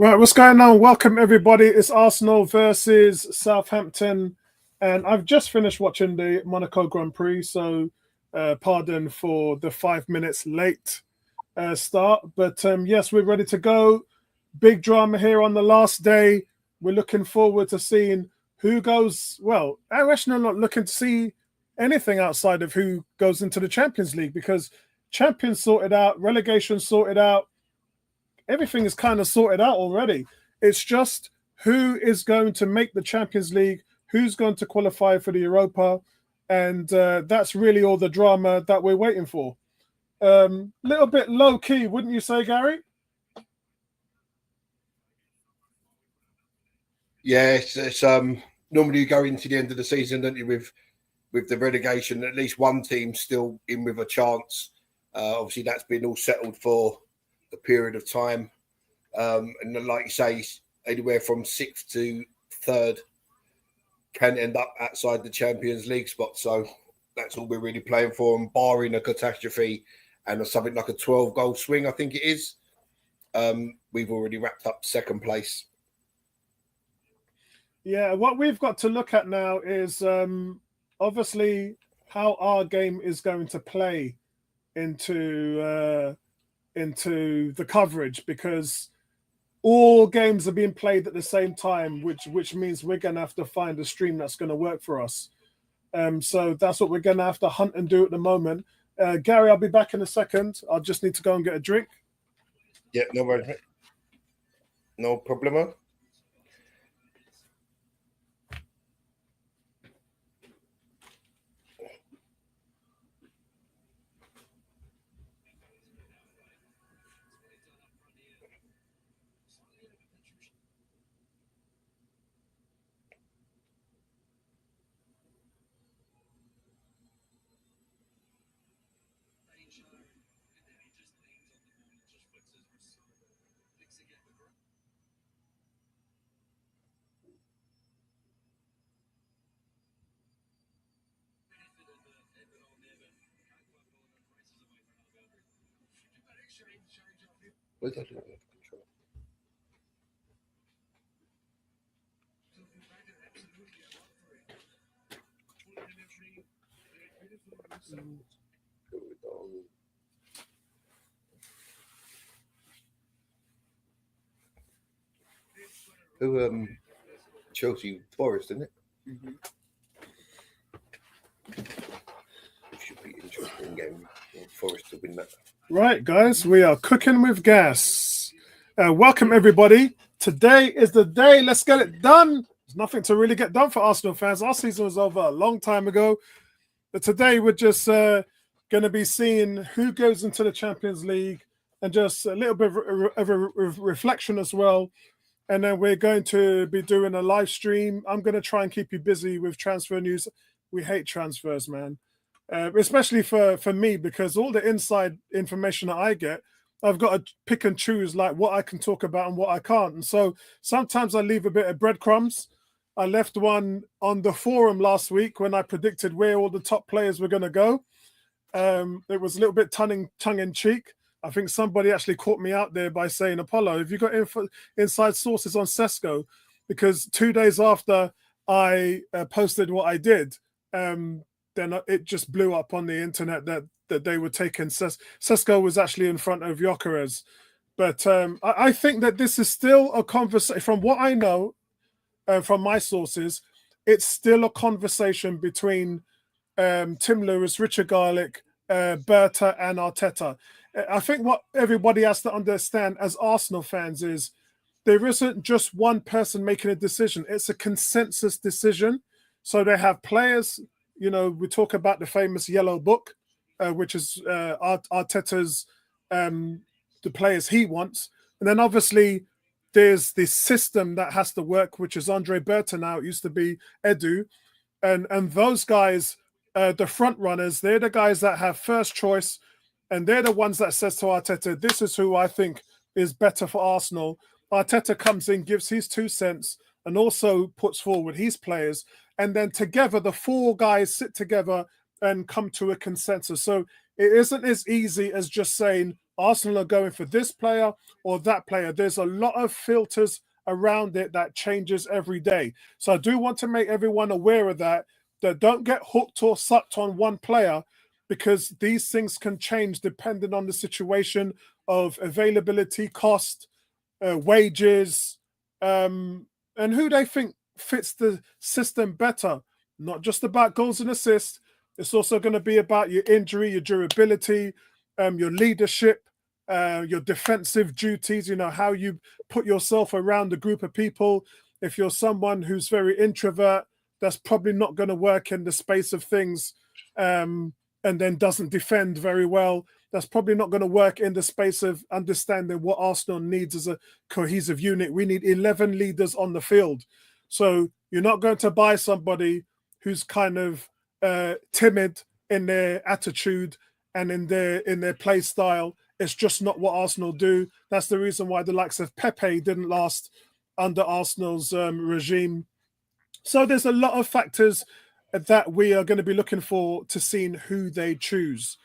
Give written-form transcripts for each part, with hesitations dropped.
Right, what's going on? Welcome everybody. It's Arsenal versus Southampton, and I've just finished watching the Monaco Grand Prix. So, pardon for the 5 minutes late start, but yes, we're ready to go. Big drama here on the last day. We're looking forward to seeing who goes. Well, I'm actually not looking to see anything outside of who goes into the Champions League because champions sorted out, relegation sorted out, everything is kind of sorted out already. It's just who is going to make the Champions League, who's going to qualify for the Europa, and that's really all the drama that we're waiting for. Little bit low key, wouldn't you say, Gary? Yeah, it's normally you go into the end of the season, don't you, with the relegation, at least one team still in with a chance. Obviously, that's been all settled for a period of time. And then, like you say, anywhere from 6th to 3rd can end up outside the Champions League spot. So that's all we're really playing for. And barring a catastrophe and something like a 12-goal swing, I think it is, we've already wrapped up second place. Yeah, what we've got to look at now is obviously how our game is going to play into the coverage, because all games are being played at the same time, which means we're going to have to find a stream that's going to work for us. So that's what we're going to have to hunt and do at the moment. Gary, I'll be back in a second. I'll just need to go and get a drink. Yeah, no worries. No problemo. Where's that control? Who Chelsea Forest, isn't it? Mm-hmm. It should be an interesting game. Forest to win that. Right, guys, we are cooking with gas. Welcome, everybody. Today is the day. Let's get it done. There's nothing to really get done for Arsenal fans. Our season was over a long time ago. But today we're just going to be seeing who goes into the Champions League and just a little bit of a reflection as well. And then we're going to be doing a live stream. I'm going to try and keep you busy with transfer news. We hate transfers, man. Especially for me, because all the inside information that I get, I've got to pick and choose like what I can talk about and what I can't. And so sometimes I leave a bit of breadcrumbs. I left one on the forum last week when I predicted where all the top players were going to go. It was a little bit tongue in cheek. I think somebody actually caught me out there by saying, Apollo, have you got inside sources on Sesko? Because 2 days after I posted what I did, then it just blew up on the internet that they were taking. Sesko was actually in front of Gyökeres. But I think that this is still a conversation. From what I know, from my sources, it's still a conversation between Tim Lewis, Richard Garlick, Berta and Arteta. I think what everybody has to understand as Arsenal fans is there isn't just one person making a decision. It's a consensus decision. So they have players, you know, we talk about the famous yellow book, which is Arteta's, the players he wants. And then obviously there's this system that has to work, which is Andre Berta now. It used to be Edu. And those guys, the front runners, they're the guys that have first choice. And they're the ones that says to Arteta, this is who I think is better for Arsenal. Arteta comes in, gives his 2 cents, and also puts forward his players. And then together, the 4 guys sit together and come to a consensus. So it isn't as easy as just saying Arsenal are going for this player or that player. There's a lot of filters around it that changes every day. So I do want to make everyone aware of that don't get hooked or sucked on one player, because these things can change depending on the situation of availability, cost, wages, and who they think fits the system better. Not just about goals and assists. It's also going to be about your injury, your durability, your leadership, your defensive duties, how you put yourself around a group of people. If you're someone who's very introvert, that's probably not going to work in the space of things, and then doesn't defend very well. That's probably not going to work in the space of understanding what Arsenal needs as a cohesive unit. We need 11 leaders on the field. So you're not going to buy somebody who's kind of timid in their attitude and in their play style. It's just not what Arsenal do. That's the reason why the likes of Pepe didn't last under Arsenal's regime. So there's a lot of factors that we are going to be looking for to seeing who they choose.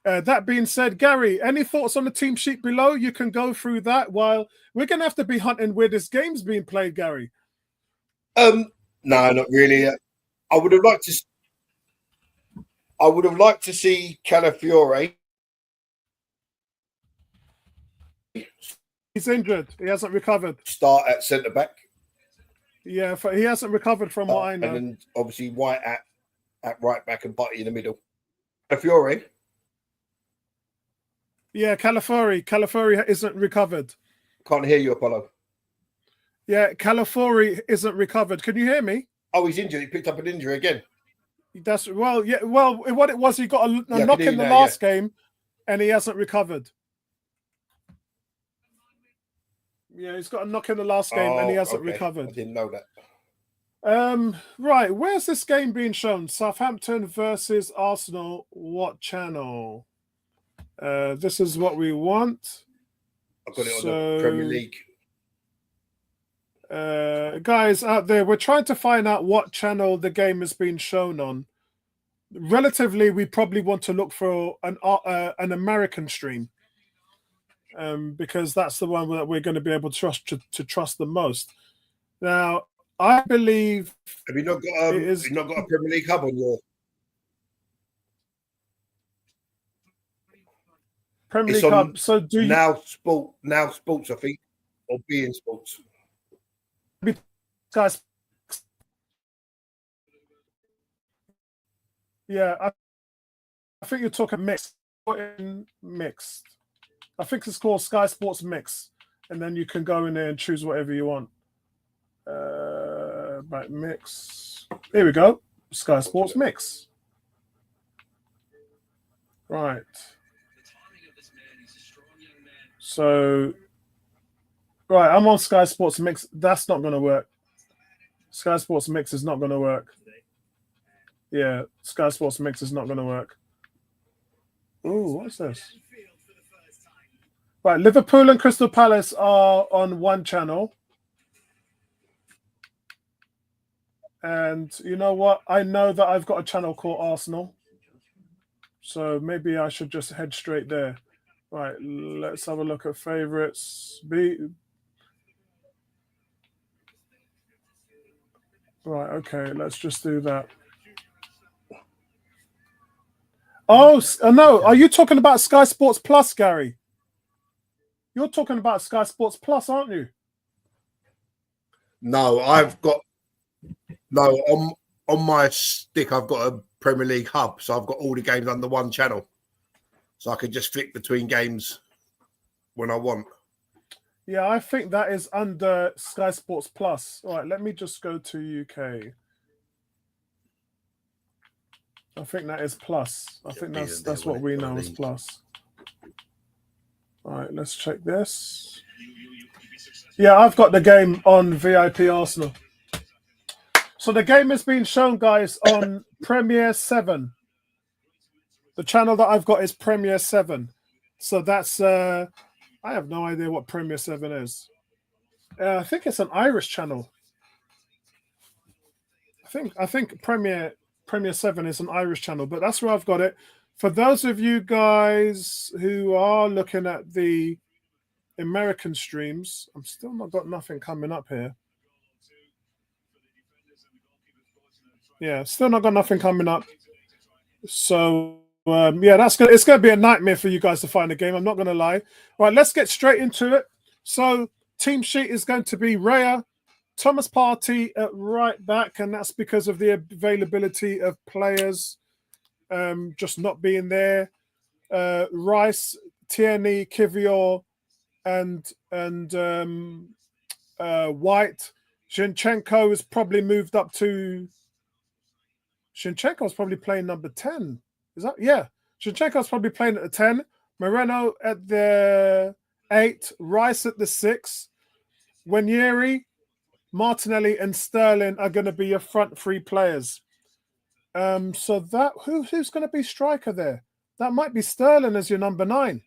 That being said, Gary, any thoughts on the team sheet below? You can go through that while we're going to have to be hunting where this game's being played, Gary. No, not really. I would have liked to see Calafiore. He's injured. He hasn't recovered. Start at centre back. Yeah, he hasn't recovered from what I know. And then obviously White at right back and Butty in the middle. Calafiore. Yeah, Calafiore isn't recovered. Can't hear you, Apollo. Yeah, Calafiore isn't recovered. Can you hear me? Oh, he's injured. He picked up an injury again. Well, what it was, he got a knock in the last game, and he hasn't recovered. Yeah, he's got a knock in the last game, and he hasn't recovered. I didn't know that. Right, where's this game being shown? Southampton versus Arsenal. What channel? This is what we want. I've got it on the Premier League. Guys out there, we're trying to find out what channel the game has been shown on. Relatively, we probably want to look for an American stream, because that's the one that we're going to be able to trust the most. Now, I believe. Have you not got a Premier League hub on your Premier League hub? So do you now sports? I think, or being sports. Guys, yeah, I think you're talking mixed. I think it's called Sky Sports Mix, and then you can go in there and choose whatever you want. Right, mix. Here we go. Sky Sports Mix. Right. So, right, I'm on Sky Sports Mix. That's not going to work. Sky Sports Mix is not going to work. Yeah, Sky Sports Mix is not going to work. Ooh, what's this? Right, Liverpool and Crystal Palace are on one channel. And you know what? I know that I've got a channel called Arsenal. So maybe I should just head straight there. Right, let's have a look at favorites. Right, okay, let's just do that. Oh, no. Are you talking about Sky Sports Plus, Gary? You're talking about Sky Sports Plus, aren't you? No, on my stick, I've got a Premier League hub. So I've got all the games under one channel. So I can just flick between games when I want. Yeah, I think that is under Sky Sports Plus. All right, let me just go to UK. I think that is Plus. I think that's what we know as Plus. All right, let's check this. Yeah, I've got the game on VIP Arsenal. So the game is being shown, guys, on Premier 7. The channel that I've got is Premier 7. So that's I have no idea what Premier 7 is. I think it's an Irish channel. I think Premier 7 is an Irish channel, but that's where I've got it. For those of you guys who are looking at the American streams, I'm still not got nothing coming up here. Yeah, still not got nothing coming up. So yeah, it's gonna be a nightmare for you guys to find a game. I'm not gonna lie. Right, let's get straight into it. So team sheet is going to be Raya, Thomas Partey at right back, and that's because of the availability of players just not being there. Rice, Tierney, Kivior, and White. Zinchenko is probably moved up to. Zinchenko's probably playing number 10. Is that? Yeah. Zinchenko's probably playing at the 10. Moreno at the 8. Rice at the 6. Wanyeri, Martinelli, and Sterling are going to be your front three players. So that who's going to be striker there? That might be Sterling as your number 9.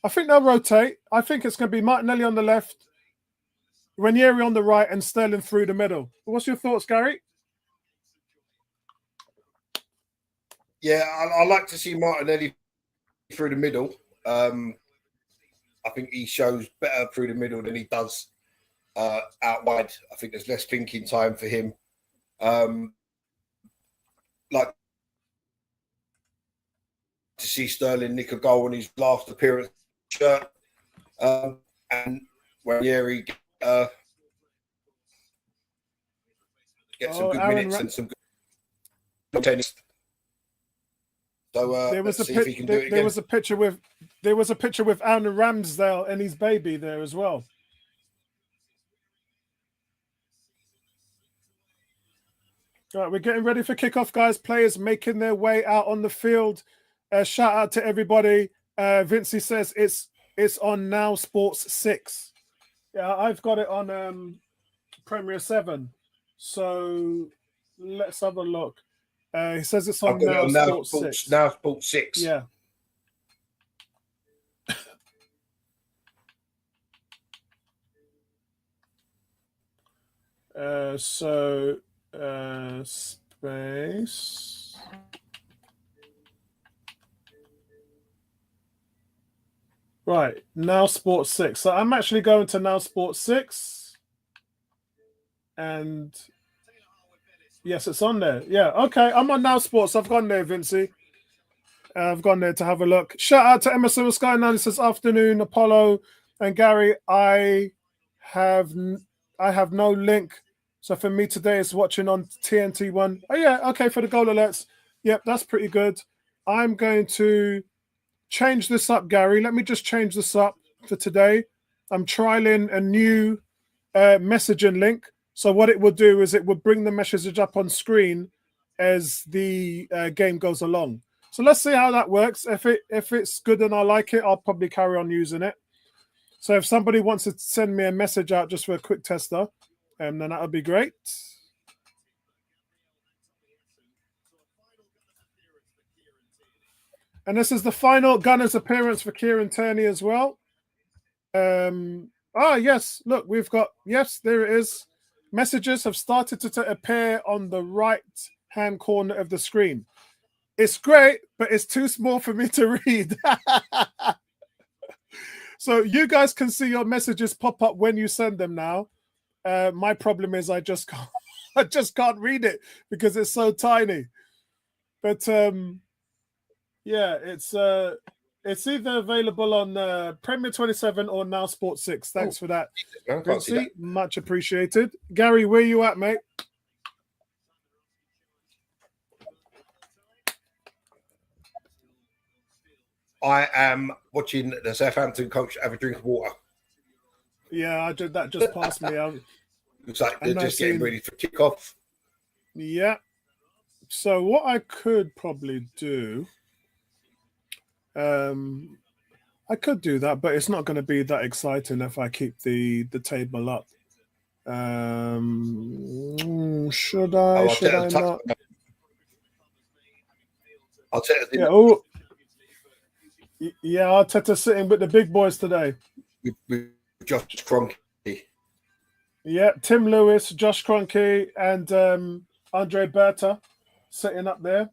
I think they'll rotate. I think it's going to be Martinelli on the left, Ranieri on the right, and Sterling through the middle. What's your thoughts, Gary? Yeah, I like to see Martinelli through the middle. I think he shows better through the middle than he does out wide. I think there's less thinking time for him. Like to see Sterling nick a goal on his last appearance shirt, and Ranieri get some good minutes and some good tennis. So there was a picture with Aaron Ramsdale and his baby there as well. All right, we're getting ready for kickoff, guys. Players making their way out on the field. Shout out to everybody. Vincey says it's on Now Sports 6. Yeah, I've got it on Premier 7. So let's have a look. He says it's on Now Sports 6. Now Sports 6. Yeah. Space. Right, Now Sports 6. So I'm actually going to Now Sports 6. And yes, it's on there. Yeah, okay. I'm on Now Sports. I've gone there, Vincey. I've gone there to have a look. Shout out to Emerson Sky 9. It says afternoon, Apollo and Gary. I have no link. So for me today, it's watching on TNT1. Oh yeah, okay, for the goal alerts. Yep, that's pretty good. I'm going to change this up, Gary. Let me just change this up for today. I'm trialing a new messaging link. So what it will do is it will bring the message up on screen as the game goes along. So let's see how that works. If it's good and I like it, I'll probably carry on using it. So if somebody wants to send me a message out just for a quick tester, then that would be great. And this is the final Gunners appearance for Kieran Tierney as well. Yes, look, we've got, yes, there it is. Messages have started to appear on the right-hand corner of the screen. It's great, but it's too small for me to read. So you guys can see your messages pop up when you send them now. My problem is I just can't read it because it's so tiny. But yeah, it's either available on Premier 27 or Now Sports 6. Thanks for that, Vincey. Much appreciated. Gary, where you at, mate? I am watching the Southampton coach have a drink of water. Yeah, that just passed me. Looks like they're just getting ready for kickoff. Yeah. So what I could probably do, I could do that, but it's not going to be that exciting if I keep the table up. Should I? Should I not? I'll tell you. Yeah, Arteta's sitting with the big boys today. With Josh Kroenke. Yeah, Tim Lewis, Josh Kroenke, and Andre Berta sitting up there.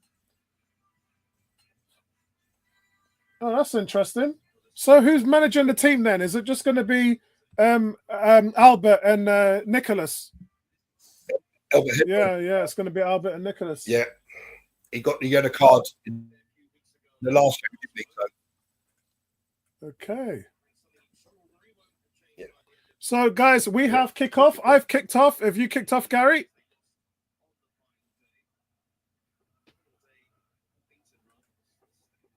Oh, that's interesting. So who's managing the team then? Is it just going to be Albert and Nicholas? Yeah, it's going to be Albert and Nicholas. Yeah, he had a card in the last game, didn't he? Okay. Yeah. So, guys, we have kickoff. I've kicked off. Have you kicked off, Gary?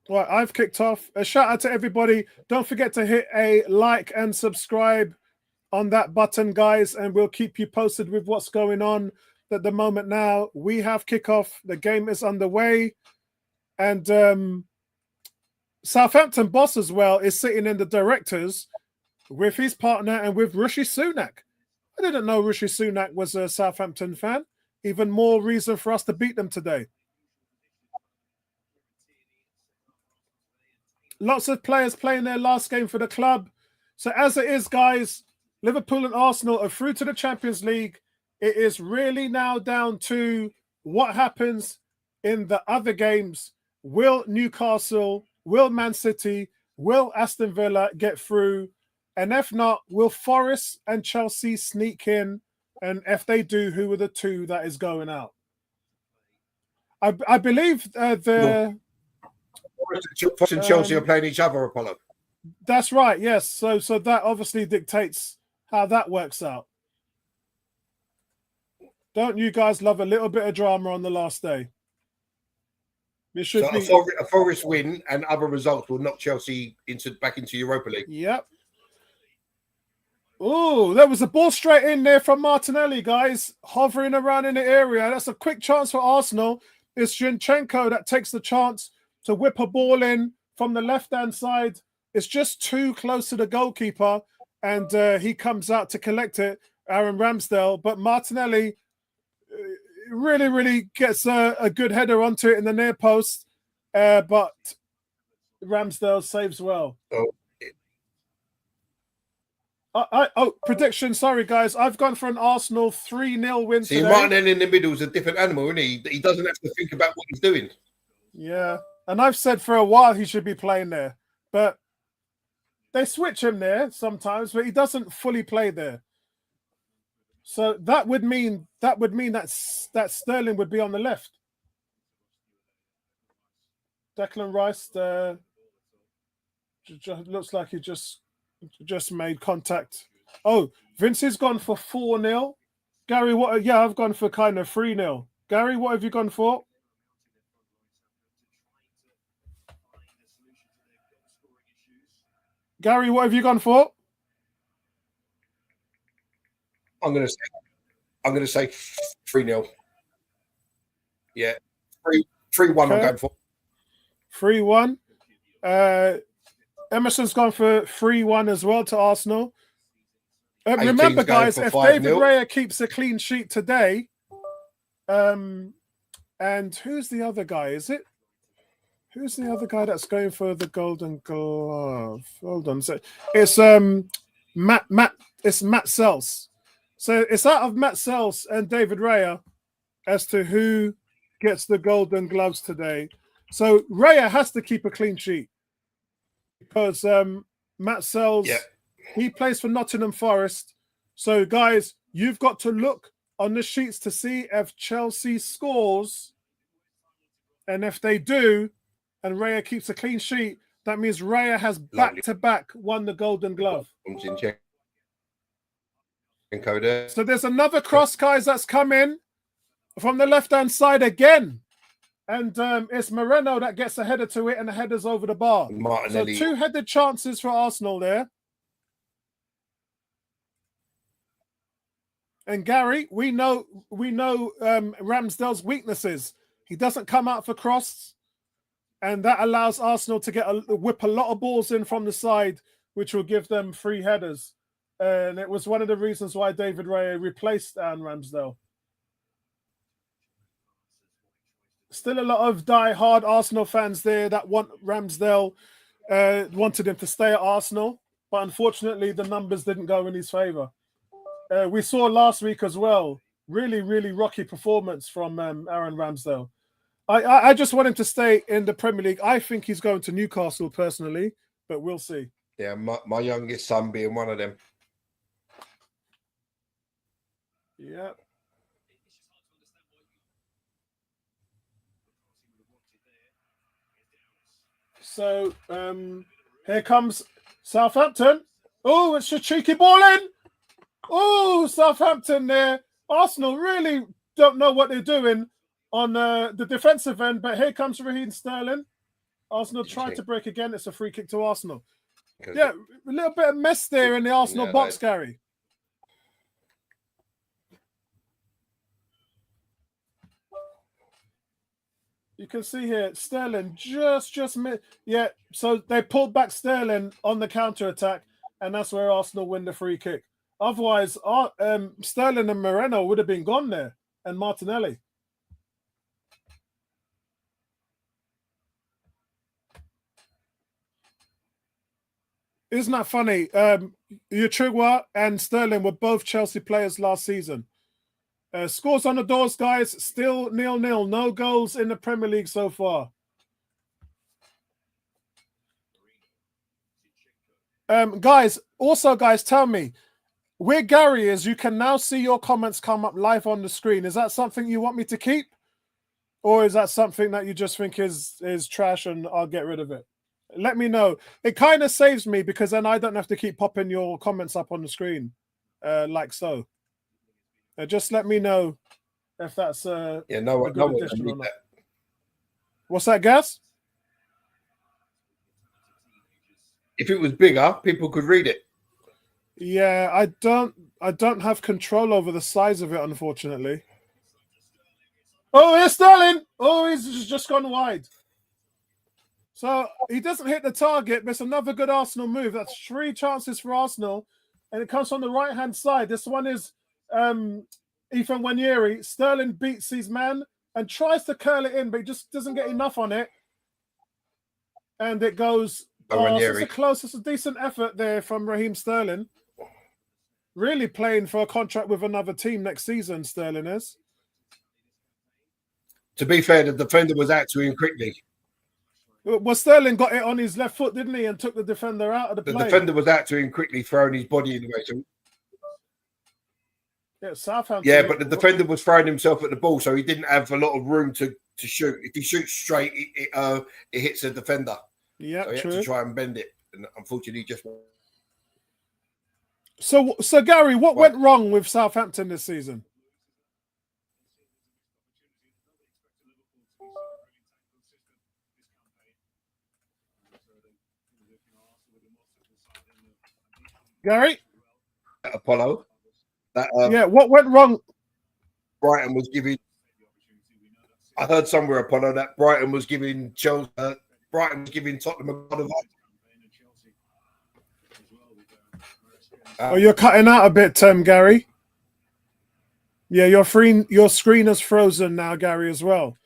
Right, I've kicked off. A shout out to everybody. Don't forget to hit a like and subscribe on that button, guys, and we'll keep you posted with what's going on at the moment. Now we have kickoff. The game is underway, and Southampton boss as well is sitting in the directors with his partner and with Rishi Sunak. I didn't know Rishi Sunak was a Southampton fan. Even more reason for us to beat them today. Lots of players playing their last game for the club. So as it is, guys, Liverpool and Arsenal are through to the Champions League. It is really now down to what happens in the other games. Will Newcastle, will Man City, will Aston Villa get through? And if not, will Forest and Chelsea sneak in? And if they do, who are the two that is going out? I believe Forest and Chelsea are playing each other, Apollo. That's right, yes. So that obviously dictates how that works out. Don't you guys love a little bit of drama on the last day? It should so be a Forest win and other results will knock Chelsea back into Europa League. Yep. Oh, there was a ball straight in there from Martinelli, guys, hovering around in the area. That's a quick chance for Arsenal. It's Zinchenko that takes the chance to whip a ball in from the left-hand side. It's just too close to the goalkeeper, and he comes out to collect it, Aaron Ramsdale. But Martinelli really gets a good header onto it in the near post, but Ramsdale saves well. Prediction. Sorry, guys. I've gone for an Arsenal 3-0 win today. Martinelli in the middle is a different animal, isn't he? He doesn't have to think about what he's doing. Yeah. And I've said for a while he should be playing there. But they switch him there sometimes, but he doesn't fully play there. So that would mean that Sterling would be on the left. Declan Rice looks like he just made contact. Oh, Vince has gone for 4-0. Gary, what? Yeah, I've gone for kind of 3-0. Gary, what have you gone for? Gary, what have you gone for? I'm gonna say 3-0. Yeah, 3-1. Okay. I'm going for 3-1. Emerson's gone for 3-1 as well to Arsenal. Remember, guys, if David Raya keeps a clean sheet today, and who's the other guy? Who's the other guy that's going for the Golden Glove? Hold on. So it's Matt Sells. So it's out of Matt Sells and David Raya as to who gets the Golden Gloves today. So Raya has to keep a clean sheet because Matt Sells, he plays for Nottingham Forest. So guys, you've got to look on the sheets to see if Chelsea scores, and if they do, and Raya keeps a clean sheet, that means Raya has back-to-back won the Golden Glove. So there's another cross, guys, that's come in from the left-hand side again. And it's Moreno that gets a header to it, and the header's over the bar. Martinelli. So 2 headed chances for Arsenal there. And Gary, we know Ramsdale's weaknesses. He doesn't come out for cross, and that allows Arsenal to whip a lot of balls in from the side, which will give them 3 headers. And it was one of the reasons why David Raya replaced Aaron Ramsdale. Still a lot of die-hard Arsenal fans there that want Ramsdale, wanted him to stay at Arsenal, but unfortunately the numbers didn't go in his favour. We saw last week as well, really rocky performance from Aaron Ramsdale. I just want him to stay in the Premier League. I think he's going to Newcastle personally, but we'll see. Yeah, my youngest son being one of them. Yeah. So here comes Southampton. Oh, it's a cheeky ball in. Oh, Southampton there. Arsenal really don't know what they're doing on the defensive end, but here comes Raheem Sterling. Arsenal tried to break again. It's a free kick to Arsenal. Yeah, a little bit of mess there in the Arsenal box, Gary. You can see here, Sterling just missed. Yeah, so they pulled back Sterling on the counter-attack, and that's where Arsenal win the free kick. Otherwise, Sterling and Moreno would have been gone there, and Martinelli. Isn't that funny? Uchigwa and Sterling were both Chelsea players last season. Scores on the doors, guys. Still 0-0. No goals in the Premier League so far. Guys, tell me, where Gary is, you can now see your comments come up live on the screen. Is that something you want me to keep? Or is that something that you just think is trash and I'll get rid of it? Let me know. It kind of saves me because then I don't have to keep popping your comments up on the screen like so. Just let me know if that's no addition or not. What's that, Gaz? If it was bigger, people could read it. Yeah, I don't have control over the size of it, unfortunately. Oh, here's Sterling. Oh, he's just gone wide. So he doesn't hit the target, but it's another good Arsenal move. That's 3 chances for Arsenal, and it comes on the right-hand side. This one is Ethan Nwaneri. Sterling beats his man and tries to curl it in, but he just doesn't get enough on it. And it goes... Oh, so it's a decent effort there from Raheem Sterling. Really playing for a contract with another team next season, Sterling is. To be fair, the defender was out to him quickly. Well, Sterling got it on his left foot, didn't he? And took the defender out of the play. The defender was out to him quickly, throwing his body in the way. So... Yeah, Southampton. Yeah, but the defender was throwing himself at the ball, so he didn't have a lot of room to shoot. If he shoots straight, it hits the defender. Yeah, so he had to try and bend it, and unfortunately, just. So Gary, what went wrong with Southampton this season? Gary, Apollo. Yeah, what went wrong? Brighton was giving. I heard somewhere, Apollo, that Brighton was giving Chelsea. Brighton was giving Tottenham a lot of. Oh, you're cutting out a bit, Gary. Yeah, your screen is frozen now, Gary, as well.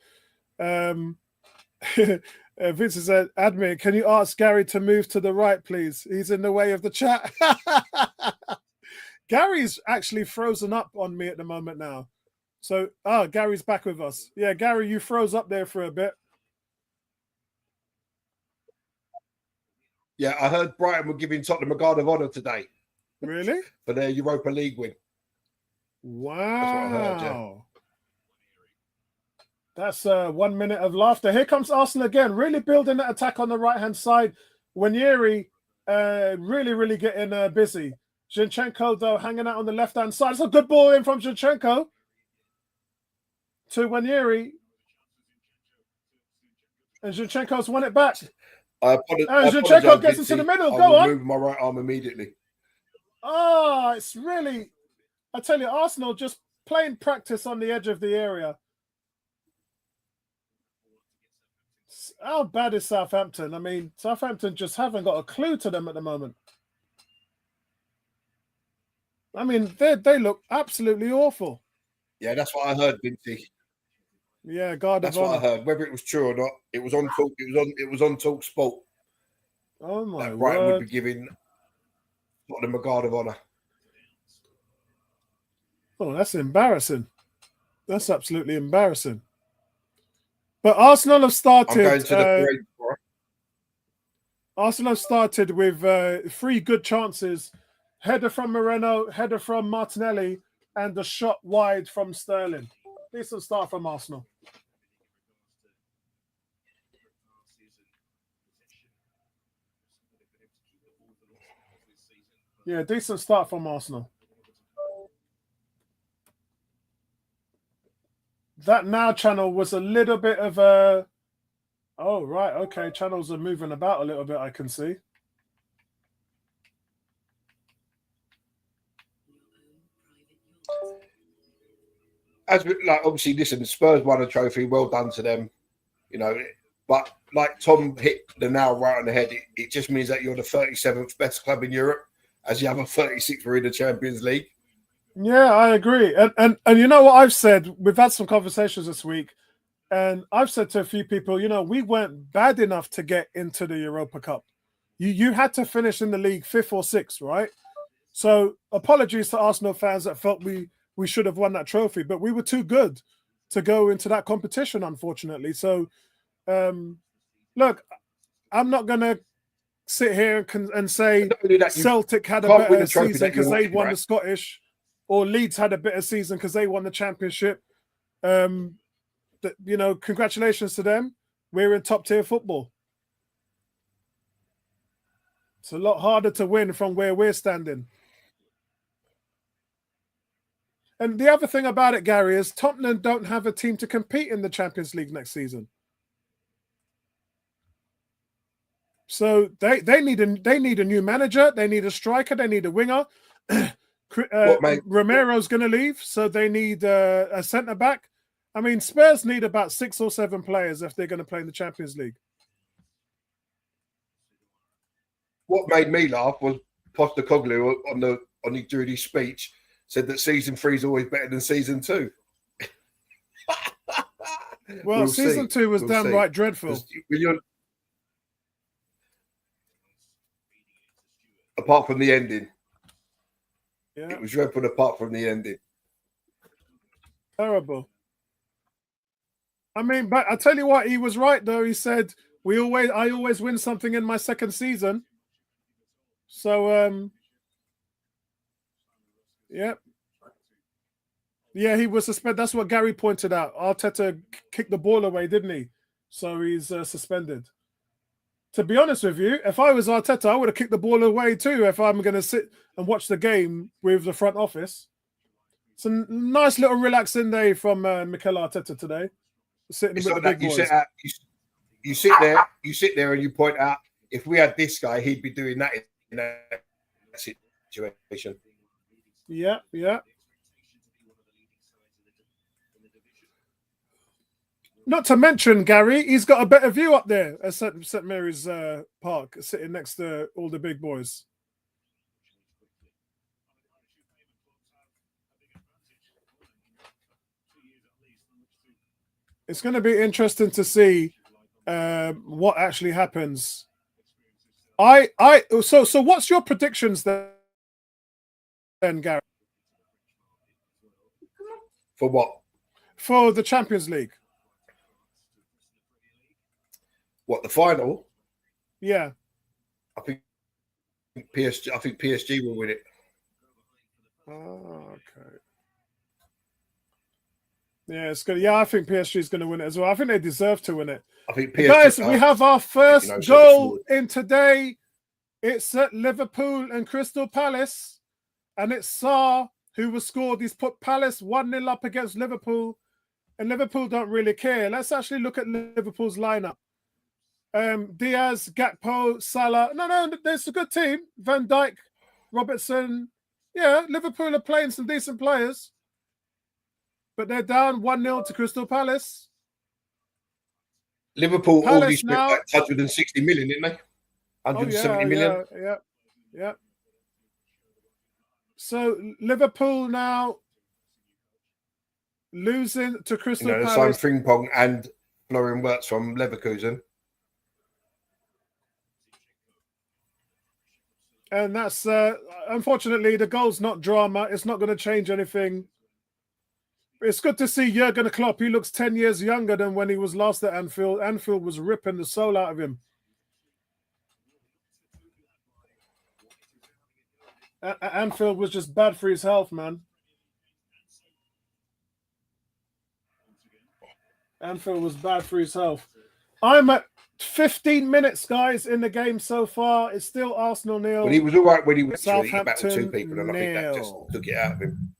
Vince said, "Admin, can you ask Gary to move to the right, please? He's in the way of the chat." Gary's actually frozen up on me at the moment now. So, Gary's back with us. Yeah, Gary, you froze up there for a bit. Yeah, I heard Brighton were giving Tottenham a guard of honour today. Really? For their Europa League win. Wow. That's what I heard, yeah. That's 1 minute of laughter. Here comes Arsenal again, really building that attack on the right-hand side. Nwaneri really getting busy. Zinchenko, though, hanging out on the left-hand side. It's a good ball in from Zinchenko to Nwaneri. And Zinchenko's won it back. Zinchenko gets into the middle. Go on. Move my right arm immediately. Oh, it's really... I tell you, Arsenal just playing practice on the edge of the area. How bad is Southampton? I mean, Southampton just haven't got a clue to them at the moment. I mean, they look absolutely awful. Yeah, that's what I heard, Vinci. Yeah, guard that's of what honor. I heard. Whether it was true or not, it was on Talk. It was on Talk Sport. Oh my that Brighton word! Would be giving Tottenham a guard of honor. Oh, that's embarrassing. That's absolutely embarrassing. But Arsenal have I'm going started. to the parade tomorrow. Arsenal have started with 3 good chances: header from Moreno, header from Martinelli, and a shot wide from Sterling. Decent start from Arsenal. Yeah, decent start from Arsenal. That Now channel was a little bit of a... Oh, right. Okay. Channels are moving about a little bit, I can see. As we, like, obviously, listen, Spurs won a trophy. Well done to them. You know, but like Tom hit the nail right on the head. It just means that you're the 37th best club in Europe, as the other 36 were in the Champions League. Yeah, I agree. And you know what I've said? We've had some conversations this week, and I've said to a few people, you know, we weren't bad enough to get into the Europa Cup. You had to finish in the league 5th or 6th, right? So apologies to Arsenal fans that felt we should have won that trophy, but we were too good to go into that competition, unfortunately. So, look, I'm not going to sit here and say Celtic had a better season because they won the Scottish, or Leeds had a better season because they won the Championship. You know, congratulations to them. We're in top tier football. It's a lot harder to win from where we're standing. And the other thing about it, Gary, is Tottenham don't have a team to compete in the Champions League next season. So they need a new manager. They need a striker. They need a winger. Romero's going to leave, so they need a centre back. I mean, Spurs need about 6 or 7 players if they're going to play in the Champions League. What made me laugh was Postecoglou during his speech said that season 3 is always better than season 2. Well, season 2 was downright dreadful. Apart from the ending. Yeah. It was dreadful apart from the ending. Terrible. I mean, but I tell you what, he was right though. He said, I always win something in my second season. So yeah. Yeah, he was suspended. That's what Gary pointed out. Arteta kicked the ball away, didn't he? So he's suspended. To be honest with you, if I was Arteta, I would have kicked the ball away too if I'm going to sit and watch the game with the front office. It's a nice little relaxing day from Mikel Arteta today. Sitting with the big boys. You sit there and you point out, if we had this guy, he'd be doing that in that situation. Yeah, yeah. Not to mention, Gary, he's got a better view up there at St. Mary's Park, sitting next to all the big boys. It's going to be interesting to see what actually happens. So what's your predictions then, Gary? For what? For the Champions League. What, the final? Yeah. I think PSG will win it. Oh, okay. Yeah, it's good. Yeah, I think PSG is going to win it as well. I think they deserve to win it. I think PSG, guys, we have our first goal in today. It's at Liverpool and Crystal Palace, and it's Sarr who was scored. He's put Palace 1-0 up against Liverpool, and Liverpool don't really care. Let's actually look at Liverpool's lineup. Diaz, Gakpo, Salah. No, there's a good team. Van Dijk, Robertson. Yeah, Liverpool are playing some decent players. But they're down 1-0 to Crystal Palace. Liverpool already spent like 160 million, didn't they? 170 million. Yeah. So Liverpool now losing to Crystal Palace. Simon Frimpong and Florian Wirtz from Leverkusen. And that's, unfortunately, the goal's not drama. It's not going to change anything. it's good to see Jurgen Klopp. He looks 10 years younger than when he was last at Anfield. Anfield was ripping the soul out of him. Anfield was just bad for his health, man. Anfield was bad for his health. I'm at 15 minutes, guys, in the game so far. It's still Arsenal 0. But he was all right when he was Southampton back with 2 people, and I think that just 0. took it out of him.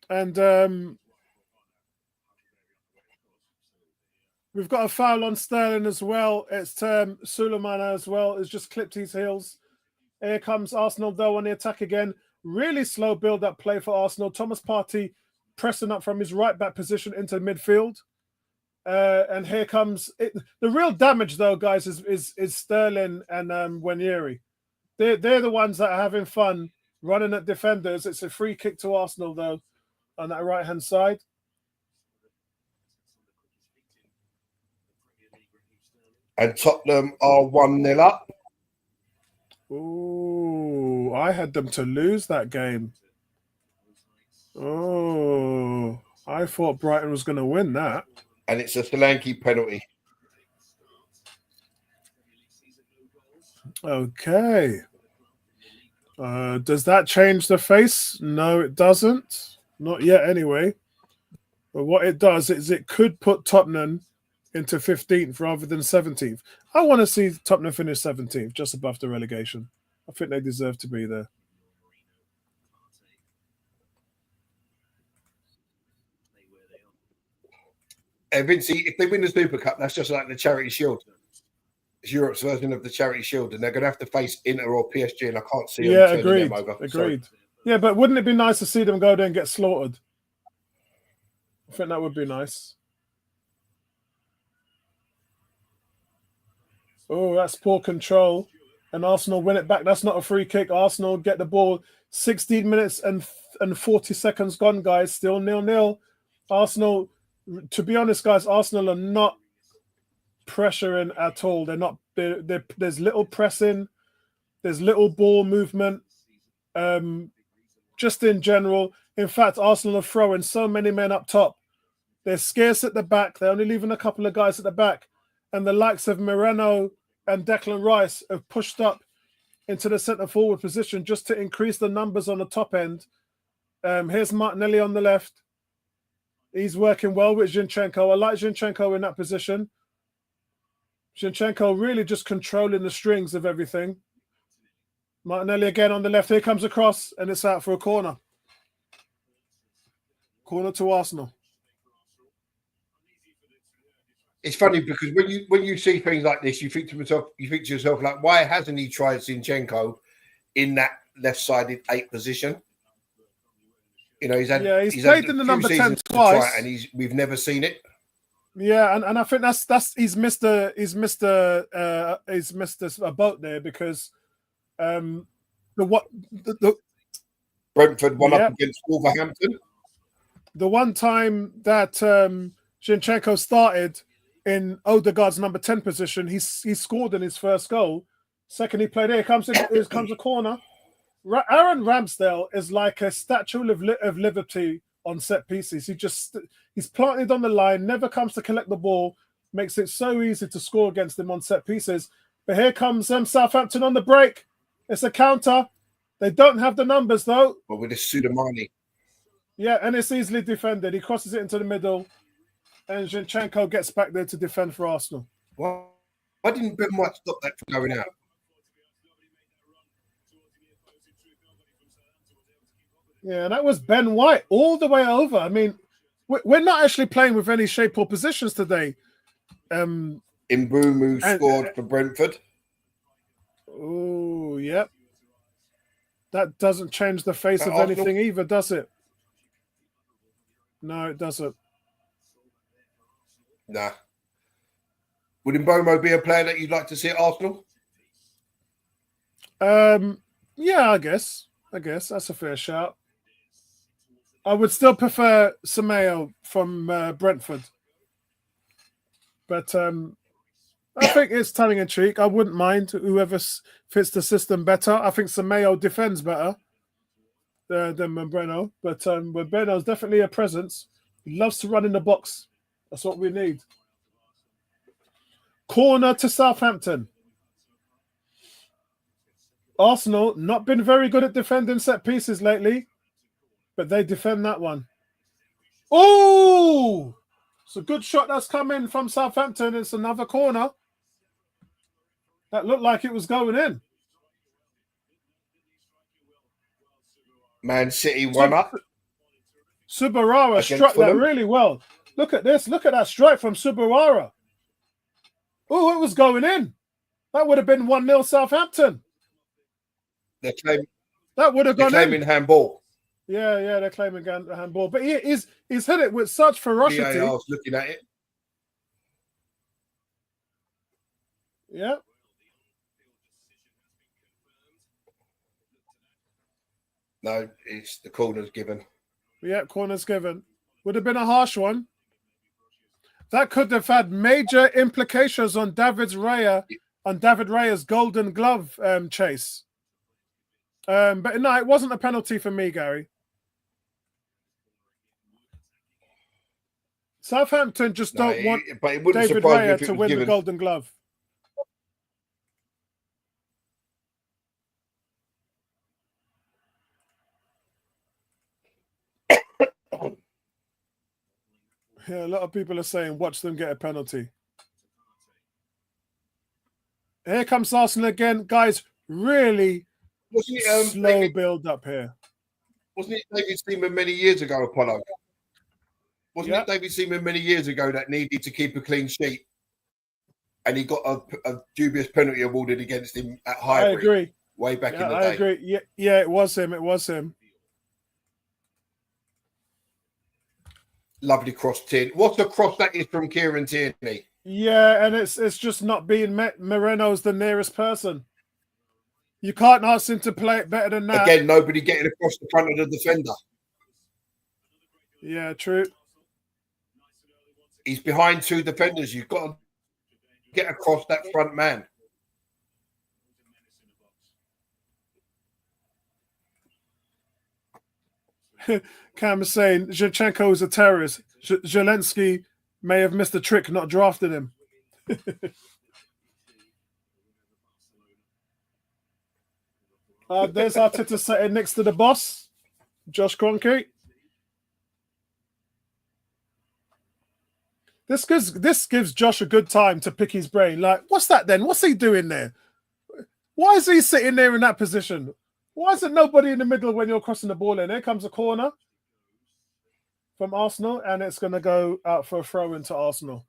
And we've got a foul on Sterling as well. It's Suleiman as well. It's just clipped his heels. Here comes Arsenal, though, on the attack again. Really slow build-up play for Arsenal. Thomas Partey pressing up from his right-back position into midfield. And here comes... The real damage, though, guys, is Sterling and Wanyeri. They're the ones that are having fun running at defenders. It's a free kick to Arsenal, though, on that right-hand side. And Tottenham are 1-0 up. Ooh, I had them to lose that game. Oh, I thought Brighton was going to win that. And it's a Solanke penalty. Okay. Does that change the face? No, it doesn't. Not yet, anyway. But what it does is it could put Tottenham into 15th rather than 17th. I want to see Tottenham finish 17th, just above the relegation. I think they deserve to be there. Vincey, if they win the Super Cup, that's just like the Charity Shield. It's Europe's version of the Charity Shield, and they're going to have to face Inter or PSG, and I can't see them turning them over. Agreed. Sorry. Yeah, but wouldn't it be nice to see them go there and get slaughtered? I think that would be nice. Oh, that's poor control. And Arsenal win it back. That's not a free kick. Arsenal get the ball. 16 minutes and 40 seconds gone, guys. Still 0-0. Arsenal, to be honest, guys, Arsenal are not pressuring at all. They're not. There's little pressing. There's little ball movement. Just in general. In fact, Arsenal are throwing so many men up top. They're scarce at the back. They're only leaving a couple of guys at the back. And the likes of Moreno and Declan Rice have pushed up into the centre forward position just to increase the numbers on the top end. Here's Martinelli on the left. He's working well with Zinchenko. I like Zinchenko in that position. Zinchenko really just controlling the strings of everything. Martinelli again on the left. Here comes a cross, and it's out for a corner. Corner to Arsenal. It's funny because when you see things like this, you think to yourself, like, why hasn't he tried Zinchenko in that left-sided 8 position? You know, he's played in the number 10 twice, and we've never seen it. Yeah, and I think that's he's missed a boat there because the Brentford won up against Wolverhampton. The one time that Zinchenko started in Odegaard's number 10 position, he scored in his first goal. Second, he played here. Here comes a corner. Aaron Ramsdale is like a statue of liberty on set pieces. He's planted on the line, never comes to collect the ball, makes it so easy to score against him on set pieces. But here comes Southampton on the break. It's a counter. They don't have the numbers though. But with this Soudamani. Yeah, and it's easily defended. He crosses it into the middle, and Zinchenko gets back there to defend for Arsenal. Why didn't Ben White stop that from going out? Yeah, that was Ben White all the way over. I mean, we're not actually playing with any shape or positions today. Mbeumo scored for Brentford. Oh, yep. That doesn't change the face of anything either, does it? No, it doesn't. Nah. Would Mbeumo be a player that you'd like to see at Arsenal? Yeah, I guess that's a fair shout. I would still prefer Semedo from Brentford. But I think it's tongue in cheek. I wouldn't mind whoever fits the system better. I think Semedo defends better. than Moreno, but Moreno's definitely a presence. He loves to run in the box. That's what we need. Corner to Southampton. Arsenal not been very good at defending set pieces lately, but they defend that one. Oh, it's a good shot that's come in from Southampton. It's another corner. That looked like it was going in. Man City 1-up. Subarawara struck that really well. Look at this. Look at that strike from Subarawara. Oh, it was going in. That would have been 1-0 Southampton. That would have gone in. They're claiming handball. Yeah, they're claiming handball. But he's hit it with such ferocity. I was looking at it. Yeah. No, it's the corner's given. Yeah, corner's given. Would have been a harsh one. That could have had major implications on David Raya's Golden Glove chase. But no, it wasn't a penalty for me, Gary. Southampton just don't want David Raya to win the Golden Glove. Yeah, a lot of people are saying, watch them get a penalty. Here comes Arsenal again. Guys, really slow build up here. Wasn't it David Seaman many years ago, Apollo? Wasn't it David Seaman many years ago that needed to keep a clean sheet? And he got a dubious penalty awarded against him at Highbury. I agree. Way back in the day. I agree. Yeah, it was him. It was him. Lovely cross, Tierney. What a cross that is from Kieran Tierney. Yeah, and it's just not being met. Moreno's the nearest person. You can't ask him to play it better than that. Again, nobody getting across the front of the defender. Yeah, true. He's behind two defenders. You've got to get across that front man. Cam is saying Zinchenko is a terrorist. Zelensky may have missed a trick, not drafted him. There's Arteta sitting next to the boss, Josh Kroenke. This gives Josh a good time to pick his brain. Like, what's that then? What's he doing there? Why is he sitting there in that position? Why is there nobody in the middle when you're crossing the ball in? Here comes a corner from Arsenal, and it's going to go out for a throw into Arsenal.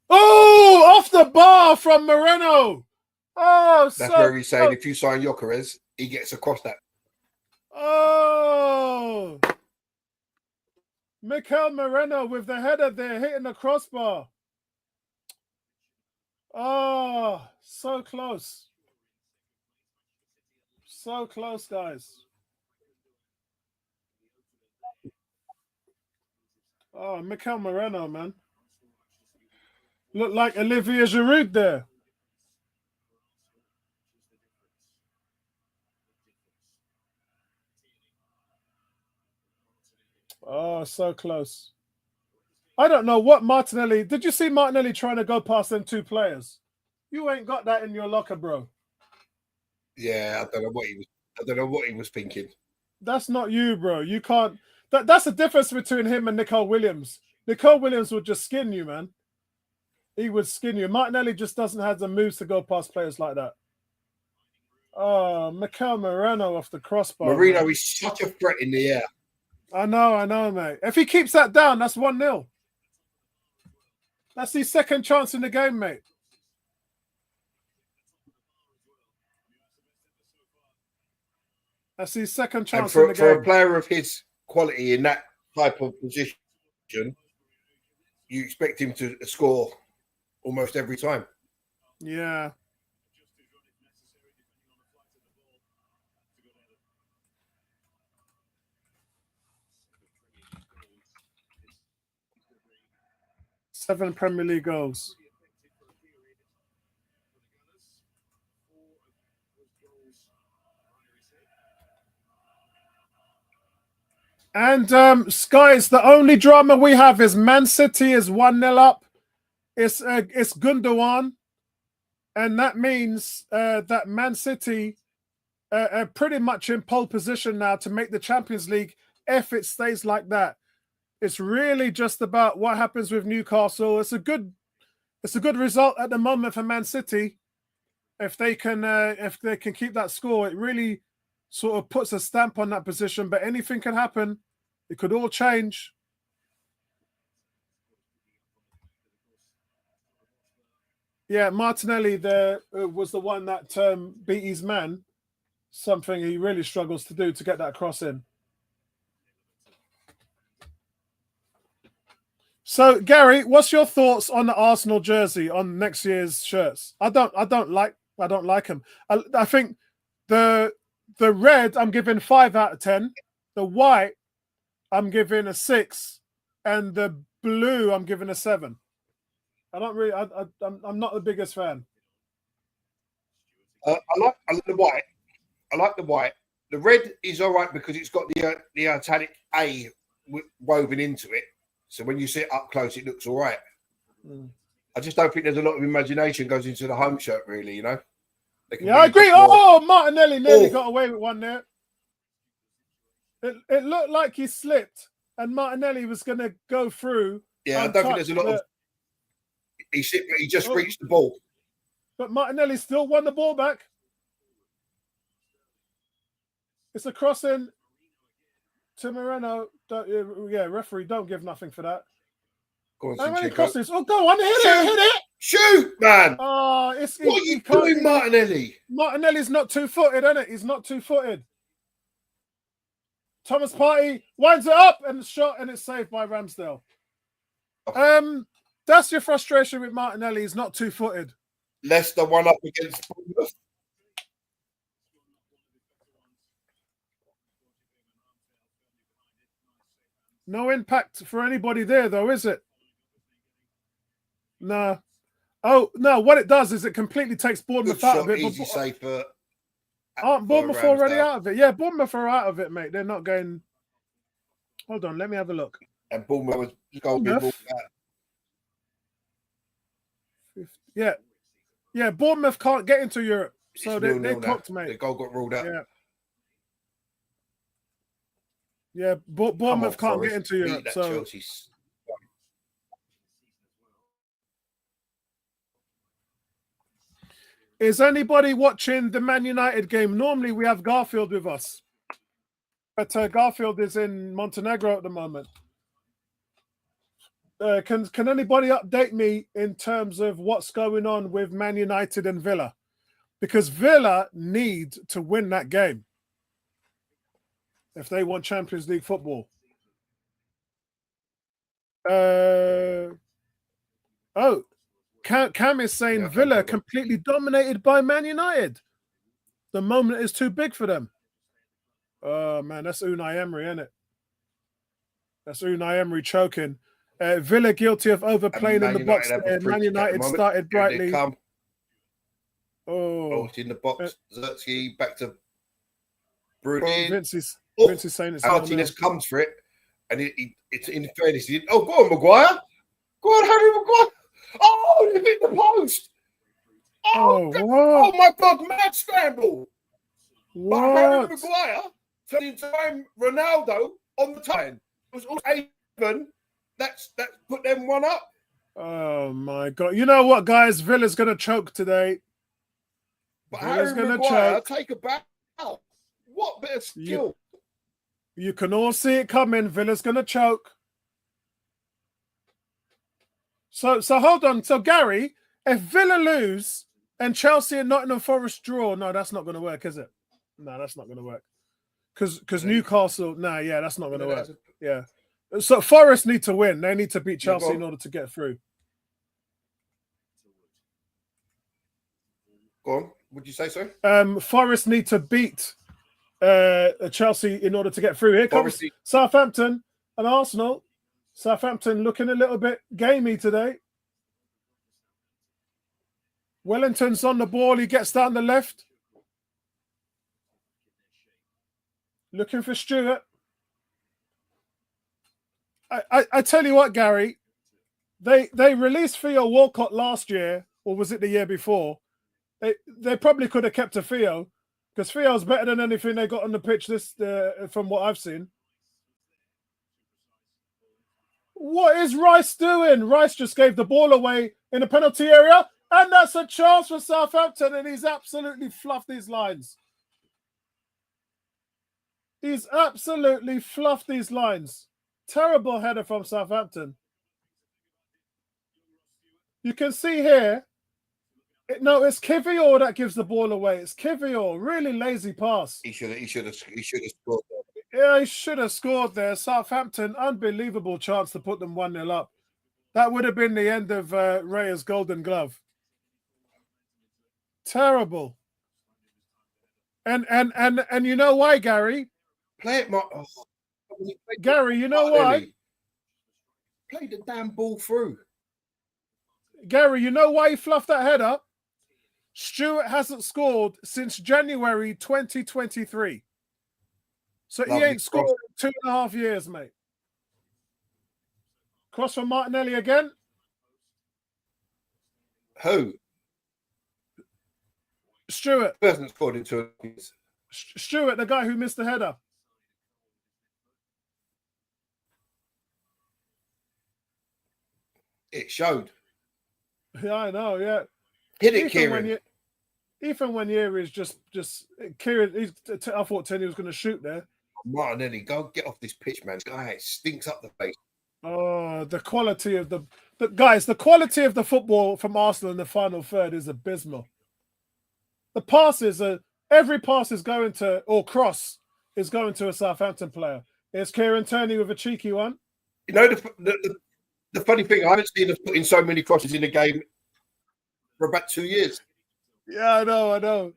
Oh, off the bar from Moreno. Oh, that's where he's saying if you sign Gyökeres, he gets across that. Oh, Mikel Moreno with the header there, hitting the crossbar. Oh, so close. So close, guys. Oh, Mikel Moreno, man. Looked like Olivier Giroud there. Oh, so close. I don't know what Martinelli... Did you see Martinelli trying to go past them two players? You ain't got that in your locker, bro. Yeah, I don't know what he was thinking. That's not you, bro. You can't... That's the difference between him and Nicole Williams. Nicole Williams would just skin you, man. He would skin you. Martinelli just doesn't have the moves to go past players like that. Oh, Mikel Moreno off the crossbar. Moreno is such a threat in the air. I know, mate. If he keeps that down, that's 1-0. That's his second chance in the game, mate. That's his second chance in the game. For a player of his quality in that type of position, you expect him to score almost every time. Yeah. Seven Premier League goals. And guys, the only drama we have is Man City is 1-0 up. It's Gundogan, and that means that Man City are pretty much in pole position now to make the Champions League if it stays like that. It's really just about what happens with Newcastle. It's a good result at the moment for Man City. If they can keep that score, it really sort of puts a stamp on that position. But anything can happen. It could all change. Yeah, Martinelli there was the one that beat his man. Something he really struggles to do to get that cross in. So, Gary, what's your thoughts on the Arsenal jersey on next year's shirts? I don't like them. I think the red I'm giving 5 out of 10. The white I'm giving a 6, and the blue I'm giving a 7. I don't really. I'm not the biggest fan. I like the white. I like the white. The red is all right because it's got the italic A woven into it. So when you see it up close, it looks all right. I just don't think there's a lot of imagination goes into the home shirt, really. You know. Yeah, I agree. Oh, Martinelli nearly got away with one there. It looked like he slipped, and Martinelli was going to go through. Yeah, I don't think there's a lot of. He slipped, but he just reached the ball. But Martinelli still won the ball back. It's a crossing to Moreno. Referee, don't give nothing for that. Go on, how many crosses? Oh, go on, hit it! Shoot, man! Oh, what are you doing, Martinelli? Martinelli's not two-footed, isn't it? He's not two-footed. Thomas Partey winds it up and the shot, and it's saved by Ramsdale. That's your frustration with Martinelli. He's not two-footed. Leicester won up against Bournemouth. No impact for anybody there, though, is it? No. Oh, no, what it does is it completely takes Bournemouth out of it. Easy save for... Aren't Bournemouth already out of it? Yeah, Bournemouth are out of it, mate. They're not going... Hold on, let me have a look. And Bournemouth was going Yeah, Bournemouth can't get into Europe. So they're cooked, mate. The goal got ruled out. Yeah, Bournemouth can't get into Europe. So is anybody watching the Man United game? Normally we have Garfield with us, but Garfield is in Montenegro at the moment. Can anybody update me in terms of what's going on with Man United and Villa? Because Villa need to win that game if they want Champions League football. Cam is saying Villa completely dominated by Man United. The moment is too big for them. Oh, man, that's Unai Emery, isn't it? That's Unai Emery choking. Villa guilty of overplaying in the box. Man United started brightly. Oh, it's in the box. Zertsky back to Bruno. Vince is saying it's Martinez comes for it, and it's in fairness. Go on, Maguire. Go on, Harry Maguire. Oh, they hit the post. Oh my God, mad scramble. What? But Harry Maguire turned into Ronaldo on the time. It was all even. That's put them one up. Oh my God! You know what, guys? Villa's gonna choke today. But Villa's gonna choke. Take a back out. What bit of skill? You can all see it coming. Villa's gonna choke. So hold on. So Gary, if Villa lose and Chelsea and Nottingham Forest draw, no, that's not gonna work, is it? No, that's not gonna work. Because Newcastle, that's not gonna work. Yeah. So Forest need to win. They need to beat Chelsea in order to get through. Go on. Would you say so? Forest need to beat Chelsea in order to get through. Here comes Southampton and Arsenal. Southampton looking a little bit gamey today. Wellington's on the ball. He gets down the left. Looking for Stewart. I tell you what, Gary, they released Theo Walcott last year, or was it the year before? They probably could have kept a Theo, because Theo's better than anything they got on the pitch this from what I've seen. What is Rice doing? Rice just gave the ball away in the penalty area, and that's a chance for Southampton, and he's absolutely fluffed these lines. He's absolutely fluffed these lines. Terrible header from Southampton. You can see here, no, it's Kivior that gives the ball away. It's Kivior, really lazy pass. He should have scored. Yeah, he should have scored there. Southampton, unbelievable chance to put them 1-0 up. That would have been the end of Raya's golden glove. Terrible. And you know why, Gary? Play it, Gary, you know why? Play the damn ball through. Gary, you know why he fluffed that header? Stewart hasn't scored since January 2023. So he ain't scored in 2.5 years, mate. Cross from Martinelli again. Who? Stewart. Who hasn't scored in 2 years? Stewart, the guy who missed the header. It showed. Yeah, I know, yeah. Hit it, Kieran. Ethan Wanyeri is just Kieran. I thought Tenny was going to shoot there. Martinelli, go get off this pitch, man. This guy stinks up the face. Oh, the quality of the guys, the quality of the football from Arsenal in the final third is abysmal. The passes are every pass is going to, or cross is going to a Southampton player. It's Kieran Tierney with a cheeky one. You know, the funny thing, I haven't seen us put in so many crosses in a game for about 2 years. Yeah, I know.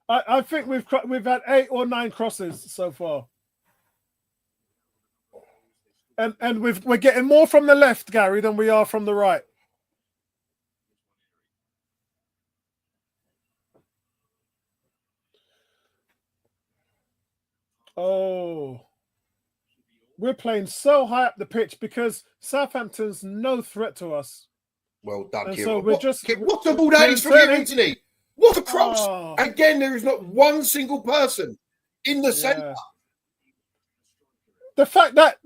I think we've had 8 or 9 crosses so far. And we're getting more from the left, Gary, than we are from the right. Oh, we're playing so high up the pitch because Southampton's no threat to us. Well done, and Kieran. So we're what's the ball that is from here, Anthony? What a cross! Oh. Again, there is not one single person in the centre. The fact that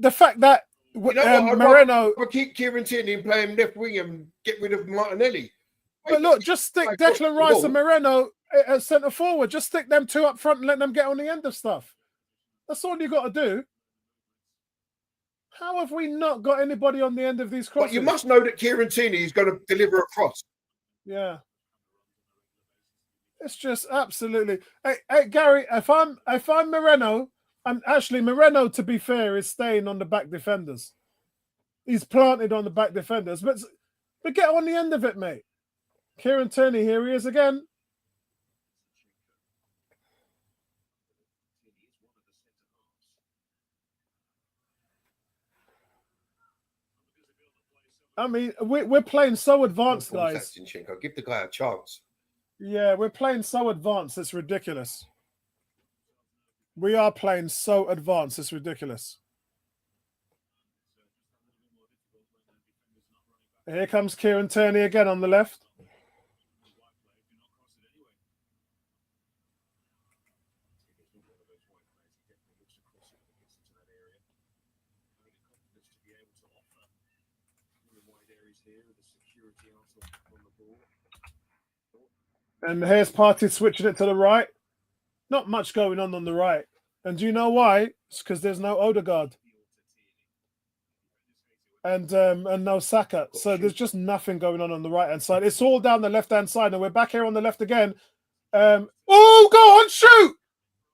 you know Moreno, I keep Kieran Tierney and play him left wing and get rid of Martinelli. But look, just stick Declan Rice and Moreno at centre forward. Just stick them 2 up front and let them get on the end of stuff. That's all you got to do. How have we not got anybody on the end of these crosses? But you must know that Kieran Tierney is going to deliver a cross. Yeah. It's just absolutely. Hey, Gary, if I'm Moreno, and actually Moreno, to be fair, is staying on the back defenders. He's planted on the back defenders, but get on the end of it, mate. Kieran Tierney, here he is again. I mean, we're playing so advanced, guys. Give the guy a chance. Yeah, we're playing so advanced. It's ridiculous. We are playing so advanced. It's ridiculous. Here comes Kieran Tierney again on the left. And here's Partey switching it to the right. Not much going on the right. And do you know why? It's because there's no Odegaard. And no Saka. So there's just nothing going on the right-hand side. It's all down the left-hand side. And we're back here on the left again. Oh, go on, shoot!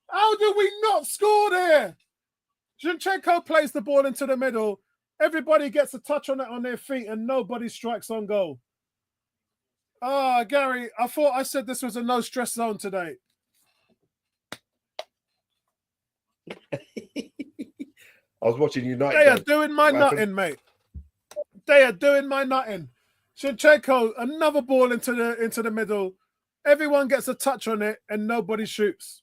How did we not score there? Zinchenko plays the ball into the middle. Everybody gets a touch on it on their feet and nobody strikes on goal. Ah, Gary, I thought I said this was a no-stress zone today. I was watching United. They are doing my nutting, mate. They are doing my nutting. Zinchenko, another ball into the middle. Everyone gets a touch on it and nobody shoots.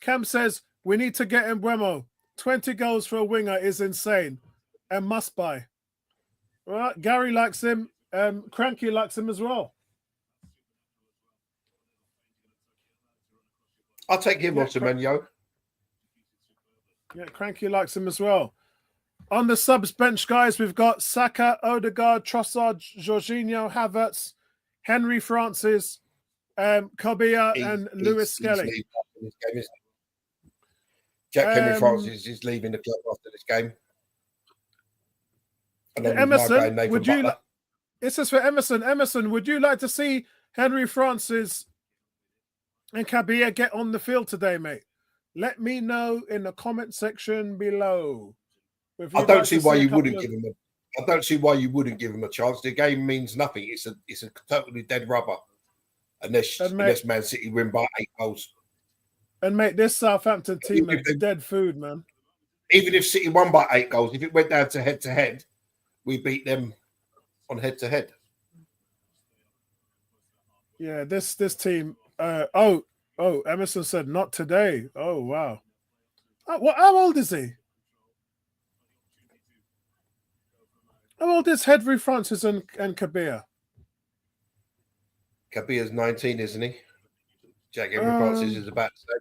Cam says, We need to get Mbeumo. 20 goals for a winger is insane and must buy. All right, Gary likes him. Cranky likes him as well. I'll take him off Semenyo. Yeah, Cranky likes him as well. On the subs bench, guys, we've got Saka, Odegaard, Trossard, Jorginho, Havertz, Henry Francis, Kabia, and Lewis Skelly. Jack Henry Francis is leaving the club after this game. And then Emerson, would you? This is for Emerson. Emerson, would you like to see Henry Francis and Kabia get on the field today, mate? Let me know in the comment section below. I don't see why you wouldn't give him a. I don't see why you wouldn't give him a chance. The game means nothing. It's a totally dead rubber, unless Man City win by 8 goals. And mate, this Southampton team is dead food, man. Even if City won by 8 goals, if it went down to head, we beat them on head. Yeah, this team. Emerson said not today. Oh wow. How old is he? How old is Henry Francis and Kabia? Kabia's 19, isn't he? Jack Henry Francis is about to say.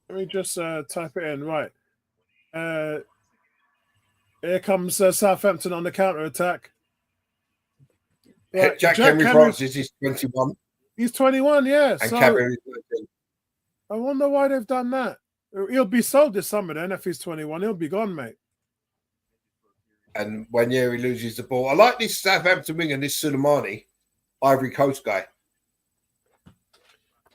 Let me just type it in. Right. Here comes Southampton on the counter attack. Right. Jack Henry Francis is 21. He's 21, yeah. And so Campbell, I wonder why they've done that. He'll be sold this summer then if he's 21. He'll be gone, mate. And when he loses the ball. I like this Southampton winger, this Suleimani, Ivory Coast guy.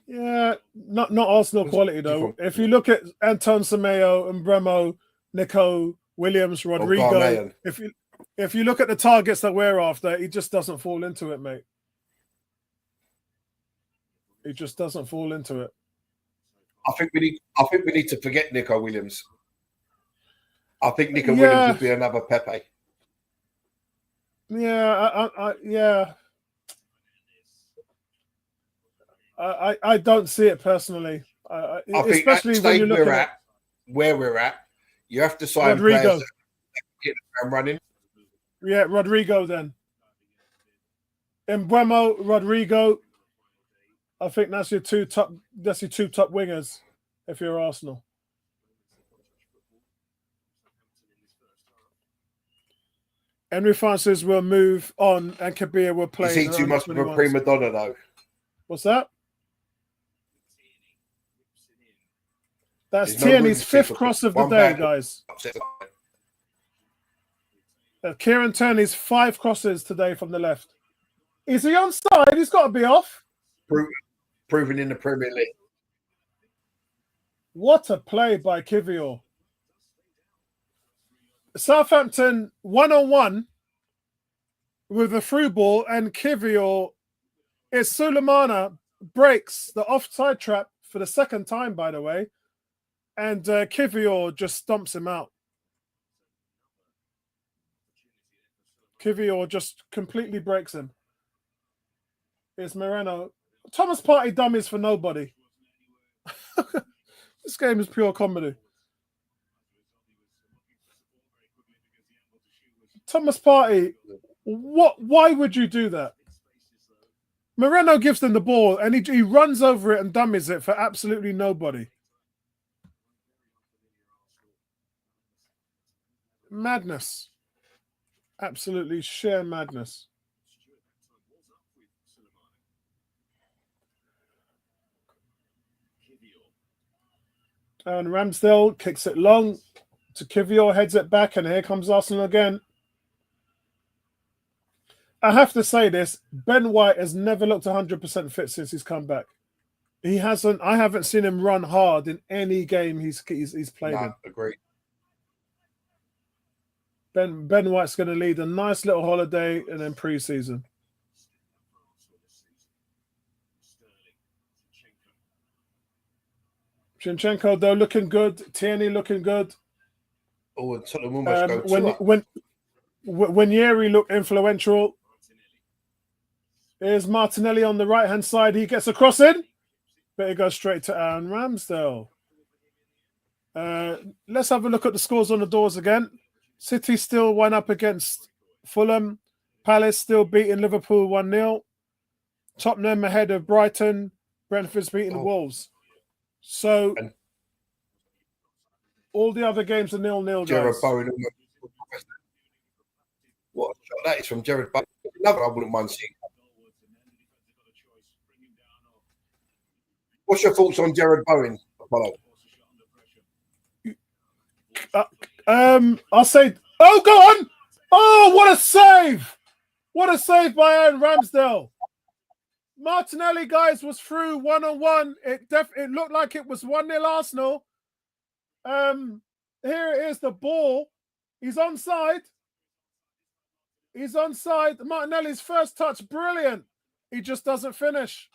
Yeah, not Arsenal quality though. If you look at Anton Semenyo and Mbeumo, Nico, Williams, Rodrigo, if you look at the targets that we're after, he just doesn't fall into it, mate. He just doesn't fall into it. I think we need to forget Nico Williams. I think Nico Williams would be another Pepe. Yeah, I don't see it personally. I think especially when you look at where we're at, you have to sign Rodrigo. Players that get the ground running. Yeah, Rodrigo then. Mbeumo, Rodrigo. I think that's your two top wingers if you're Arsenal. Henry Francis will move on and Kabir will play. Is he too much of a prima donna though? What's that? That's Tierney's 5th cross of the day, guys. Kieran Tierney's 5 crosses today from the left. Is he onside? He's got to be off. Proven in the Premier League. What a play by Kivior. Southampton 1-on-1 with a through ball, and Kivior is Suleimana breaks the offside trap for the 2nd time, by the way, and Kivior just stomps him out. Kivior just completely breaks him. Here's Moreno. Thomas Partey dummies for nobody. This game is pure comedy. Thomas Partey, why would you do that? Moreno gives them the ball and he runs over it and dummies it for absolutely nobody. Madness. Absolutely sheer madness. And Ramsdale kicks it long to Kivior, heads it back, and here comes Arsenal again. I have to say this, Ben White has never looked 100% fit since he's come back. He hasn't. I haven't seen him run hard in any game he's played in. Agreed. Ben White's going to lead a nice little holiday and then pre-season. Zinchenko, though, looking good. Tierney looking good. Oh, and Tottenham almost go Ranieri looked influential. Here's Martinelli on the right-hand side. He gets a cross in, but it goes straight to Aaron Ramsdale. Let's have a look at the scores on the doors again. City still 1-up against Fulham. Palace still beating Liverpool 1-0. Tottenham ahead of Brighton. Brentford's beating the Wolves. So all the other games are 0-0, Jared guys. Bowen. What a shot that is from Jared Bowen. Another I wouldn't mind seeing. What's your thoughts on Jared Bowen, Apollo? I'll say, oh, go on! Oh, what a save! What a save by Aaron Ramsdale. Martinelli, guys, was through 1-on-1. It looked like it was 1-0 Arsenal. Here it is, the ball. He's onside. He's onside. Martinelli's first touch, brilliant. He just doesn't finish.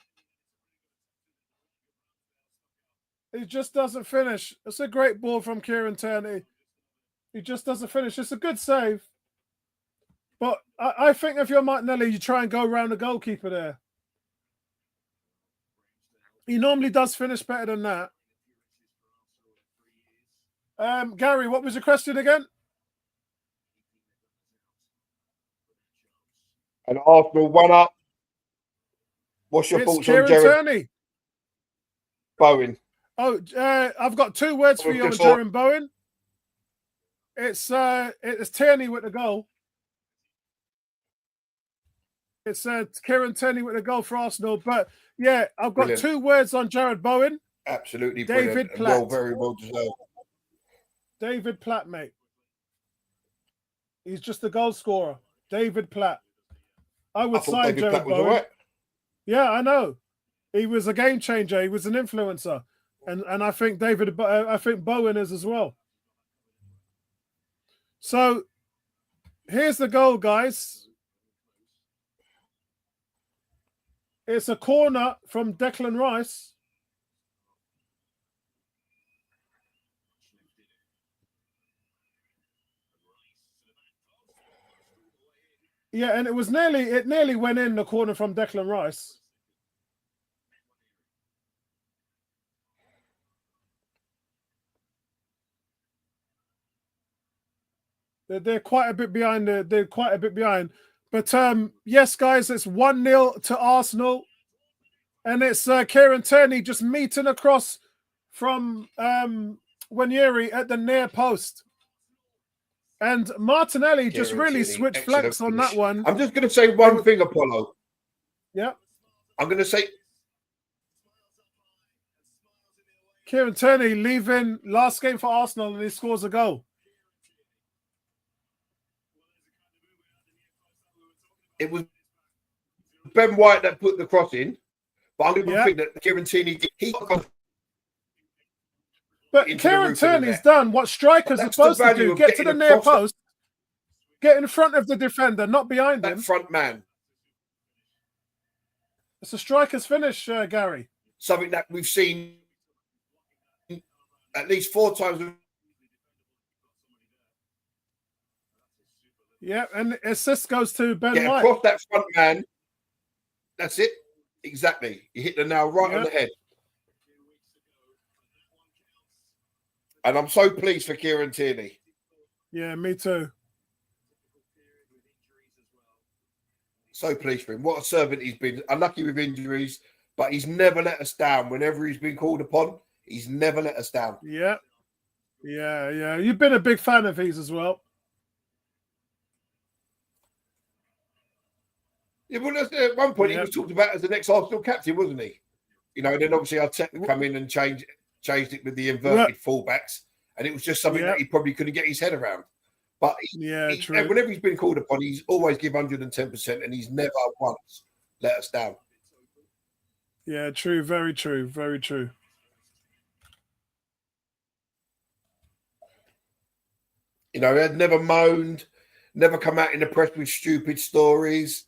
He just doesn't finish. It's a great ball from Kieran Tierney. He just doesn't finish. It's a good save. But I think if you're Martinelli, you try and go around the goalkeeper there. He normally does finish better than that. Gary, what was your question again? And Arsenal 1-up. What's your thoughts on Jared Tierney. Bowen? Oh, I've got 2 words for you on Jared Bowen. It's Tierney with the goal. It's Kieran Tierney with the goal for Arsenal. But yeah, I've got 2 words on Jared Bowen. Absolutely David brilliant. Platt. Well, very well deserved. David Platt, mate. He's just a goal scorer. David Platt. I would sign David Platt Jared was Bowen. all right. Yeah, I know. He was a game changer. He was an influencer. And I think Bowen is as well. So here's the goal, guys. It's a corner from Declan Rice. Yeah, and it nearly went in the corner from Declan Rice. They're quite a bit behind. They're quite a bit behind. But yes, guys, it's 1-0 to Arsenal. And it's Kieran Tierney just meeting across from Ranieri at the near post. And Martinelli just really switched flanks on that one. I'm just going to say one thing, Apollo. Yeah. I'm going to say Kieran Tierney leaving last game for Arsenal and he scores a goal. It was Ben White that put the cross in, but I'm going to think that Kieran Tierney did. But Kieran Tierney's done what strikers are supposed to do: get to the near post, get in front of the defender, not behind him. Front man. It's a striker's finish, Gary. Something that we've seen at least 4 times. Yeah, and assist goes to Ben White. Across that front man. That's it. Exactly. You hit the nail right on the head. And I'm so pleased for Kieran Tierney. Yeah, me too. So pleased for him. What a servant he's been. Unlucky with injuries, but he's never let us down. Whenever he's been called upon, he's never let us down. Yeah. Yeah. You've been a big fan of his as well. Yeah, well, at one point he was talked about as the next Arsenal captain, wasn't he? You know, and then obviously Arteta come in and changed it with the inverted fullbacks, and it was just something that he probably couldn't get his head around. But true. And whenever he's been called upon, he's always give 110%, and he's never once let us down. Yeah, true. Very true. Very true. You know, he had never moaned, never come out in the press with stupid stories.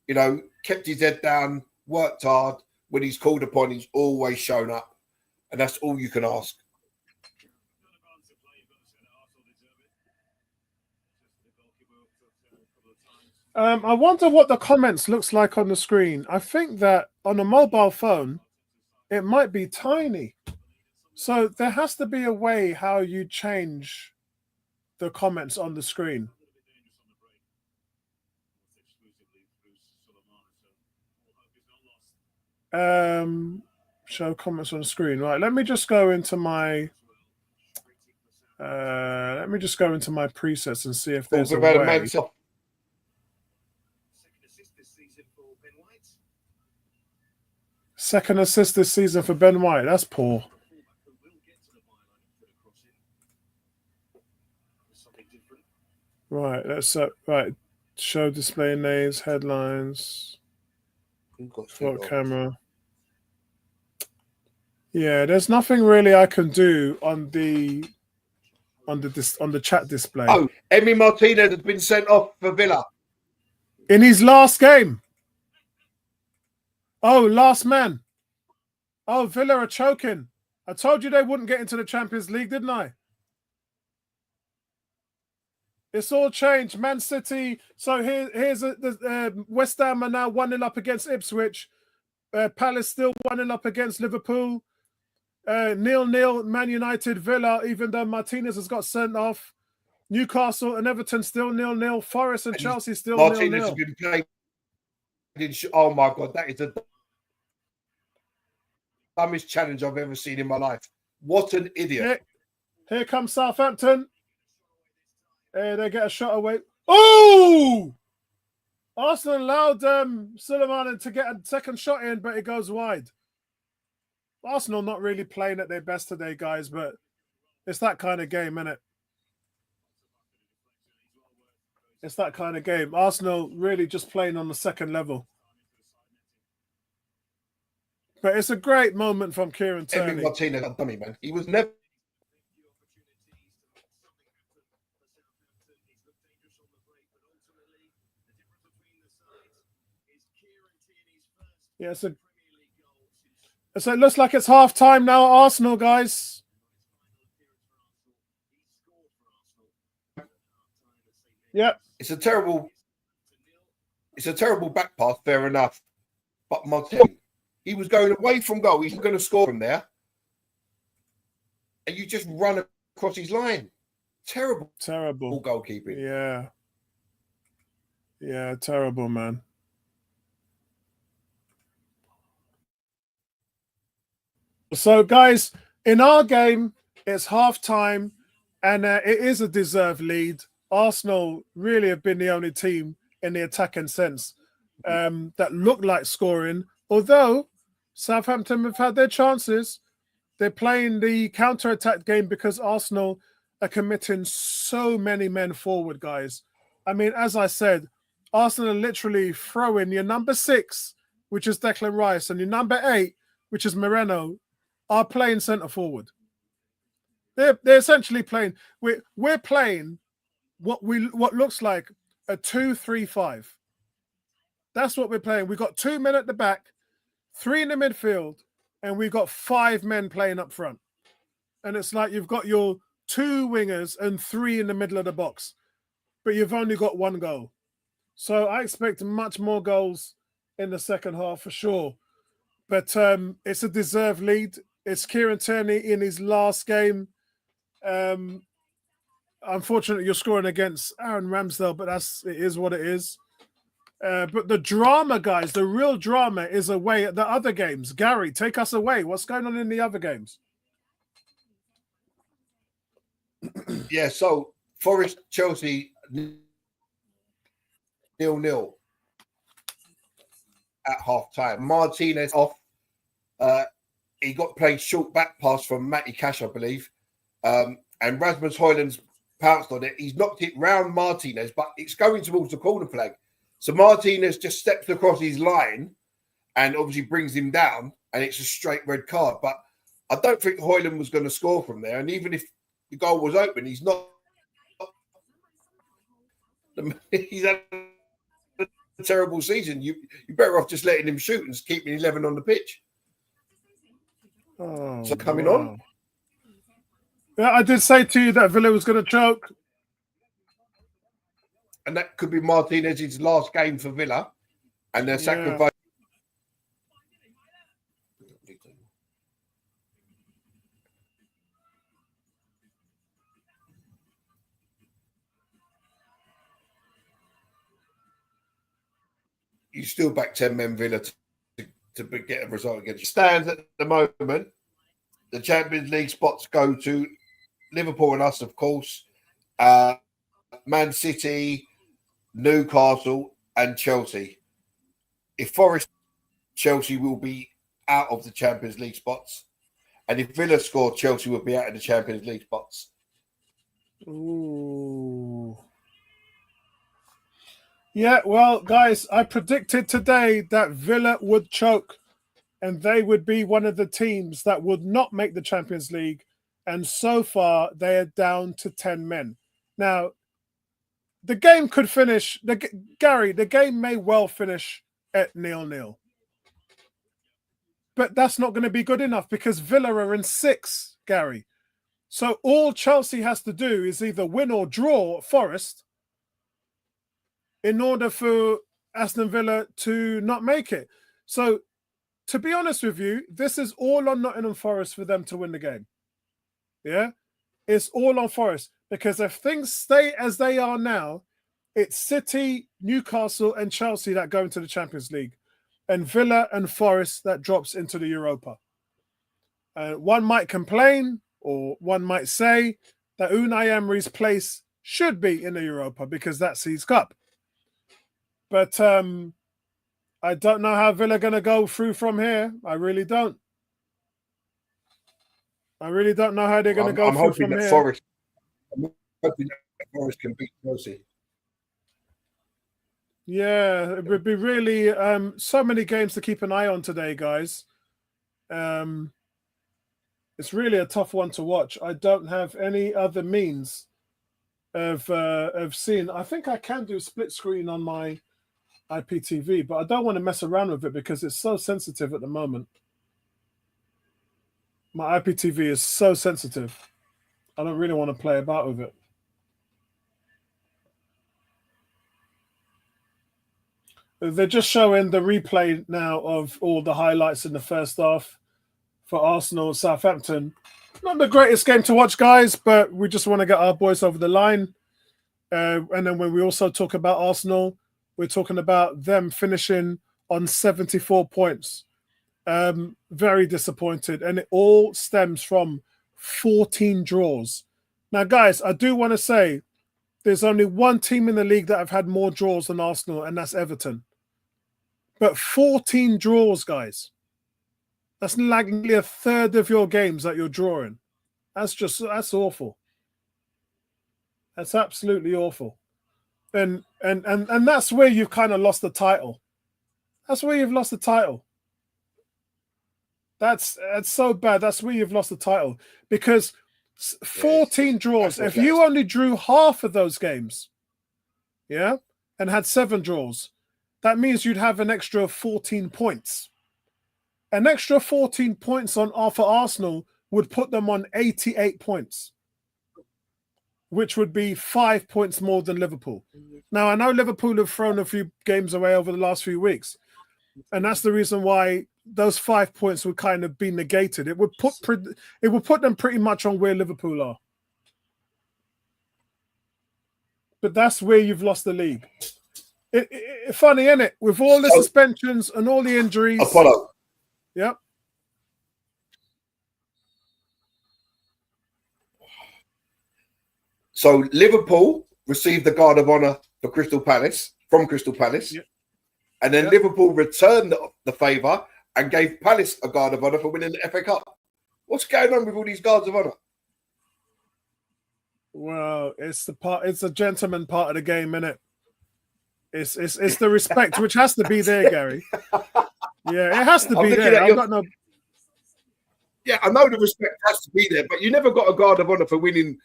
You know, kept his head down, worked hard. When he's called upon, he's always shown up. And that's all you can ask. I wonder what the comments looks like on the screen. I think that on a mobile phone, it might be tiny. So there has to be a way how you change the comments on the screen. Show comments on the screen. Right, let me just go into my presets and see if there's a way. Second assist this season for Ben White. That's poor. Right, let's right. Show display names, headlines, float camera. Yeah, there's nothing really I can do on the chat display. Oh, Emi Martinez has been sent off for Villa in his last game. Oh, last man. Oh, Villa are choking. I told you they wouldn't get into the Champions League, didn't I? It's all changed. Man City. So here's West Ham are now 1-0 up against Ipswich. Palace still 1-0 up against Liverpool. 0-0 Man United, Villa, even though Martinez has got sent off. Newcastle and Everton still 0-0. Forest and Chelsea still 0-0. Martinez has been playing. Oh my God, that is the dumbest challenge I've ever seen in my life. What an idiot. Here comes Southampton. They get a shot away. Oh! Arsenal allowed Suleiman to get a second shot in, but it goes wide. Arsenal not really playing at their best today, guys, but it's that kind of game, isn't it? It's that kind of game. Arsenal really just playing on the second level. But it's a great moment from Kieran Tierney. Martinez, a dummy, man. He was never. Yeah, so it looks like it's half time now, Arsenal, guys. Yep. It's a terrible back pass, fair enough. But Martinez, he was going away from goal. He's going to score from there. And you just run across his line. Terrible goalkeeping. Yeah. Yeah, terrible, man. So, guys, in our game, it's half time, and it is a deserved lead. Arsenal really have been the only team in the attacking sense that looked like scoring, although Southampton have had their chances. They're playing the counter-attack game because Arsenal are committing so many men forward, guys. I mean, as I said, Arsenal are literally throwing your number 6, which is Declan Rice, and your number 8, which is Moreno, are playing centre forward. They're essentially playing. We're playing what looks like a 2-3-5. That's what we're playing. We've got 2 men at the back, 3 in the midfield, and we've got 5 men playing up front. And it's like you've got your 2 wingers and 3 in the middle of the box, but you've only got 1 goal. So I expect much more goals in the second half for sure. But it's a deserved lead. It's Kieran Tierney in his last game. Unfortunately, you're scoring against Aaron Ramsdale, but it is what it is. But the drama, guys, the real drama is away at the other games. Gary, take us away. What's going on in the other games? Yeah, so Forest, Chelsea, 0-0 at half time. Martinez off. He got played short back pass from Matty Cash, I believe. And Rasmus Højlund's pounced on it. He's knocked it round Martinez, but it's going towards the corner flag. So Martinez just steps across his line and obviously brings him down, and it's a straight red card. But I don't think Højlund was going to score from there. And even if the goal was open, he's not. He's had a terrible season. You're better off just letting him shoot and keeping 11 on the pitch. Oh, so coming on. Yeah, I did say to you that Villa was going to choke. and that could be Martinez's last game for Villa, and they're sacrificing. You still back 10 men Villa to get a result against you. Stands at the moment, the Champions League spots go to Liverpool and us, of course, Man City, Newcastle, and Chelsea. If Forest, Chelsea will be out of the Champions League spots. And if Villa score, Chelsea will be out of the Champions League spots. Ooh. Yeah, well, guys, I predicted today that Villa would choke and they would be one of the teams that would not make the Champions League. And so far, they are down to 10 men. Now, the game could finish, Gary, the game may well finish at 0-0. But that's not going to be good enough because Villa are in 6, Gary. So all Chelsea has to do is either win or draw Forest in order for Aston Villa to not make it. So, to be honest with you, this is all on Nottingham Forest for them to win the game. Yeah? It's all on Forest. Because if things stay as they are now, it's City, Newcastle, and Chelsea that go into the Champions League. And Villa and Forest that drops into the Europa. One might complain, or one might say, that Unai Emery's place should be in the Europa because that's his cup. But I don't know how Villa are going to go through from here. I really don't. I really don't know how they're going to go through from here. I'm hoping that Forest can beat Chelsea. Yeah, it would be really so many games to keep an eye on today, guys. It's really a tough one to watch. I don't have any other means of seeing. I think I can do split screen on my IPTV, but I don't want to mess around with it because it's so sensitive at the moment. My IPTV is so sensitive. I don't really want to play about with it. They're just showing the replay now of all the highlights in the first half for Arsenal and Southampton. Not the greatest game to watch, guys, but we just want to get our boys over the line. And then when we also talk about Arsenal, we're talking about them finishing on 74 points. Very disappointed. And it all stems from 14 draws. Now, guys, I do want to say there's only one team in the league that have had more draws than Arsenal, and that's Everton. But 14 draws, guys. That's like nearly a third of your games that you're drawing. That's awful. That's absolutely awful. And that's where you've kind of lost the title. That's where you've lost the title. That's so bad. That's where you've lost the title. Because 14 draws, if you only drew half of those games, yeah, and had 7 draws, that means you'd have an extra 14 points. An extra 14 points for Arsenal would put them on 88 points, which would be 5 points more than Liverpool. Now, I know Liverpool have thrown a few games away over the last few weeks, and that's the reason why those 5 points would kind of be negated. It would put them pretty much on where Liverpool are. But that's where you've lost the league. Funny, isn't it? With all the suspensions and all the injuries. Apollo. Yep. So Liverpool received the Guard of Honour from Crystal Palace, Yep. And then Liverpool returned the favour and gave Palace a Guard of Honour for winning the FA Cup. What's going on with all these Guards of Honour? Well, it's a gentleman part of the game, isn't it? It's the respect which has to be there, Gary. Yeah, it has to be there. Yeah, I know the respect has to be there, but you never got a Guard of Honour for winning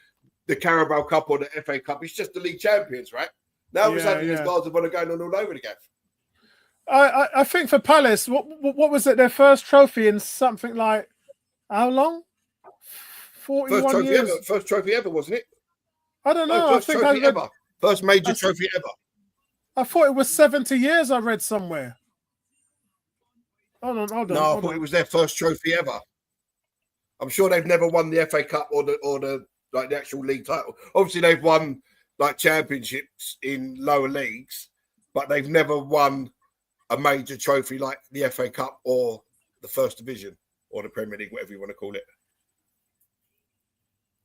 the Carabao Cup or the FA Cup. It's just the league champions, right? Now we're having these Guards of Honour going on all over the game. I think for Palace, what was it? Their first trophy in something like how long? 41 years. First trophy ever, wasn't it? I don't know. First trophy ever. First major trophy ever. I thought it was 70 years. I read somewhere. Hold on. No, I thought it was their first trophy ever. I'm sure they've never won the FA Cup or the actual league title. Obviously, they've won like championships in lower leagues, but they've never won a major trophy like the FA Cup or the First Division or the Premier League, whatever you want to call it.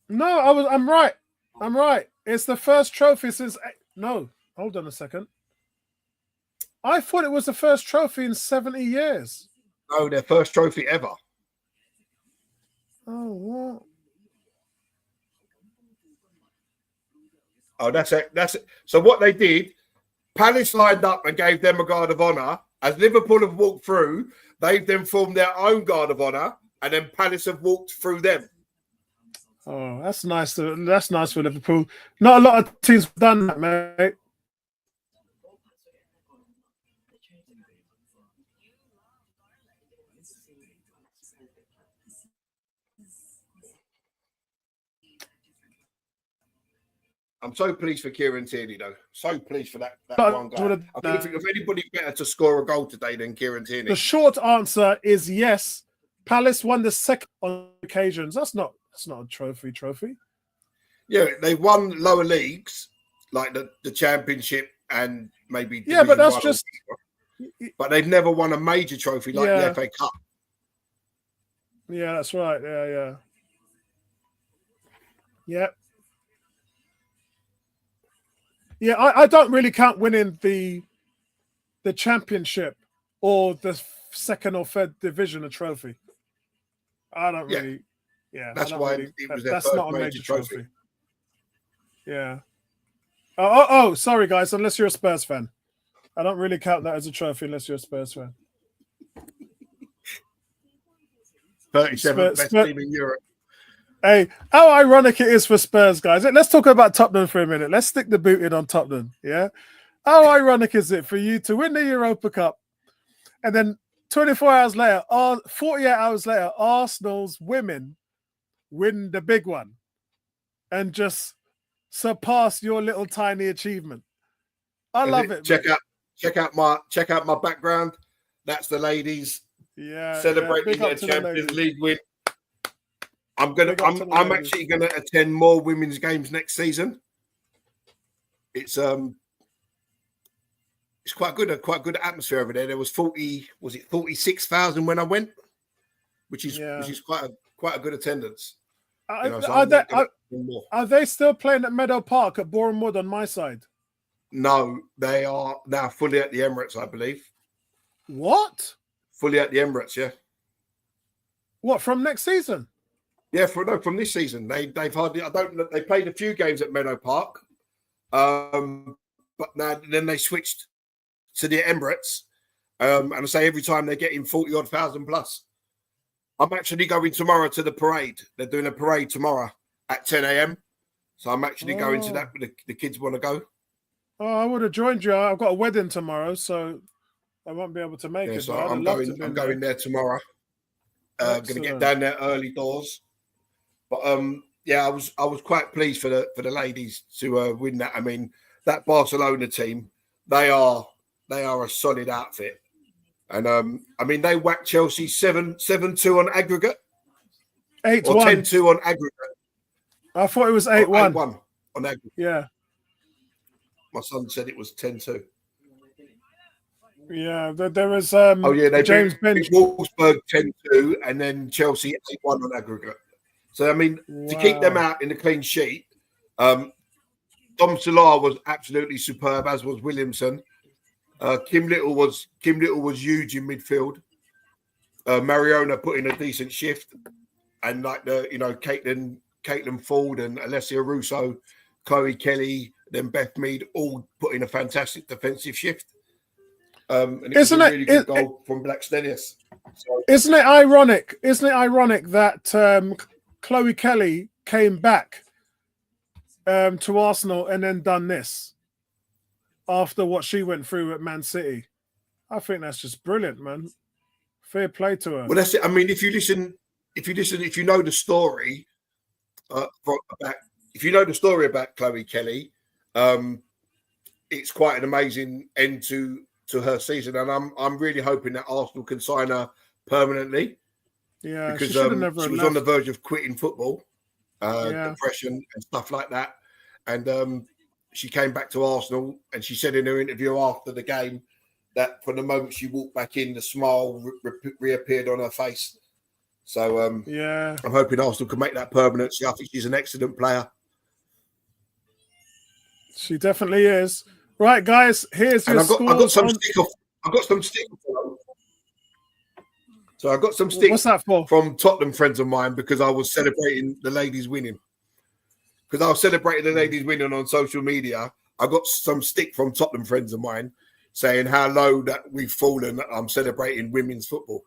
No, I'm right. I'm right. It's the first trophy since. No, hold on a second. I thought it was the first trophy in 70 years. No, their first trophy ever. Oh, what? Oh, that's it. That's it. So what they did, Palace lined up and gave them a guard of honour. As Liverpool have walked through, they've then formed their own guard of honour, and then Palace have walked through them. Oh, that's nice. That's nice for Liverpool. Not a lot of teams have done that, mate. I'm so pleased for Kieran Tierney, though. So pleased for that one guy. I couldn't think of anybody better to score a goal today than Kieran Tierney. The short answer is yes. Palace won the second on occasions. That's not a trophy. Yeah, they've won lower leagues, like the Championship and maybe Division but that's just. But they've never won a major trophy like the FA Cup. Yeah, that's right. Yeah. Yeah, I don't really count winning the Championship or the second or third division a trophy. I don't really. Yeah, that's why it was their that's first not a major trophy. trophy. Yeah. Oh, sorry, guys. Unless you're a Spurs fan, I don't really count that as a trophy unless you're a Spurs fan. 37th best team in Europe. Hey, how ironic it is for Spurs, guys. Let's talk about Tottenham for a minute. Let's stick the boot in on Tottenham. Yeah. How ironic is it for you to win the Europa Cup and then 48 hours later, Arsenal's women win the big one and just surpass your little tiny achievement? I love it. Check out my background. That's the ladies. Yeah. Celebrating their Champions League win. I'm actually gonna attend more women's games next season. It's quite good. A quite good atmosphere over there. There was 46,000 when I went, which is quite a good attendance. Are they still playing at Meadow Park at Boreham Wood on my side? No, they are now fully at the Emirates, I believe. What? Fully at the Emirates, yeah. What, from next season? Yeah, from this season. They've hardly. They played a few games at Meadow Park, but then they switched to the Emirates, and I say every time they're getting 40-odd thousand plus. I'm actually going tomorrow to the parade. They're doing a parade tomorrow at 10 a.m. So I'm actually going to that. The kids want to go. Oh, I would have joined you. I've got a wedding tomorrow, so I won't be able to make it. So I'm going there tomorrow. Going to get down there early doors. But I was quite pleased for the ladies to win that. I mean, that Barcelona team, they are a solid outfit, and I mean they whacked Chelsea 7-2 on aggregate, 8-1 or 10-2 on aggregate. I thought it was 8-1. 8-1 on aggregate. Yeah, my son said it was 10-2. Yeah, there was they James beat Wolfsburg 10-2, and then Chelsea 8-1 on aggregate. So I mean, to keep them out in the clean sheet, Dom Solar was absolutely superb, as was Williamson. Kim Little was huge in midfield. Mariona put in a decent shift, and Caitlin Ford and Alessia Russo, Chloe Kelly, then Beth Mead all put in a fantastic defensive shift. And it was a really good goal from Black Stennis. So, isn't it ironic that Chloe Kelly came back to Arsenal and then done this after what she went through at Man City? I think that's just brilliant, man. Fair play to her. Well, that's it. I mean, if you know the story about Chloe Kelly, it's quite an amazing end to her season, and I'm really hoping that Arsenal can sign her permanently. Yeah, because she should have never she was left. on the verge of quitting football, Yeah. depression and stuff like that, and she came back to Arsenal, and she said in her interview after the game that from the moment she walked back in, the smile reappeared on her face. So Yeah, I'm hoping Arsenal can make that permanent. I think she's an excellent player. she definitely is. Right, guys, here's your And I got some scores. stick off. I got some stick. So I got some stick. What's that for? From Tottenham friends of mine because I was celebrating the ladies winning. Because I was celebrating the ladies winning on social media. I got some stick from Tottenham friends of mine saying how low that we've fallen. I'm celebrating women's football,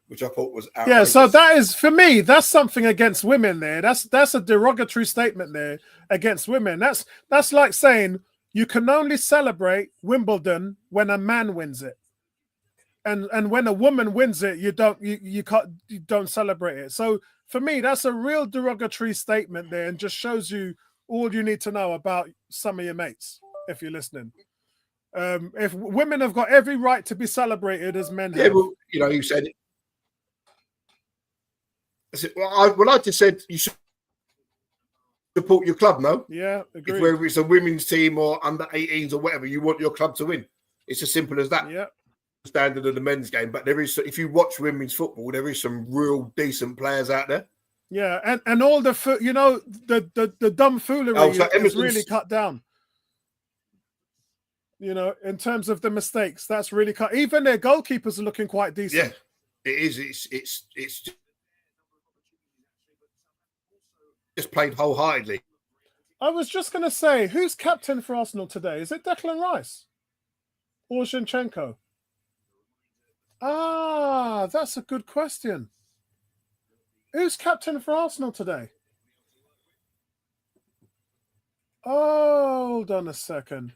which I thought was outrageous. Yeah, so that is, for me, that's something against women there. That's a derogatory statement there against women. That's like saying you can only celebrate Wimbledon when a man wins it. And when a woman wins it, you don't celebrate it. So for me, that's a real derogatory statement there, and just shows you all you need to know about some of your mates if you're listening. If women have got every right to be celebrated as men have. Well, you said it. I said, I just said you should support your club, no? Yeah, agreed. Whether it's a women's team or under 18s or whatever, you want your club to win. It's as simple as that. Yeah. Standard of the men's game, but there is, if you watch women's football, there is some real decent players out there. Yeah, and all the the dumb foolery is really cut down. In terms of the mistakes, that's really cut. Even their goalkeepers are looking quite decent. Yeah, it is. It's just played wholeheartedly. I was just going to say, who's captain for Arsenal today? Is it Declan Rice or Zinchenko? That's a good question. Who's captain for Arsenal today? Hold on a second.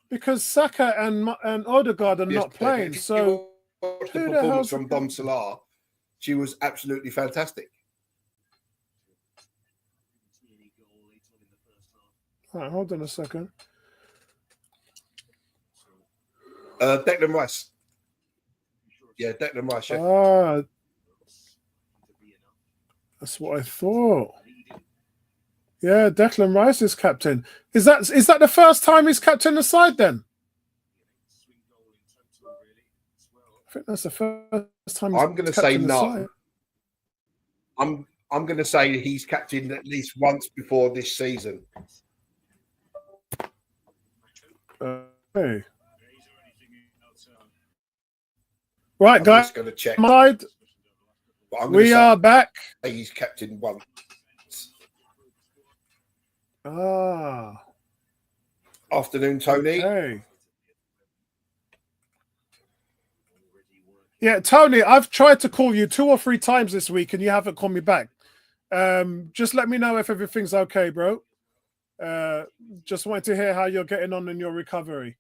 Because Saka and Odegaard are not playing. So the performance from Dom Salah, she was absolutely fantastic. All right, hold on a second. Declan Rice. Yeah, Declan Rice. Yeah. That's what I thought. Yeah, Declan Rice is captain. Is that the first time he's captain the side then? I think that's the first time. I'm going to say no. I'm going to say he's captained at least once before this season. Hey. Right, guys. I'm just going to check. We are back. He's captained once. Afternoon, Tony. Hey. Yeah, Tony, I've tried to call you 2 or 3 times this week and you haven't called me back. Just let me know if everything's okay, bro. Just wanted to hear how you're getting on in your recovery.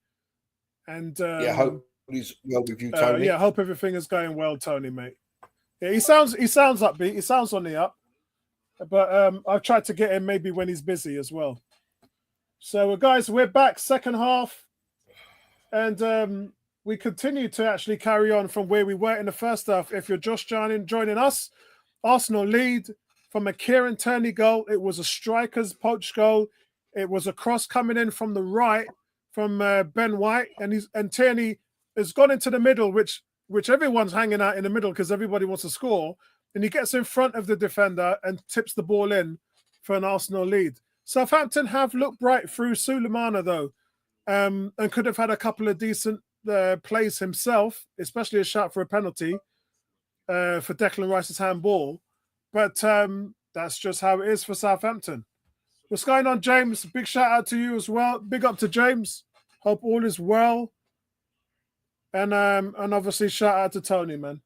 And hope he's well with you, Tony. Hope everything is going well, Tony, mate. Yeah, he sounds upbeat. He sounds on the up. But I've tried to get him maybe when he's busy as well. So, guys, we're back second half. And we continue to actually carry on from where we were in the first half. If you're just joining us, Arsenal lead from a Kieran Tierney goal. It was a striker's poach goal. It was a cross coming in from the right from Ben White. And Tierney has gone into the middle, which everyone's hanging out in the middle because everybody wants to score. And he gets in front of the defender and tips the ball in for an Arsenal lead. Southampton have looked bright through Sulemana, though, and could have had a couple of decent plays himself, especially a shot for a penalty for Declan Rice's handball. But that's just how it is for Southampton. What's going on, James? Big shout out to you as well. Big up to James. Hope all is well. And obviously shout out to Tony, man.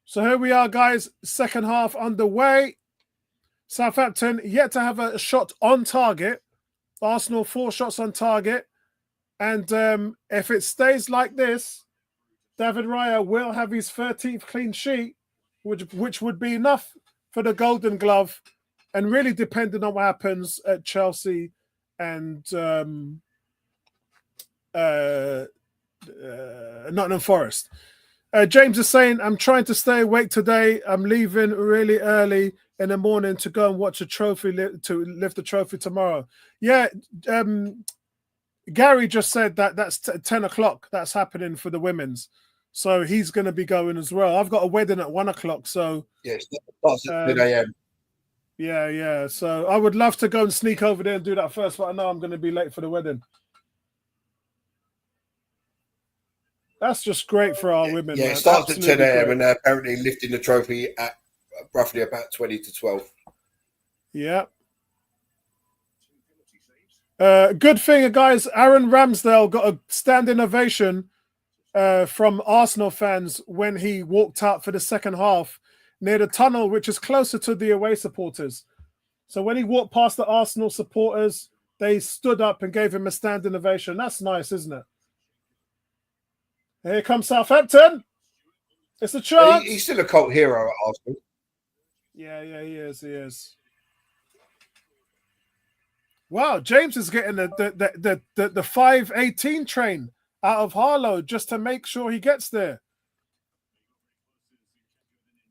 So here we are, guys. Second half underway. Southampton yet to have a shot on target. Arsenal 4 shots on target. And if it stays like this, David Raya will have his 13th clean sheet, which would be enough for the Golden Glove, and really depending on what happens at Chelsea and Nottingham Forest. James is saying, I'm trying to stay awake today. I'm leaving really early in the morning to go and watch a trophy, to lift the trophy tomorrow. Yeah, Gary just said that's 10 o'clock. That's happening for the women's. So he's going to be going as well. I've got a wedding at 1 o'clock. So yeah, it starts at 10 a.m. Yeah. So I would love to go and sneak over there and do that first, but I know I'm going to be late for the wedding. That's just great for our women. Yeah, man. it starts Absolutely at 10 a.m. great. and they're apparently lifting the trophy at roughly about 20 to 12. Yeah. Good thing, guys. Aaron Ramsdale got a standing ovation from Arsenal fans when he walked out for the second half near the tunnel, which is closer to the away supporters. So when he walked past the Arsenal supporters, they stood up and gave him a standing ovation. That's nice, isn't it? Here comes Southampton. It's a chance. He's still a cult hero at Arsenal. Yeah, he is. Wow, James is getting the 5:18 train out of Harlow just to make sure he gets there.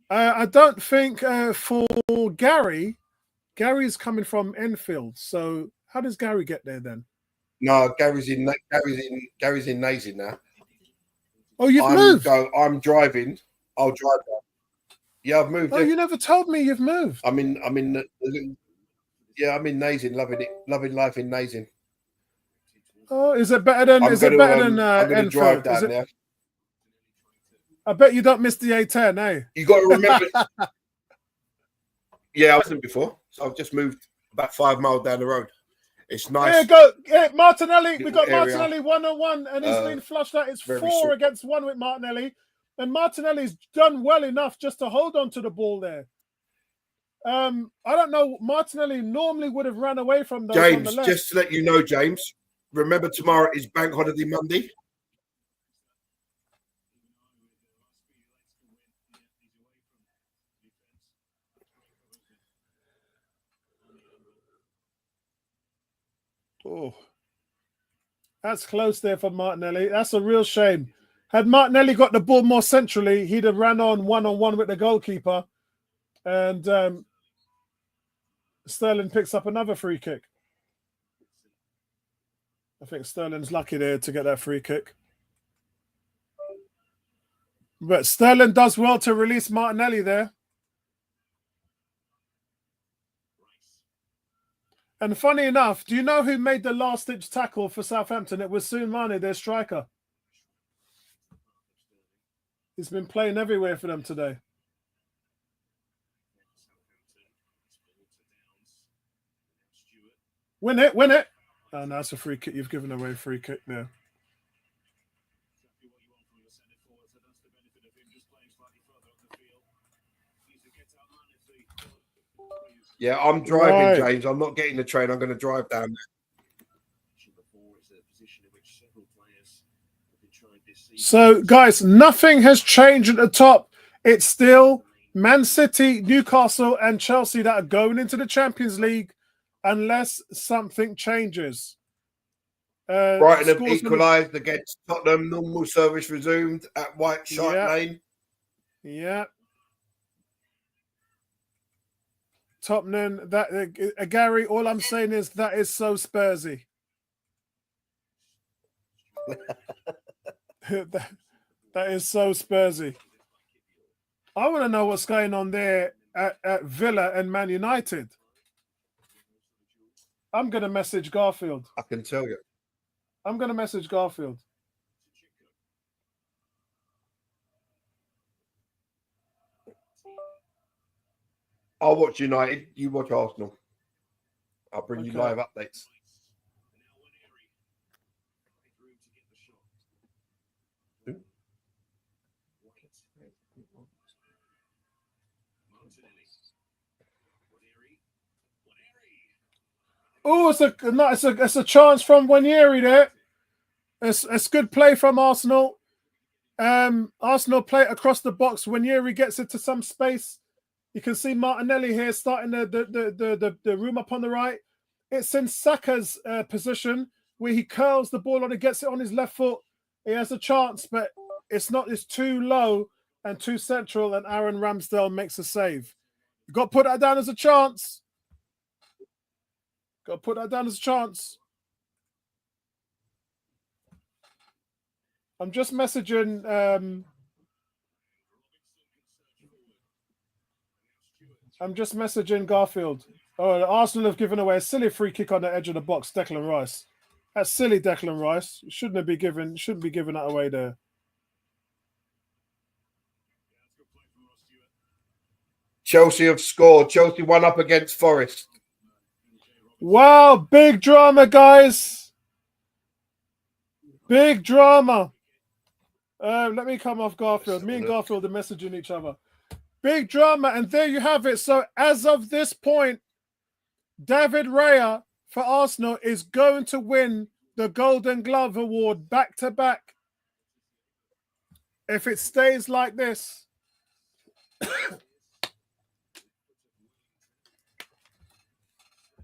I don't think for Gary's coming from Enfield. So how does Gary get there then? No, Gary's in Nazin now. Oh, you've moved. I'm driving. I'll drive there. Yeah, I've moved. Oh, you never told me you've moved. I'm in Nazin, loving life in Nazin. Oh, is it better than? I'm going to drive down there. I bet you don't miss the A10, eh? You got to remember. Yeah, I wasn't before, so I've just moved about 5 miles down the road. It's nice. There you go. Yeah, Martinelli. We got area. Martinelli 1-on-1, and he's been flushed out. It's 4 against 1 with Martinelli, and Martinelli's done well enough just to hold on to the ball there. I don't know. Martinelli normally would have ran away from those. James, on the left. just to let you know, James, remember tomorrow is Bank Holiday Monday. Oh, that's close there for Martinelli. That's a real shame. Had Martinelli got the ball more centrally, he'd have ran on one with the goalkeeper. And Sterling picks up another free kick. I think Sterling's lucky there to get that free kick. But Sterling does well to release Martinelli there. And funny enough, do you know who made the last-ditch tackle for Southampton? It was Soumane, their striker. He's been playing everywhere for them today. Win it. Oh, no, that's a free kick. You've given away a free kick now. Yeah, I'm driving, James. I'm not getting the train. I'm going to drive down there. So, guys, nothing has changed at the top. It's still Man City, Newcastle, and Chelsea that are going into the Champions League unless something changes. Brighton have equalised against Tottenham. Normal service resumed at White Shark Lane. Yeah. Tottenham, Gary, all I'm saying is that is so Spursy. that is so Spursy. I want to know what's going on there at Villa and Man United. I'm going to message Garfield. I can tell you. I'm going to message Garfield. I'll watch United. You watch Arsenal. I'll bring you live updates. Oh, it's a chance from Wanyeri there. It's good play from Arsenal. Arsenal play it across the box. Wanyeri gets it to some space. You can see Martinelli here starting the room up on the right. It's in Saka's position where he curls the ball on and gets it on his left foot. He has a chance, but it's too low and too central, and Aaron Ramsdale makes a save. You've got to put that down as a chance. Got to put that down as a chance. I'm just messaging Garfield. Oh, Arsenal have given away a silly free kick on the edge of the box. Declan Rice. That's silly, Declan Rice. Shouldn't be giving that away there. Chelsea have scored. Chelsea won up against Forest. Wow, big drama, guys. Big drama. Let me come off Garfield. Me and Garfield are messaging each other. Big drama, and there you have it. So as of this point, David Raya for Arsenal is going to win the Golden Glove Award back-to-back. If it stays like this.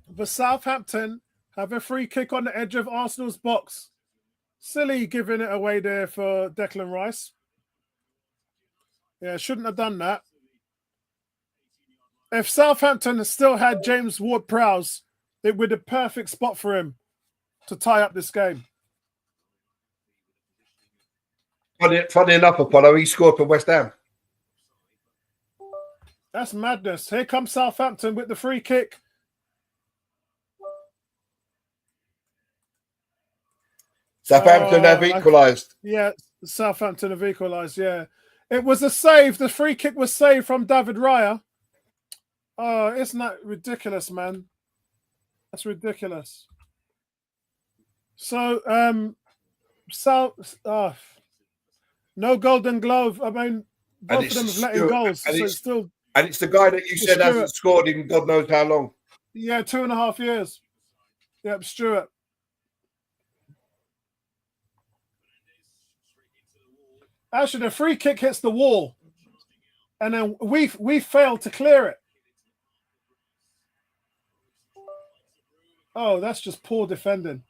The Southampton have a free kick on the edge of Arsenal's box. Silly giving it away there for Declan Rice. Yeah, shouldn't have done that. If Southampton still had James Ward-Prowse, it would be the perfect spot for him to tie up this game. Funny enough, Apollo, he scored for West Ham. That's madness. Here comes Southampton with the free kick. Southampton have equalised. Yeah, Southampton have equalised, yeah. It was a save. The free kick was saved from David Raya. Oh, isn't that ridiculous, man? That's ridiculous. So, no Golden Glove. I mean, both of them have let in goals. And so it's the guy that you said hasn't scored in God knows how long. Yeah, 2.5 years. Yep, Stewart. Actually, the free kick hits the wall, and then we failed to clear it. Oh, that's just poor defending.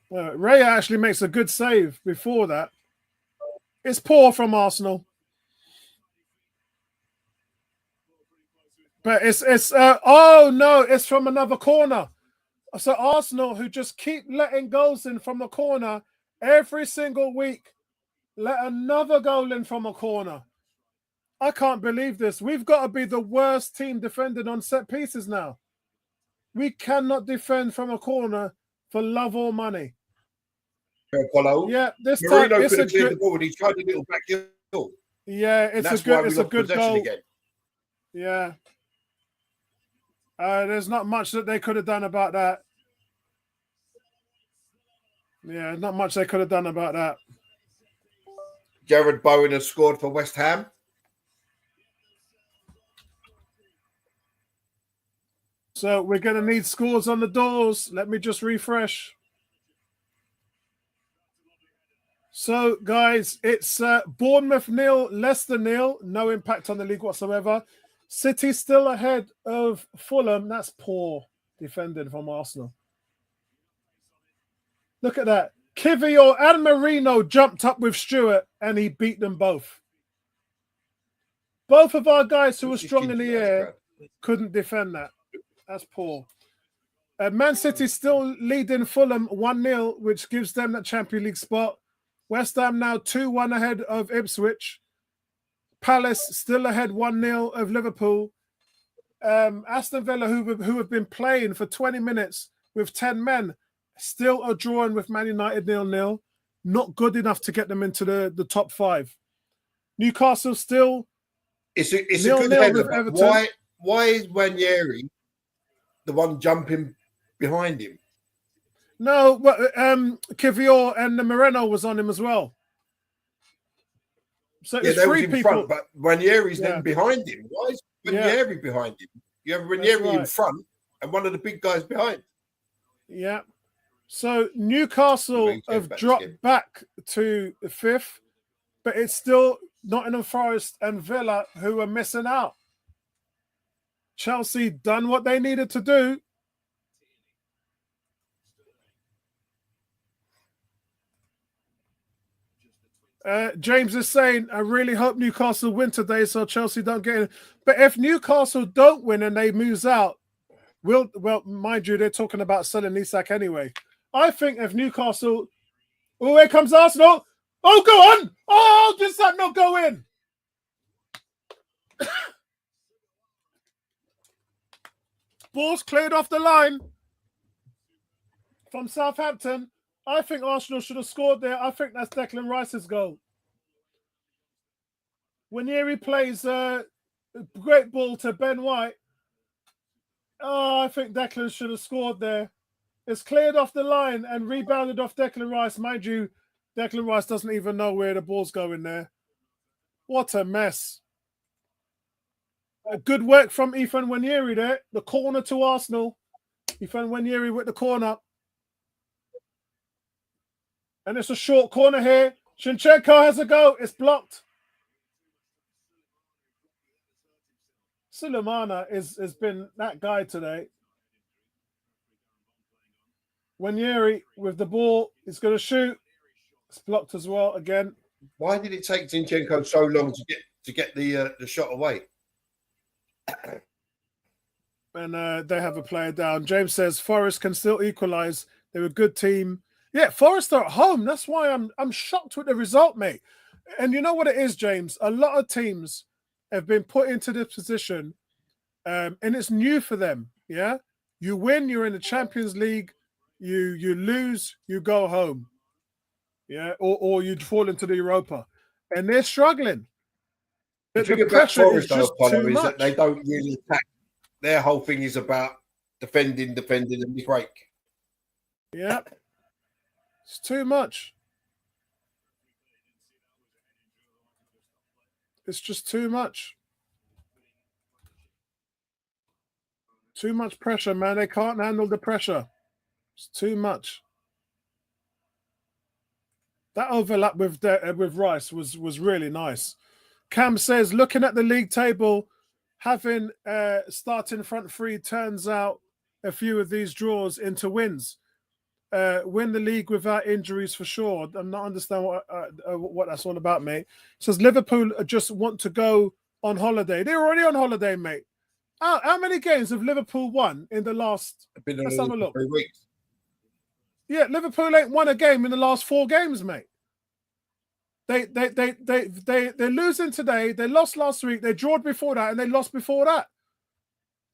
Ray actually makes a good save before that. It's poor from Arsenal, but it's oh no, it's from another corner. So Arsenal, who just keep letting goals in from the corner every single week, let another goal in from a corner. I can't believe this. We've got to be the worst team defending on set pieces now. We cannot defend from a corner for love or money. Apollo. Yeah, this Marino time it's could a have cleared good. the ball and he tried a little back heel. Yeah, it's a good goal. Again. Yeah. There's not much that they could have done about that. Yeah, not much they could have done about that. Jared Bowen has scored for West Ham. So we're going to need scores on the doors. Let me just refresh. So, guys, it's Bournemouth 0, Leicester 0. No impact on the league whatsoever. City still ahead of Fulham. That's poor defending from Arsenal. Look at that. Kivior and Marino jumped up with Stewart and he beat them both. Both of our guys who were strong in the air couldn't defend that. That's poor. Man City still leading Fulham 1-0, which gives them that Champions League spot. West Ham now 2-1 ahead of Ipswich. Palace still ahead 1-0 of Liverpool. Aston Villa, who have been playing for 20 minutes with 10 men, still are drawing with Man United 0-0. Not good enough to get them into the top 5. Newcastle still it's a good header, with Everton. Why is Ranieri the one jumping behind him? No, but Kivior and Moreno was on him as well. So it's three people. Front, but Ranieri's then behind him. Why is Ranieri behind him? You have Ranieri in front and one of the big guys behind. Yeah. So Newcastle have dropped back to the 5th, but it's still Nottingham Forest and Villa who are missing out. Chelsea done what they needed to do. James is saying, I really hope Newcastle win today so Chelsea don't get in. But if Newcastle don't win and they moves out, well, mind you, they're talking about selling Isak anyway. I think if Newcastle... Oh, here comes Arsenal. Oh, go on. Oh, does that not go in? Ball's cleared off the line from Southampton. I think Arsenal should have scored there. I think that's Declan Rice's goal. When Yeri plays a great ball to Ben White, I think Declan should have scored there. It's cleared off the line and rebounded off Declan Rice. Mind you, Declan Rice doesn't even know where the ball's going there. What a mess. Good work from Ethan Nwaneri there. The corner to Arsenal. Ethan Nwaneri with the corner. And it's a short corner here. Zinchenko has a go. It's blocked. Sulemana has been that guy today. Nwaneri with the ball. He's going to shoot. It's blocked as well again. Why did it take Zinchenko so long to get the shot away? And they have a player down. James says Forest can still equalise. They're a good team. Yeah, Forest are at home. That's why I'm shocked with the result, mate. And you know what it is, James? A lot of teams have been put into this position, and it's new for them. Yeah, you win, you're in the Champions League. You lose, you go home. Yeah, or you fall into the Europa, and they're struggling. The thing about Forest is that they don't really attack. Their whole thing is about defending, and we break. Yeah, it's too much. It's just too much. Too much pressure, man. They can't handle the pressure. It's too much. That overlap with Rice was really nice. Cam says, looking at the league table, having starting front three turns out a few of these draws into wins. Win the league without injuries for sure. I'm not understanding what that's all about, mate. Says Liverpool just want to go on holiday. They're already on holiday, mate. How many games have Liverpool won in the last? Let's have a look. 3 weeks. Yeah, Liverpool ain't won a game in the last 4 games, mate. They're losing today. They lost last week. They drawed before that, and they lost before that.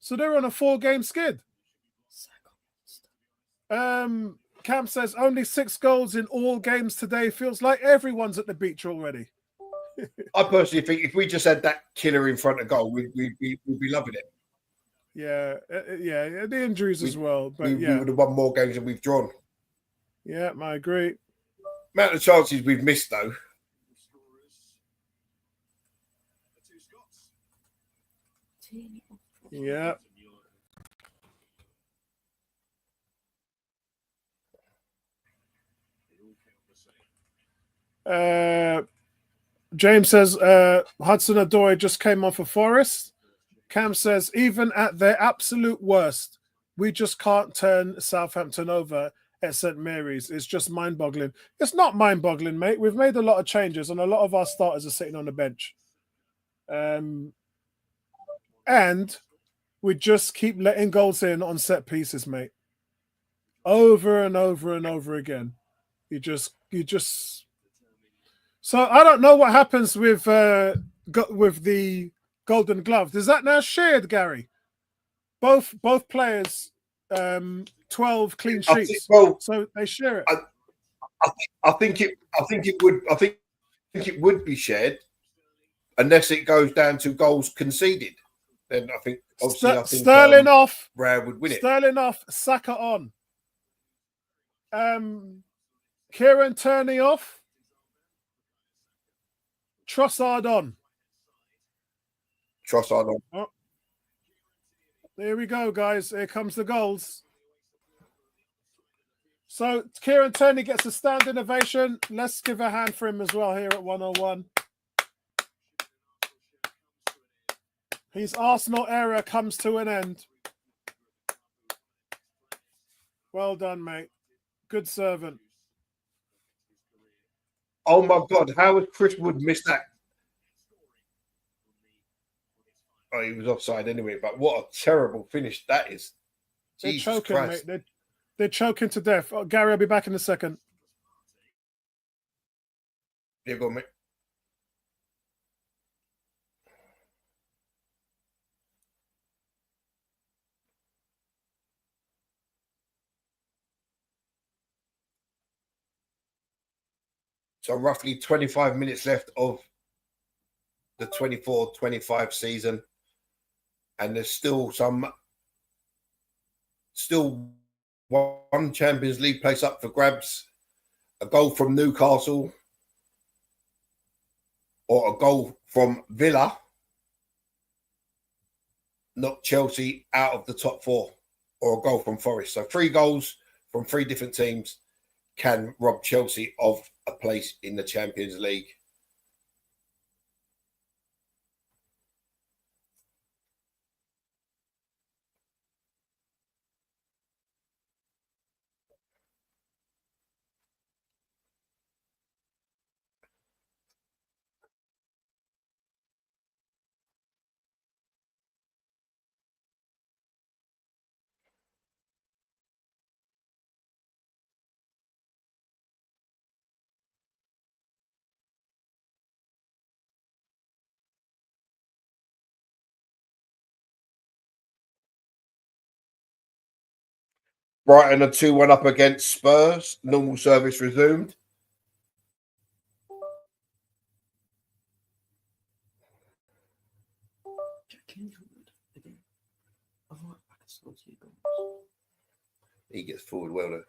So they're on a 4-game skid. Cam says only 6 goals in all games today. Feels like everyone's at the beach already. I personally think if we just had that killer in front of goal, we'd be loving it. Yeah, the injuries as well. But we would have won more games than we've drawn. Yeah, I agree. Amount of chances we've missed, though. Yeah. James says Hudson-Odoi just came off of Forest. Cam says, even at their absolute worst, we just can't turn Southampton over at St. Mary's. It's just mind-boggling. It's not mind-boggling, mate. We've made a lot of changes, and a lot of our starters are sitting on the bench. And we just keep letting goals in on set pieces, mate. Over and over and over again. You just. So I don't know what happens with the Golden Glove. Is that now shared, Gary? Both players, 12 clean sheets. So they share it. I think it would be shared unless it goes down to goals conceded. Then I think Sterling off. Rare would win it. Sterling off. Saka on. Kieran Tierney off. Trossard on. Oh. There we go, guys. Here comes the goals. So Kieran Tierney gets a standing ovation. Let's give a hand for him as well here at 101. His Arsenal era comes to an end. Well done, mate. Good servant. Oh my God, how has Chris Wood missed that? Oh, he was offside anyway, but what a terrible finish that is. They're Jesus choking, Christ. mate. They're choking to death. Oh, Gary, I'll be back in a second. There you go, mate. So roughly 25 minutes left of the 24-25 season. And there's still one Champions League place up for grabs. A goal from Newcastle or a goal from Villa knocked Chelsea out of the top four, or a goal from Forest. So 3 goals from 3 different teams can rob Chelsea of a place in the Champions League. Brighton are 2-1 up against Spurs. Normal service resumed. He gets forward well though.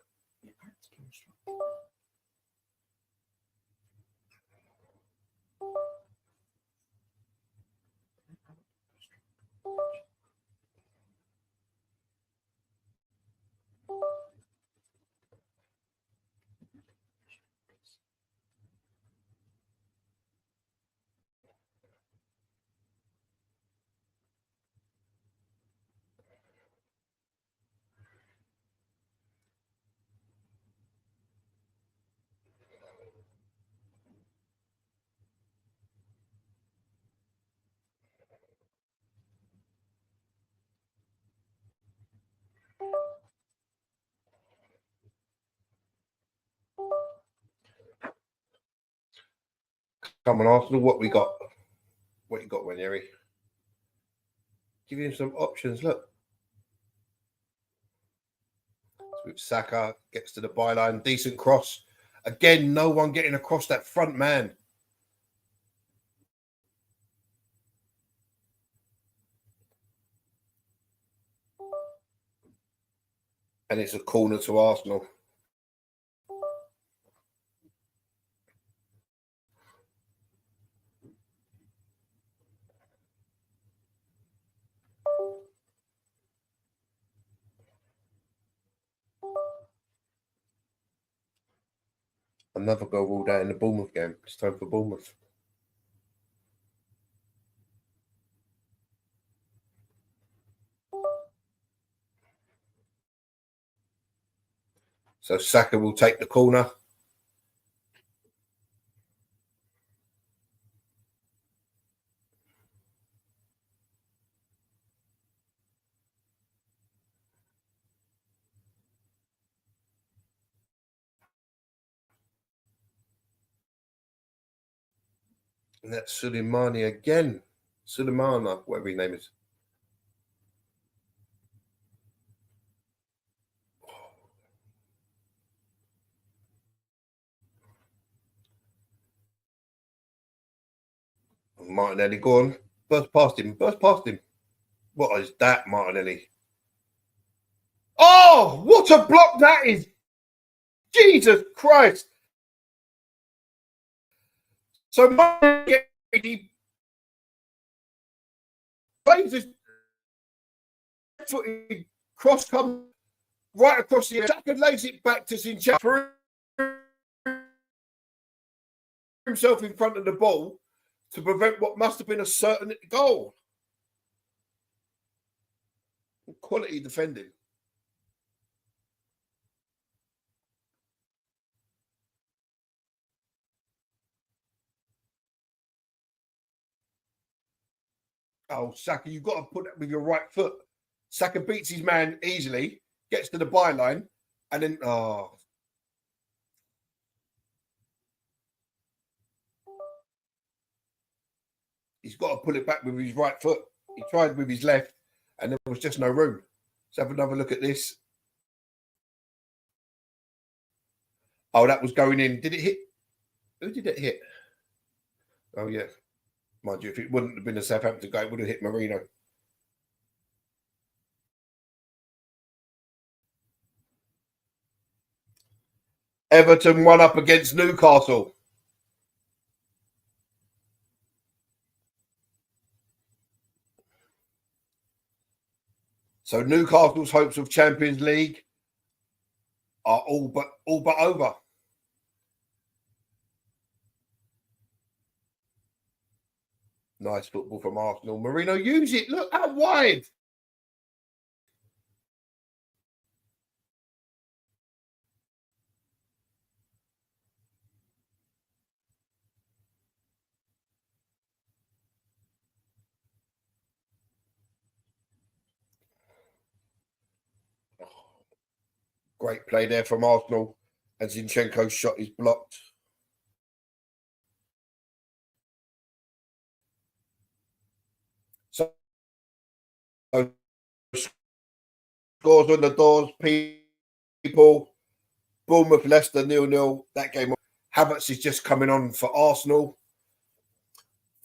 Come on, Arsenal. What we got? What you got, Ranieri? Give him some options. Look. With Saka, gets to the byline. Decent cross. Again, no one getting across that front man. And it's a corner to Arsenal. Another goal ruled out in the Bournemouth game. It's time for Bournemouth. So Saka will take the corner. And that's Suleimani again. Suleimana, whatever his name is. Martinelli, go on. Burst past him. Burst past him. What is that, Martinelli? Oh, what a block that is. Jesus Christ. So Martinelli plays this footed cross, come right across the attack and lays it back to Zinchenko. Himself in front of the ball to prevent what must have been a certain goal. quality defending. Oh, Saka, you've got to put that with your right foot. Saka beats his man easily, gets to the byline, and then, he's got to pull it back with his right foot. He tried with his left, and there was just no room. Let's have another look at this. Oh, that was going in. Did it hit? Who did it hit? Oh, yeah. Mind you, if it wouldn't have been a Southampton goal, it would have hit Marino. Everton won up against Newcastle. So Newcastle's hopes of Champions League are all but over. Nice football from Arsenal. Marino, use it. Look out wide. Great play there from Arsenal. And Zinchenko's shot is blocked. So scores on the doors, people. Bournemouth, Leicester 0-0. That game. Havertz is just coming on for Arsenal.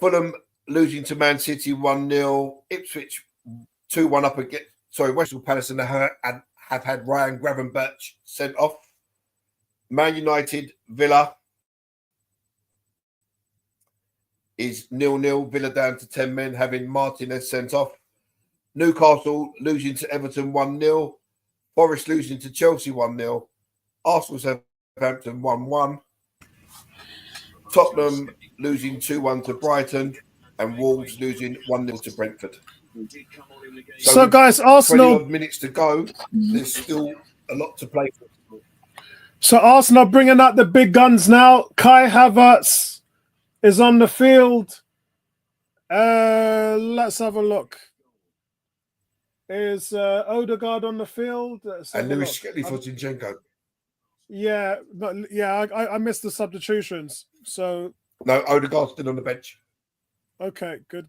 Fulham losing to Man City 1-0. Ipswich 2-1 up against. Sorry, West Ham Palace and have had Ryan Gravenberch sent off. Man United, Villa is 0-0. Villa down to 10 men, having Martinez sent off. Newcastle losing to Everton 1-0. Forest losing to Chelsea 1-0. Arsenal Southampton 1-1. Tottenham losing 2-1 to Brighton. And Wolves losing 1-0 to Brentford. So guys, Arsenal 20 odd minutes to go. There's still a lot to play for. So Arsenal bringing out the big guns now. Kai Havertz is on the field. Let's have a look. Is Odegaard on the field? And Lewis Skelly for Zinchenko. Yeah, but yeah, I missed the substitutions. So no, Odegaard's still on the bench. Okay, good.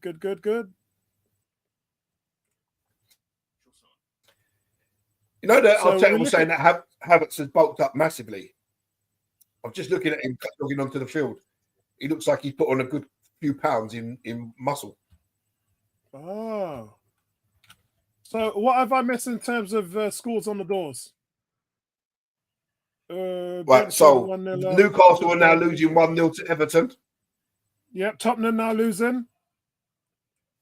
You know that Arteta was saying that Havertz has bulked up massively. I'm just looking at him looking onto the field. He looks like he's put on a good few pounds in muscle. Oh. So what have I missed in terms of scores on the doors? Right, so Newcastle are now losing 1-0 to Everton. Yep, Tottenham now losing.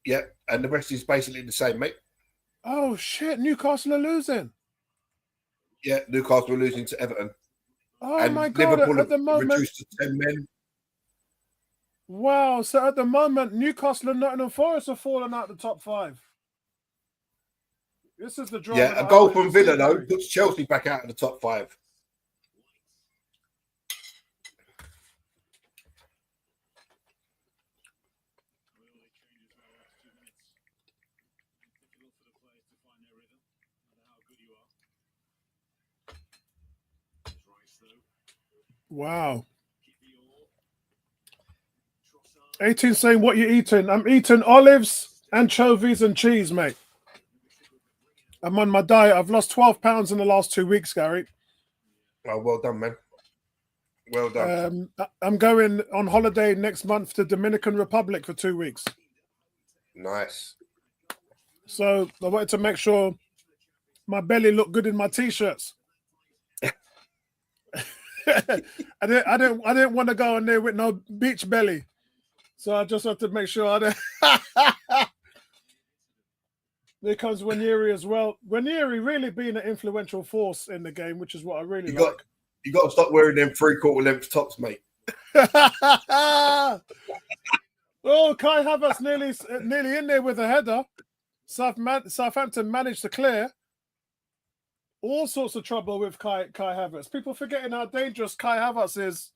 Yep, and the rest is basically the same, mate. Oh, shit, Newcastle are losing. Yeah, Newcastle are losing to Everton. Oh, and my God, Liverpool at the moment... reduced to 10 men. Wow, so at the moment, Newcastle and Nottingham Forest are falling out the top 5. This is the drama. Yeah, a goal from Villa, though, puts Chelsea back out of the top 5. Wow. 18 saying, what you eating? I'm eating olives, anchovies, and cheese, mate. I'm on my diet. I've lost 12 pounds in the last 2 weeks, Gary. Oh, well done, man. Well done. I'm going on holiday next month to Dominican Republic for 2 weeks. Nice. So I wanted to make sure my belly looked good in my t-shirts. I didn't want to go in there with no beach belly. So I just have to make sure I don't. There comes Wanyeri as well. Wanyeri really being an influential force in the game, which is what I really like. You got to stop wearing them 3/4 length tops, mate. Oh, Kai Havertz nearly in there with a header. Southampton managed to clear all sorts of trouble with Kai Havertz. People forgetting how dangerous Kai Havertz is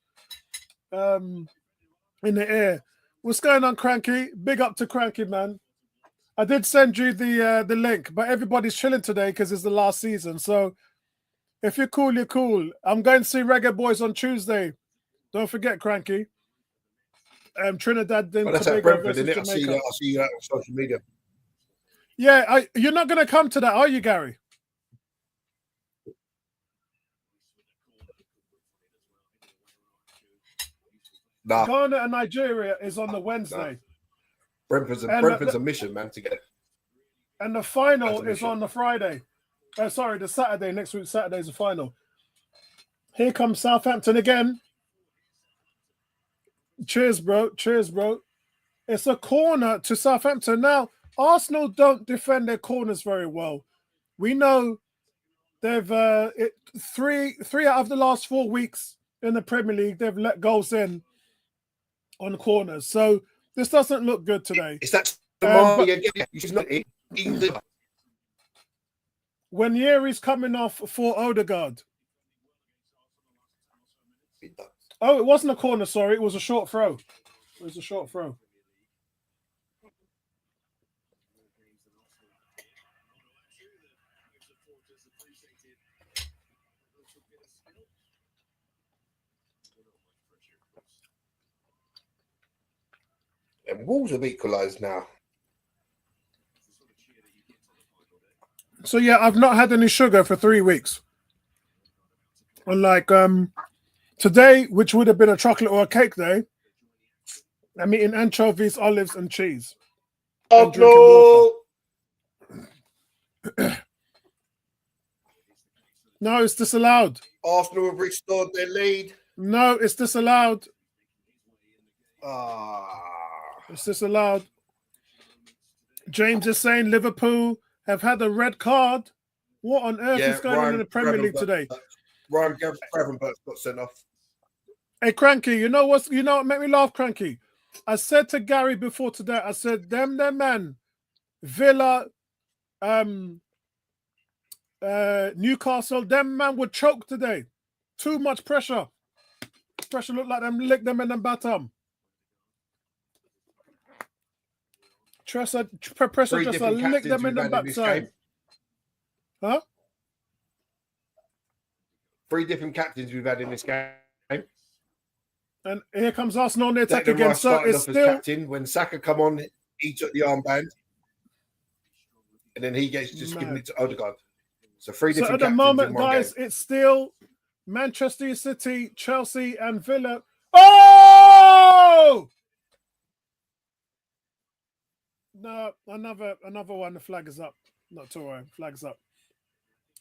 in the air. What's going on, Cranky? Big up to Cranky, man. I did send you the link, but everybody's chilling today because it's the last season. So if you're cool, you're cool. I'm going to see Reggae Boys on Tuesday. Don't forget, Cranky. Trinidad and that's at Tobago Brentford, versus isn't it? Jamaica. I see you out on social media. Yeah, you're not going to come to that, are you, Gary? Nah. Ghana and Nigeria is on the Wednesday. Nah. Brentford's a mission, man, to get. And the final is on the Friday. The Saturday. Next week, Saturday is the final. Here comes Southampton again. Cheers, bro. Cheers, bro. It's a corner to Southampton. Now, Arsenal don't defend their corners very well. We know they've three out of the last 4 weeks in the Premier League, they've let goals in on corners. So this doesn't look good today. Is that again? When Yeri's coming off for Odegaard. Oh, it wasn't a corner, sorry. It was a short throw. It was a short throw. And Wolves have equalised now. So yeah, I've not had any sugar for 3 weeks. Unlike today, which would have been a chocolate or a cake day, I'm eating anchovies, olives, and cheese. And drinking water. No, it's disallowed. Arsenal have restored their lead. No, it's disallowed. Ah. It's disallowed. James is saying Liverpool have had a red card. What on earth is going on in the Premier League today? Ryan Gravenberch got sent off. Hey, Cranky, you know what made me laugh, Cranky? I said to Gary before today, I said, them man, Villa, Newcastle, them man would choke today. Too much pressure. Pressure looked like them lick them in the bottom. Pressure just lick them in the backside. Huh? 3 different captains we've had in this game. And here comes Arsenal on the attack Declan again. Rice So it's off still as captain. When Saka come on, he took the armband, and then he gets just given it to Odegaard. So 3 different. So at the moment, guys, it's still Manchester City, Chelsea, and Villa. Oh! No, another one. The flag is up. Not to worry, flag's up.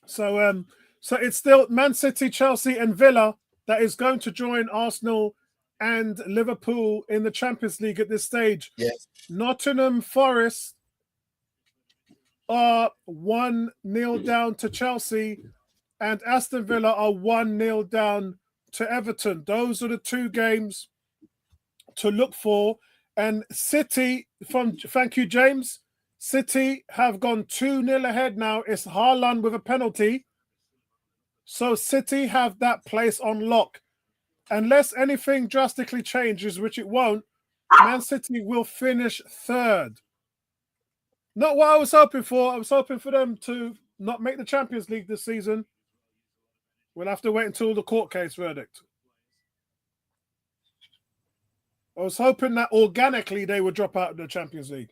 So it's still Man City, Chelsea, and Villa that is going to join Arsenal and Liverpool in the Champions League at this stage. Yes. Nottingham Forest are 1-0 down to Chelsea, and Aston Villa are 1-0 down to Everton. Those are the 2 games to look for. And City, thank you, James. City have gone 2-0 ahead now. It's Haaland with a penalty. So City have that place on lock. Unless anything drastically changes, which it won't, Man City will finish 3rd. Not what I was hoping for. I was hoping for them to not make the Champions League this season. We'll have to wait until the court case verdict. I was hoping that organically they would drop out of the Champions League.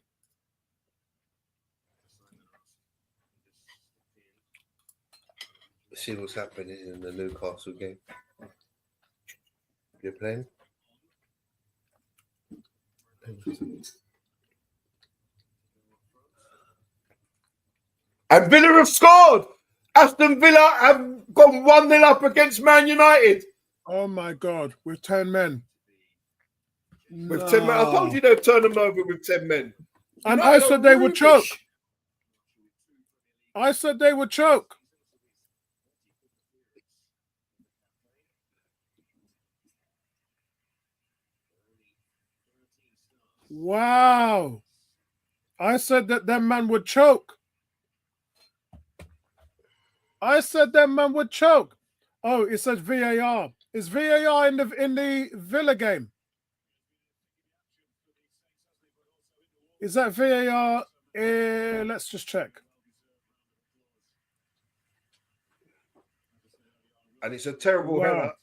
Let's see what's happening in the Newcastle game. You're playing? And Villa have scored! Aston Villa have gone 1-0 up against Man United. Oh my God, with 10 men. With 10 men. I told you they'd turn them over with 10 men. And I said they would choke. I said they would choke. Wow. I said that man would choke. I said that man would choke. Oh, it says VAR. Is VAR in the Villa game? Is that VAR? Let's just check. And it's a terrible header.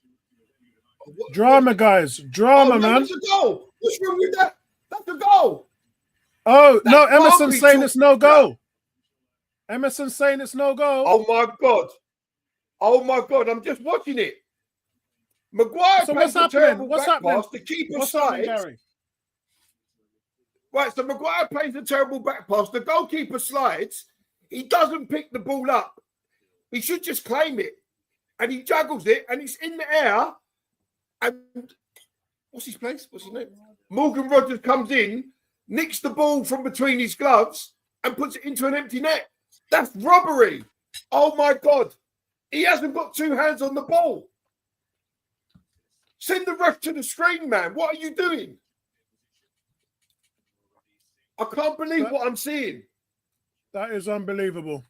Drama, guys. Drama, man. That's a goal. What's wrong with that? That's a goal. Oh, no, Emerson's saying it's no goal. Emerson's saying it's no goal. Oh, my God. Oh, my God. I'm just watching it. Maguire plays a terrible back pass. The keeper slides. Right, so Maguire plays a terrible back pass. The goalkeeper slides. He doesn't pick the ball up. He should just claim it. And he juggles it, and it's in the air. And what's his place? What's his name? Morgan Rogers comes in, nicks the ball from between his gloves, and puts it into an empty net. That's robbery. Oh, my God. He hasn't got two hands on the ball. Send the ref to the screen, man. What are you doing? I can't believe what I'm seeing. That is unbelievable.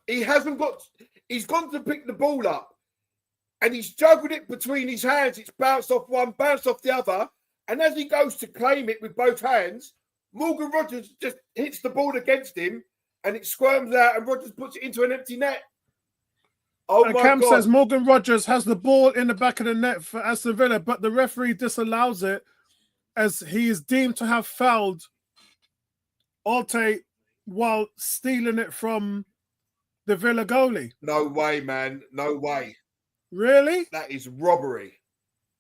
He's gone to pick the ball up, and he's juggled it between his hands. It's bounced off one, bounced off the other. And as he goes to claim it with both hands, Morgan Rogers just hits the ball against him, and it squirms out, and Rogers puts it into an empty net. Oh, and Cam says Morgan Rogers has the ball in the back of the net for Aston Villa, but the referee disallows it as he is deemed to have fouled Alte while stealing it from the Villa goalie. No way, man. No way. Really? That is robbery.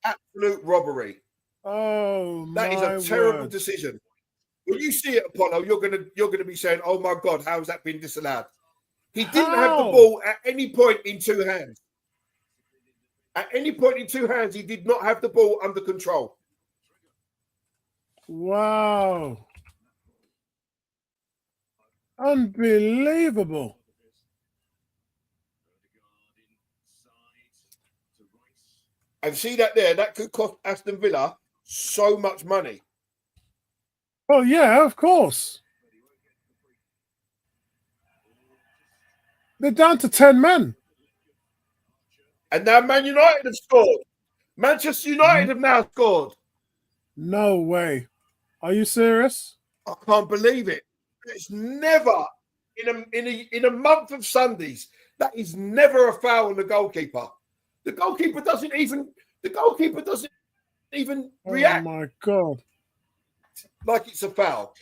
Absolute robbery. Oh, that is a terrible decision. When you see it, Apollo, you're gonna be saying, "Oh my God, how has that been disallowed?" He didn't have the ball at any point in two hands. At any point in two hands, he did not have the ball under control. Wow. Unbelievable. And see that there? That could cost Aston Villa so much money. Oh, yeah, of course. They're down to 10 men. And now Man United have scored. Manchester United have now scored. No way. Are you serious? I can't believe it. It's never in a month of Sundays. That is never a foul on the goalkeeper. The goalkeeper doesn't even react. Oh my God. Like it's a foul.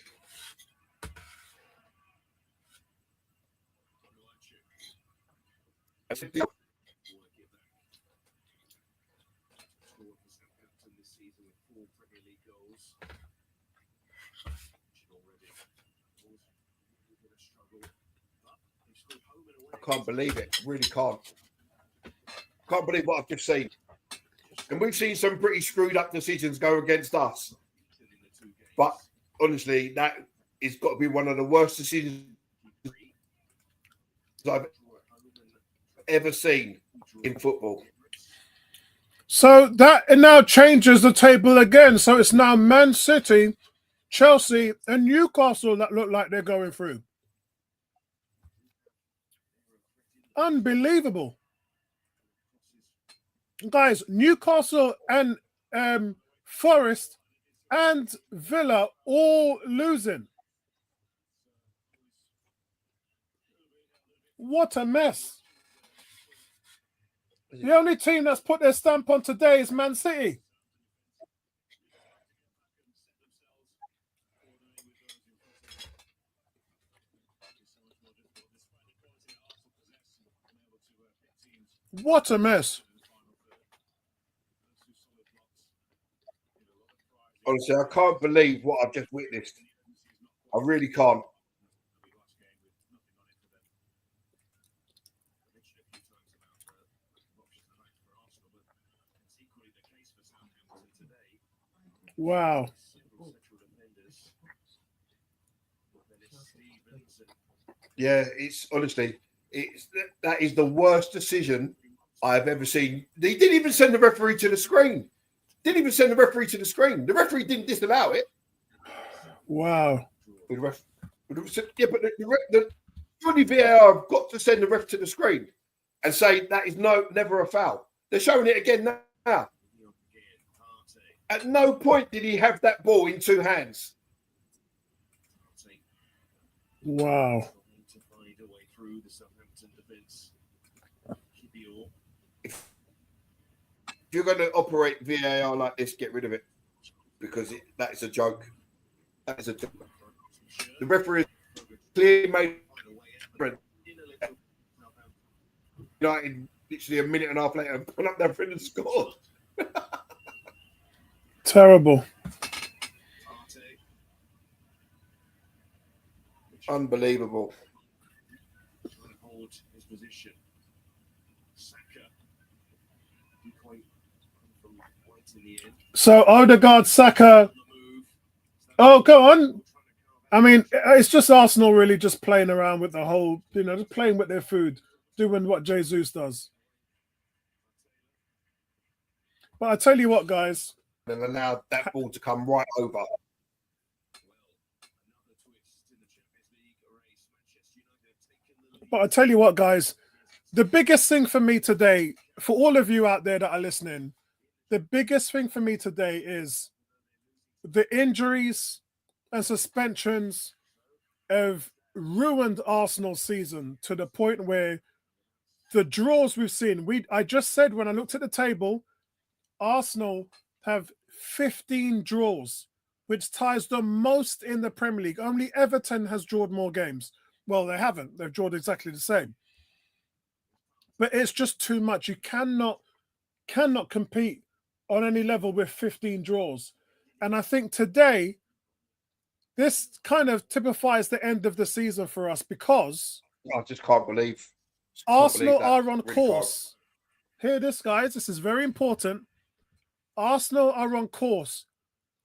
I can't believe it. Really can't. Can't believe what I've just seen. And we've seen some pretty screwed up decisions go against us. But honestly, that has got to be one of the worst decisions I've ever seen in football. So that now changes the table again. So it's now Man City, Chelsea, and Newcastle that look like they're going through. Unbelievable. Guys, Newcastle and Forest and Villa all losing. What a mess. The only team that's put their stamp on today is Man City. What a mess. Honestly, I can't believe what I've just witnessed. I really can't. Wow. Yeah, it's honestly, that is the worst decision I've ever seen. They didn't even send the referee to the screen. The referee didn't disallow it. Wow. With the ref, yeah, but the surely VAR have got to send the ref to the screen and say that is never a foul. They're showing it again now. At no point did he have that ball in two hands. Wow. If you're going to operate VAR like this, get rid of it, because that is a joke. That is a joke. The referee clearly made United literally a minute and a half later put up their friend and scored. Terrible. Unbelievable. So Odegaard, Saka. Oh, go on. I mean, it's just Arsenal really just playing around with the whole, just playing with their food, doing what Jesus does. But I tell you what, guys. And allowed that ball to come right over. But I tell you what, guys, the biggest thing for me today, for all of you out there that are listening, the biggest thing for me today is the injuries and suspensions have ruined Arsenal's season to the point where the draws we've seen, I just said when I looked at the table, Arsenal have 15 draws, which ties the most in the Premier League. Only Everton has drawn more games. Well, they haven't. They've drawn exactly the same. But it's just too much. You cannot compete on any level with 15 draws. And I think today, this kind of typifies the end of the season for us because I just can't believe Arsenal are on course. Hear this, guys. This is very important. Arsenal are on course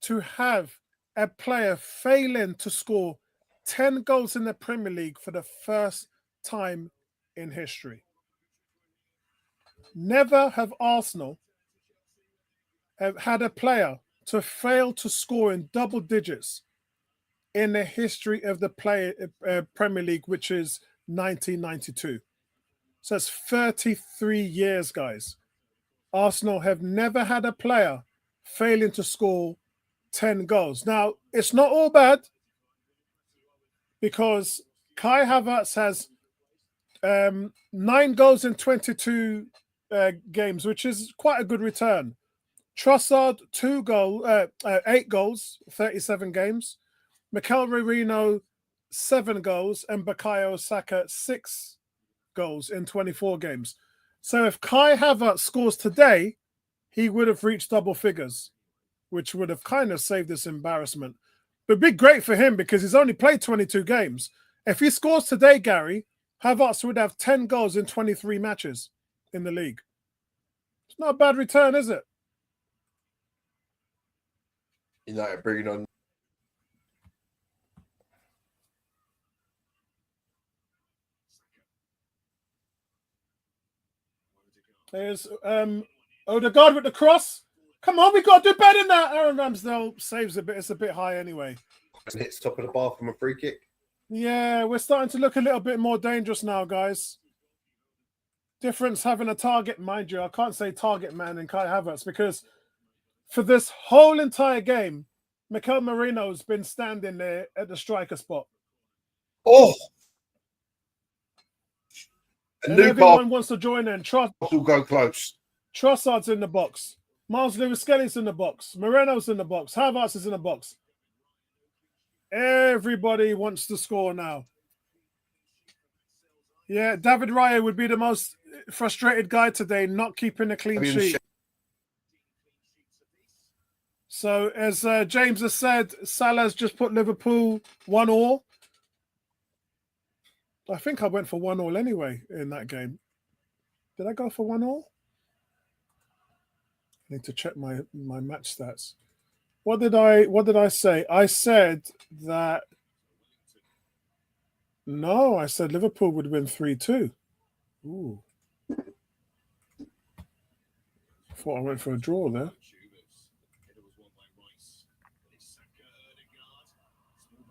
to have a player failing to score 10 goals in the Premier League for the first time in history. Never have Arsenal have had a player to fail to score in double digits in the history of the Premier League, which is 1992. So it's 33 years, guys. Arsenal have never had a player failing to score 10 goals. Now, it's not all bad because Kai Havertz has 9 goals in 22 games, which is quite a good return. Trossard, 8 goals, 37 games. Mikel Merino, 7 goals, and Bukayo Saka, 6 goals in 24 games. So if Kai Havertz scores today, he would have reached double figures, which would have kind of saved this embarrassment. But it'd be great for him because he's only played 22 games. If he scores today, Gary, Havertz would have 10 goals in 23 matches in the league. It's not a bad return, is it? United bringing on. There's Odegaard with the cross. Come on, we got to do better than that. Aaron Ramsdale saves a bit. It's a bit high anyway. Hits top of the bar from a free kick. Yeah, we're starting to look a little bit more dangerous now, guys. Difference having a target, mind you. I can't say target man in Kai Havertz because for this whole entire game, Mikel Merino's been standing there at the striker spot. Oh! And everyone wants to join in. Will go close. Trossard's in the box. Miles Lewis-Skelly's in the box. Moreno's in the box. Havertz is in the box. Everybody wants to score now. Yeah, David Raya would be the most frustrated guy today, not keeping a clean sheet. So, as James has said, Salah's just put Liverpool 1-1. I think I went for 1-1 anyway in that game. Did I go for 1-1? I need to check my match stats. What did I say? I said that no, I said Liverpool would win 3-2. Ooh. I thought I went for a draw there.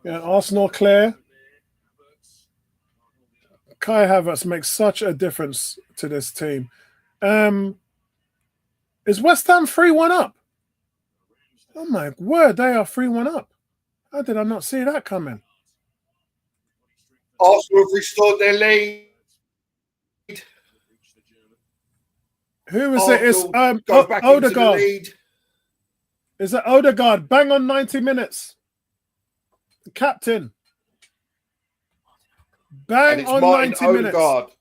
Yeah, Arsenal clear. Kai Havertz makes such a difference to this team. Is West Ham 3-1 up? Oh my word, they are 3-1 up. How did I not see that coming? Arsenal have restored their lead. Who is it? It's go back into the Odegaard. lead. Is it Odegaard? Bang on 90 minutes. The captain. Bang on Martin 90 Odegaard. minutes.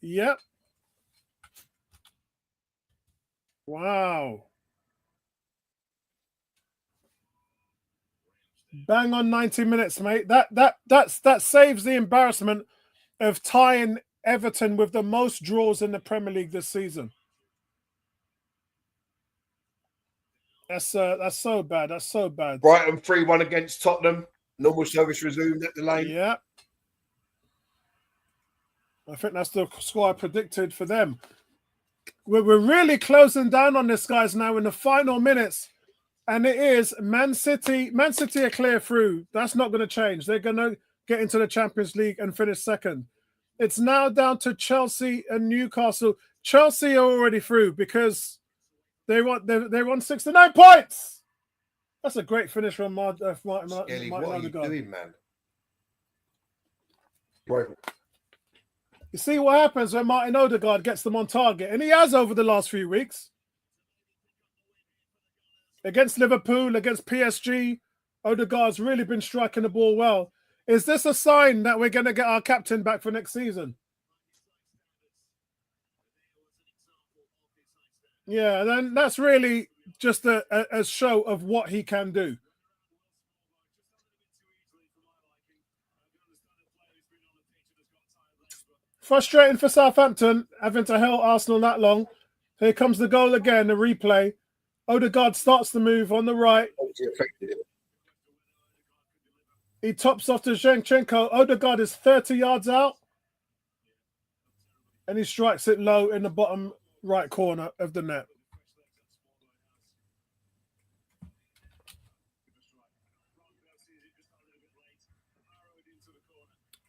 Yep. Wow. Bang on 90 minutes, mate. That saves the embarrassment of tying Everton with the most draws in the Premier League this season. That's so bad. That's so bad. Brighton 3-1 against Tottenham. Normal service resumed at the Lane. Yeah. I think that's the score I predicted for them. We're really closing down on this, guys, now in the final minutes. And it is Man City. Man City are clear through. That's not going to change. They're going to get into the Champions League and finish second. It's now down to Chelsea and Newcastle. Chelsea are already through because they won 69 points. That's a great finish from Martin Ellie, what are you doing, man? Right. You see what happens when Martin Odegaard gets them on target, and he has over the last few weeks. Against Liverpool, against PSG, Odegaard's really been striking the ball well. Is this a sign that we're going to get our captain back for next season? Yeah, then that's really just a show of what he can do. Frustrating for Southampton, having to hold Arsenal that long. Here comes the goal again, the replay. Odegaard starts the move on the right. He tops off to Zinchenko. Odegaard is 30 yards out. And he strikes it low in the bottom right corner of the net.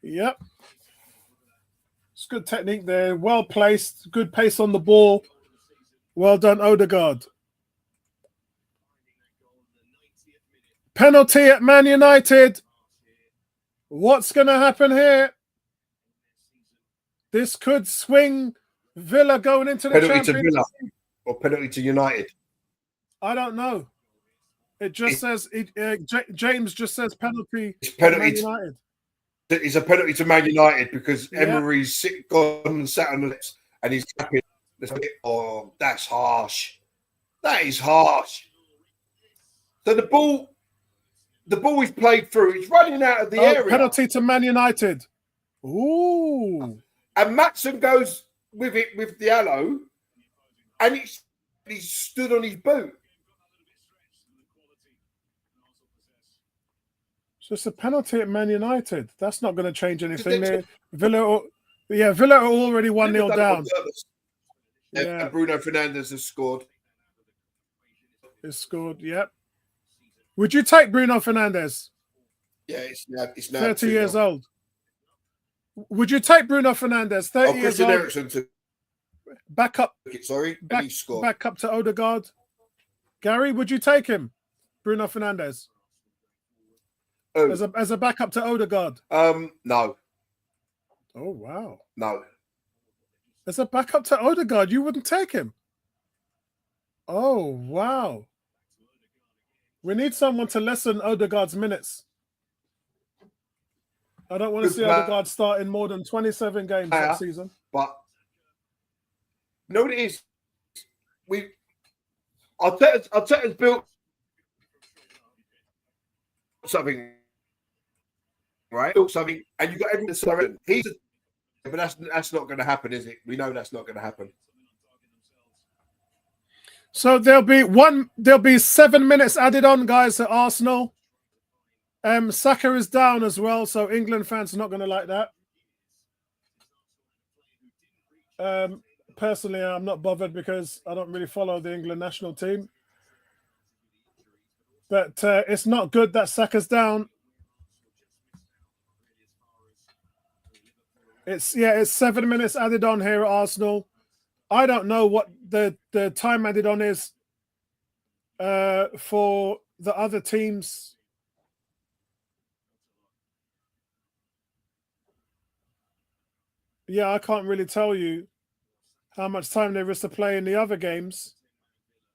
Yep. It's good technique there. Well placed. Good pace on the ball. Well done, Odegaard. Penalty at Man United. What's going to happen here? This could swing Villa going into the penalty Champions to Villa or penalty to United. I don't know. It just says James just says penalty. It's penalty. Man United. It's a penalty to Man United because Emery's gone and sat on the lips and he's tapping. Oh, that's harsh. That is harsh. So the ball is played through. It's running out of the area. Penalty to Man United. Ooh. And Matson goes with it with the yellow, and he's stood on his boot. So it's a penalty at Man United. That's not going to change anything. Villa are already 1-0 down. Yeah. And Bruno Fernandes has scored. He's scored, yep. Would you take Bruno Fernandes? Yeah, it's now 30 years old. Would you take Bruno Fernandes? 30 years old. Eriksen to back up. Sorry, and he scored. Back up to Odegaard. Gary, would you take him? Bruno Fernandes. Oh. As a backup to Odegaard. No. Oh wow. No. As a backup to Odegaard, you wouldn't take him. Oh wow. We need someone to lessen Odegaard's minutes. I don't want to see Odegaard starting more than 27 games that season. But you know what it is? Arteta's built something, right? Built something, and you've got everything. But that's not going to happen, is it? We know that's not going to happen. So there'll be 7 minutes added on, guys, at Arsenal. Saka is down as well, so England fans are not going to like that. Personally, I'm not bothered because I don't really follow the England national team. But it's not good that Saka's down. It's 7 minutes added on here at Arsenal. I don't know what the time added on is for the other teams. Yeah, I can't really tell you how much time there is to play in the other games.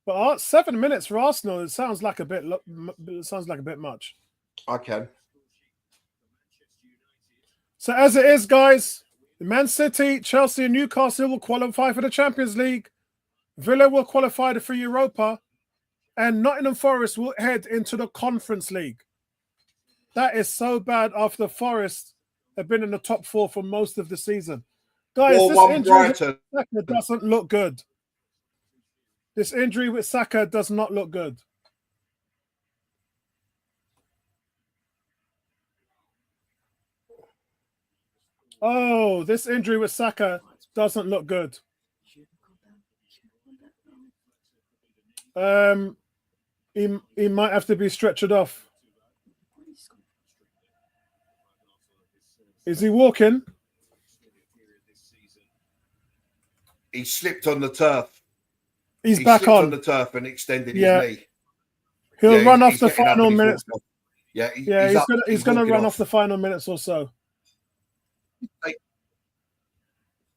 But 7 minutes for Arsenal, it sounds like a bit much. I can. So as it is, guys, Man City, Chelsea, and Newcastle will qualify for the Champions League. Villa will qualify for Europa, and Nottingham Forest will head into the Conference League. That is so bad after Forest have been in the top 4 for most of the season. Guys, this injury with Saka doesn't look good. This injury with Saka does not look good. Oh, this injury with Saka doesn't look good. He might have to be stretchered off. Is he walking? He slipped on the turf. He's back on the turf and extended his knee. He'll run off the final minutes. Yeah, he's going to run off the final minutes or so.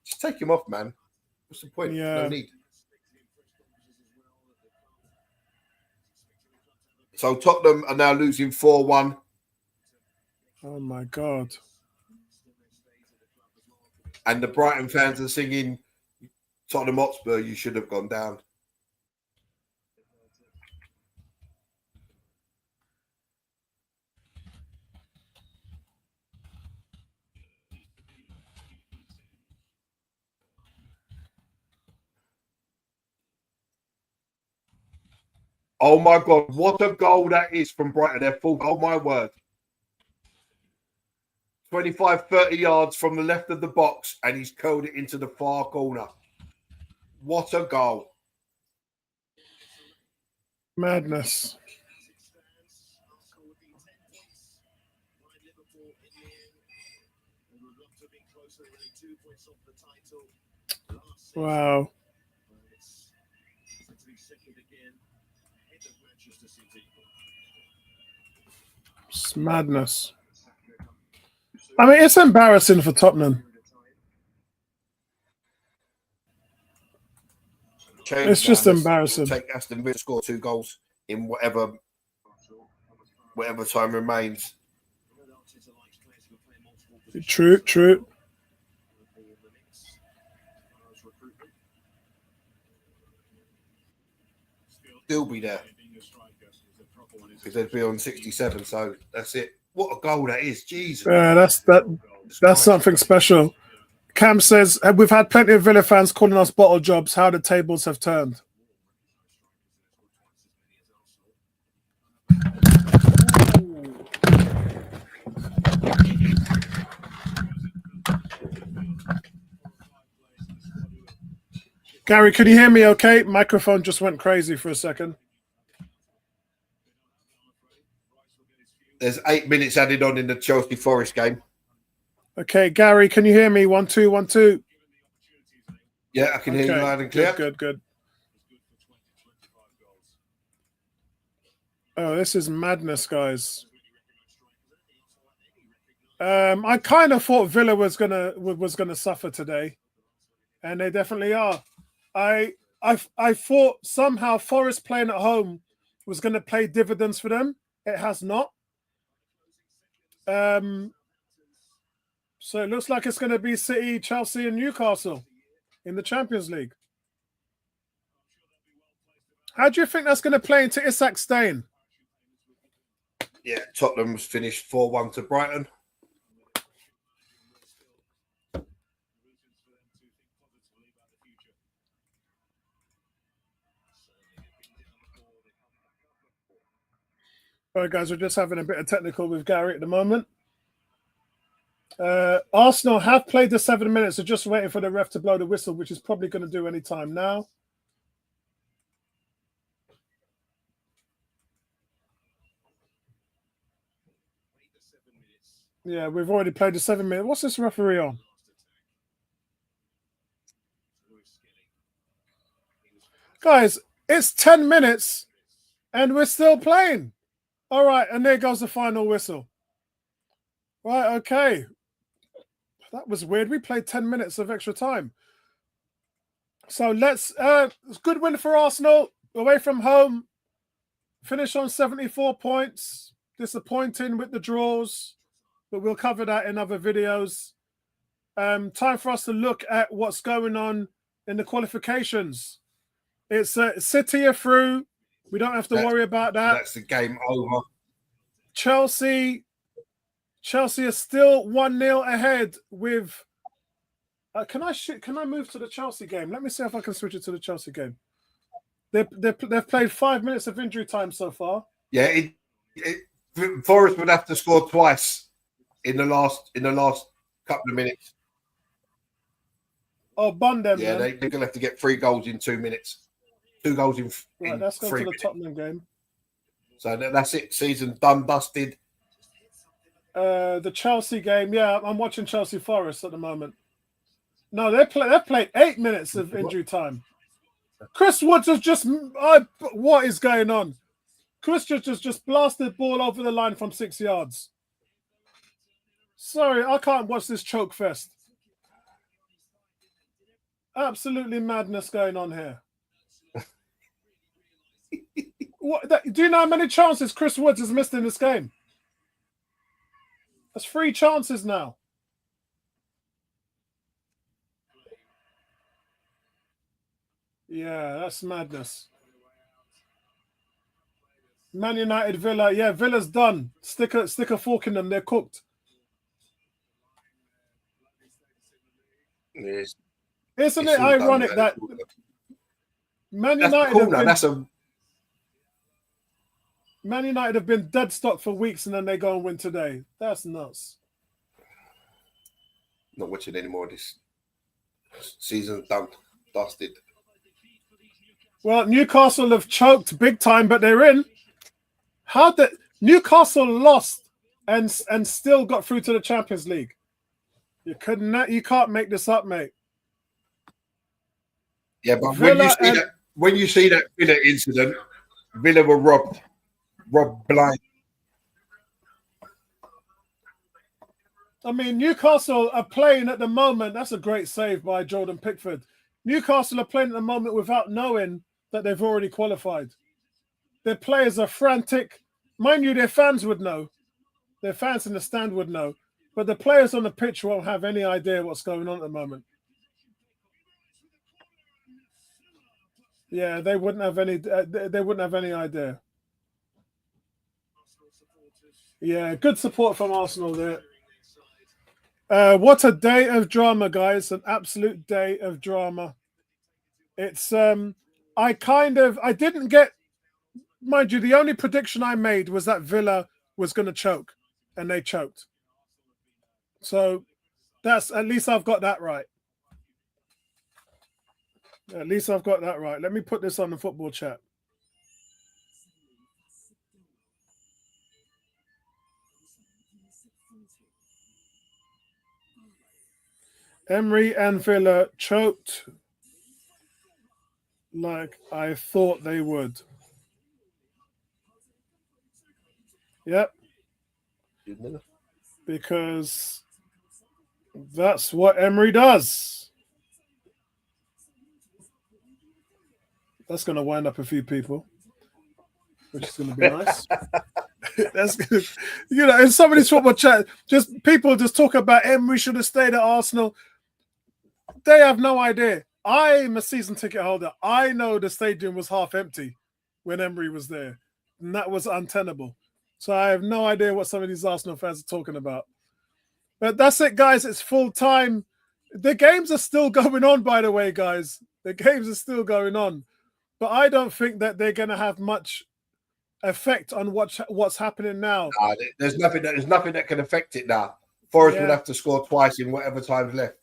Just take him off, man. What's the point? Yeah. No need. So Tottenham are now losing 4-1. Oh my God. And the Brighton fans are singing Tottenham Hotspur, you should have gone down. Oh my God, what a goal that is from Brighton. They're full. Oh my word. 25, 30 yards from the left of the box, and he's curled it into the far corner. What a goal. Madness. Wow. It's madness. I mean, it's embarrassing for Tottenham. It's just embarrassing. Take Aston Villa to score 2 goals in whatever time remains. True. Still be there because they'd be on 67. So that's it. What a goal that is! Jesus. Yeah, that's something special. Cam says, we've had plenty of Villa fans calling us bottle jobs. How the tables have turned. Gary, can you hear me okay? Microphone just went crazy for a second. There's 8 minutes added on in the Chelsea Forest game. Okay, Gary, can you hear me? 1 2 1 2. Yeah, I can hear you loud and clear. Good. Oh, this is madness, guys. I kind of thought Villa was gonna suffer today, and they definitely are. I thought somehow Forest playing at home was going to pay dividends for them. It has not. So it looks like it's going to be City, Chelsea, and Newcastle in the Champions League. How do you think that's going to play into Isak staying? Yeah, Tottenham's finished 4-1 to Brighton. All right, guys, we're just having a bit of technical with Gary at the moment. Arsenal have played the 7 minutes. They're just waiting for the ref to blow the whistle, which is probably going to do any time now. Yeah, we've already played the 7 minutes. What's this referee on? Guys, it's 10 minutes and we're still playing. All right, and there goes the final whistle. Right, okay. That was weird. We played 10 minutes of extra time. So let's good win for Arsenal. Away from home. Finish on 74 points. Disappointing with the draws, but we'll cover that in other videos. Time for us to look at what's going on in the qualifications. It's City are through. We don't have to worry about that. That's the game over. Chelsea are still 1-0 ahead with. Can I move to the Chelsea game? Let me see if I can switch it to the Chelsea game. They've played 5 minutes of injury time so far. Yeah, Forest would have to score twice in the last couple of minutes. Oh, bun them. Yeah, they're gonna have to get 3 goals in 2 minutes. 2 goals in. Right, let's go to the minutes. Tottenham game. So that's it. Season done, dusted. The Chelsea game. Yeah, I'm watching Chelsea Forest at the moment. No, they've played 8 minutes of injury time. Chris Woods has just. What is going on? Chris just blasted the ball over the line from 6 yards. Sorry, I can't watch this choke fest. Absolutely madness going on here. Do you know how many chances Chris Woods has missed in this game? That's 3 chances now. Yeah, that's madness. Man United, Villa. Yeah, Villa's done. Stick a fork in them. They're cooked. Yes. Isn't it ironic that Man United have been dead stock for weeks and then they go and win today? That's nuts. Not watching anymore. This season done, dusted. Well, Newcastle have choked big time, but they're in. How did Newcastle lost and still got through to the Champions League? You can't make this up, mate. Yeah, but when you see that Villa incident, Villa were robbed blind. I mean, Newcastle are playing at the moment. That's a great save by Jordan Pickford. Newcastle are playing at the moment without knowing that they've already qualified. Their players are frantic. Mind you, their fans would know. Their fans in the stand would know. But the players on the pitch won't have any idea what's going on at the moment. Yeah, they wouldn't have any. They wouldn't have any idea. Yeah, good support from Arsenal there. What a day of drama, guys! An absolute day of drama. It's I didn't get. Mind you, the only prediction I made was that Villa was going to choke, and they choked. So that's at least I've got that right. At least I've got that right. Let me put this on the football chat. Emery and Villa choked like I thought they would. Yep. Because that's what Emery does. That's going to wind up a few people, which is going to be nice. That's good. You know, in somebody's football chat, people talk about Emery should have stayed at Arsenal. They have no idea. I'm a season ticket holder. I know the stadium was half empty when Emery was there, and that was untenable. So I have no idea what some of these Arsenal fans are talking about. But that's it, guys. It's full time. The games are still going on, by the way, guys. The games are still going on. But I don't think that they're going to have much effect on what's happening now. Nah, there's nothing that can affect it now. Forest would have to score twice in whatever time's left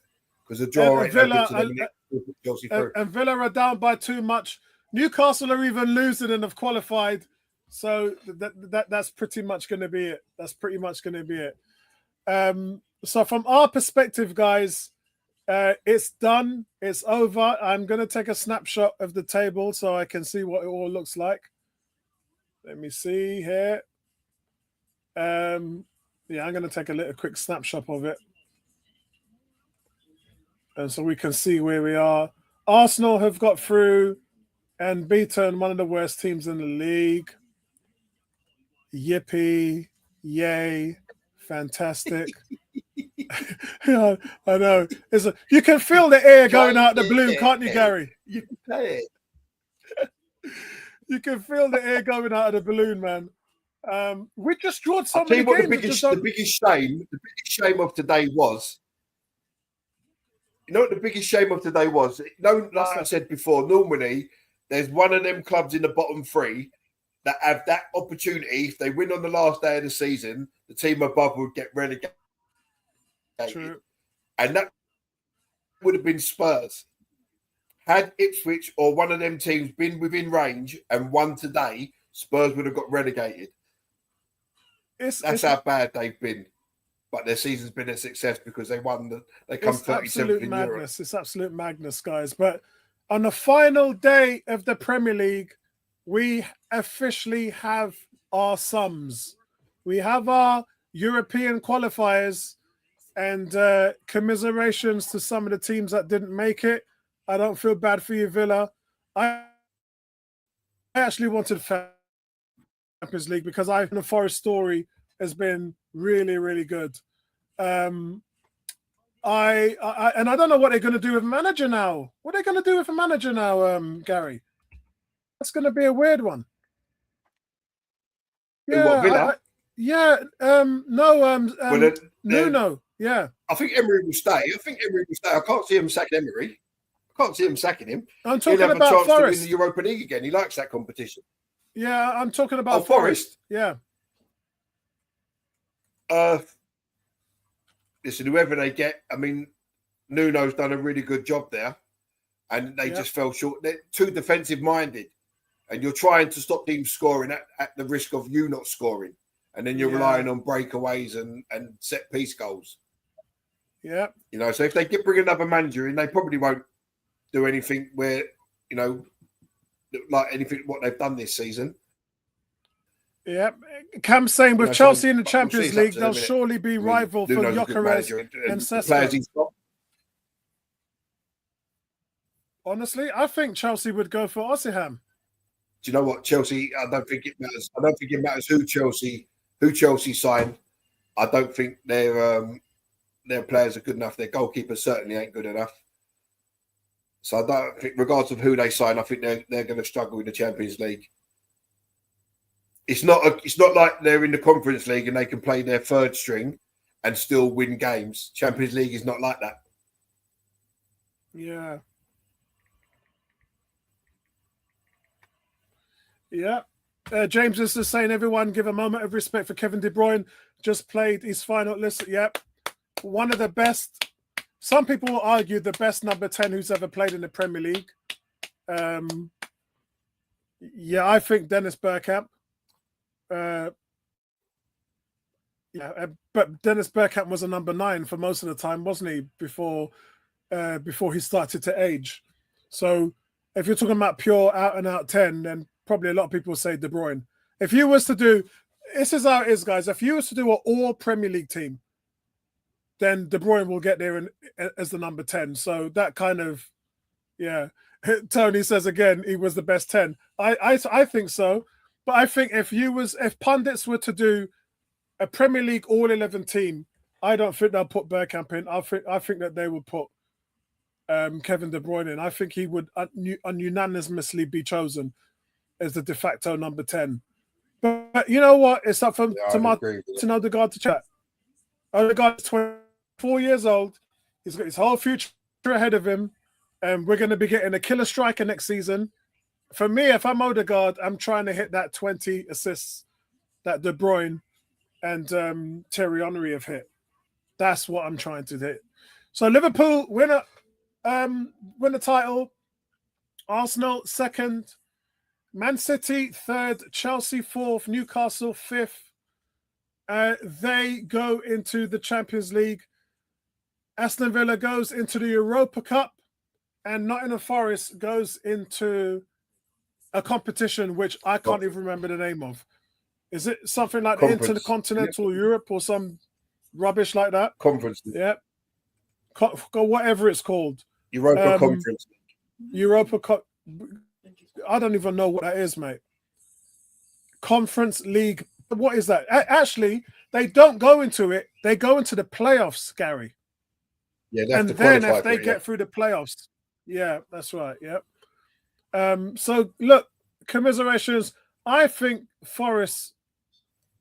because the draw ain't open to them. And Villa are down by too much. Newcastle are even losing and have qualified. So that's pretty much going to be it. That's pretty much going to be it. So from our perspective, guys, it's done. It's over. I'm going to take a snapshot of the table so I can see what it all looks like. Let me see here. Yeah, I'm going to take a quick snapshot of it. And so we can see where we are. Arsenal have got through and beaten one of the worst teams in the league. Yippee. Yay. Fantastic. Yeah, I know. You can feel the air going out the balloon, can't you, Gary? You can say it. You can feel the air going out of the balloon, man. We just drawed so I'll tell many you what games. the biggest shame of today was. You know what the biggest shame of today was? Like I said before, normally there's one of them clubs in the bottom three that have that opportunity. If they win on the last day of the season, the team above would get relegated. True. And that would have been Spurs. Had Ipswich or one of them teams been within range and won today, Spurs would have got relegated. That's how bad they've been. But their season's been a success because they won. They come 37th in Europe. It's absolute madness, guys. But on the final day of the Premier League, we officially have our sums. We have our European qualifiers, and commiserations to some of the teams that didn't make it. I don't feel bad for you, Villa. I actually wanted Champions League because the Forest story has been really, really good. I don't know what they're going to do with manager now. What are they going to do with a manager now, Gary? That's going to be a weird one. Yeah, Nuno. Yeah, I think Emery will stay. I can't see him sacking Emery. I can't see him sacking him. I'm talking He'll have about a chance Forest to win the Europa League again. He likes that competition. Yeah, I'm talking about Forest. Yeah. Listen, whoever they get, I mean, Nuno's done a really good job there, and they just fell short. They're too defensive-minded, and you're trying to stop teams scoring at the risk of you not scoring, and then you're relying on breakaways and set-piece goals. Yeah. You know, so if they bring another manager in, they probably won't do anything where, you know, like anything what they've done this season. Yeah, Cam's saying with Chelsea in the Champions League, they'll surely be rival for Gyökeres and Sesko. Honestly, I think Chelsea would go for Osimhen. Do you know what, Chelsea? I don't think it matters. I don't think it matters who Chelsea signed. I don't think their players are good enough. Their goalkeeper certainly ain't good enough. So I don't think, regardless of who they sign, I think they're going to struggle in the Champions League. It's not like they're in the Conference League and they can play their third string and still win games. Champions League is not like that. Yeah. Yeah. James is just saying, everyone give a moment of respect for Kevin De Bruyne. Just played his final list. Yep. One of the best. Some people will argue the best number 10 who's ever played in the Premier League. Yeah, I think Dennis Bergkamp. But Dennis Bergkamp was a number 9 for most of the time, wasn't he? Before he started to age. So if you're talking about pure out and out 10, then probably a lot of people say De Bruyne. If you was to do, this is how it is, guys. If you was to do an all Premier League team, then De Bruyne will get there as the number 10. So that kind of, yeah. Tony says again, he was the best 10. I think so. But I think if pundits were to do a Premier League all 11 team, I don't think they'll put Bergkamp in. I think that they would put Kevin De Bruyne in. I think he would unanimously be chosen as the de facto number 10. But you know what? It's up for to Odegaard to chat. Odegaard is 24 years old. He's got his whole future ahead of him. And we're going to be getting a killer striker next season. For me, if I'm Odegaard, I'm trying to hit that 20 assists that De Bruyne and Thierry Henry have hit. That's what I'm trying to hit. So Liverpool win the title. Arsenal second. Man City third. Chelsea fourth. Newcastle fifth. They go into the Champions League. Aston Villa goes into the Europa Cup, and Nottingham Forest goes into a competition which I can't even remember the name of. Is it something like Intercontinental Europe or some rubbish like that? Conference. Yeah. Whatever it's called. Europa Conference. Europa Cup. I don't even know what that is, mate. Conference League. What is that? Actually, they don't go into it. They go into the playoffs, Gary. Yeah, and then if they get through the playoffs, yeah, that's right. Yeah. So look, commiserations. I think Forest.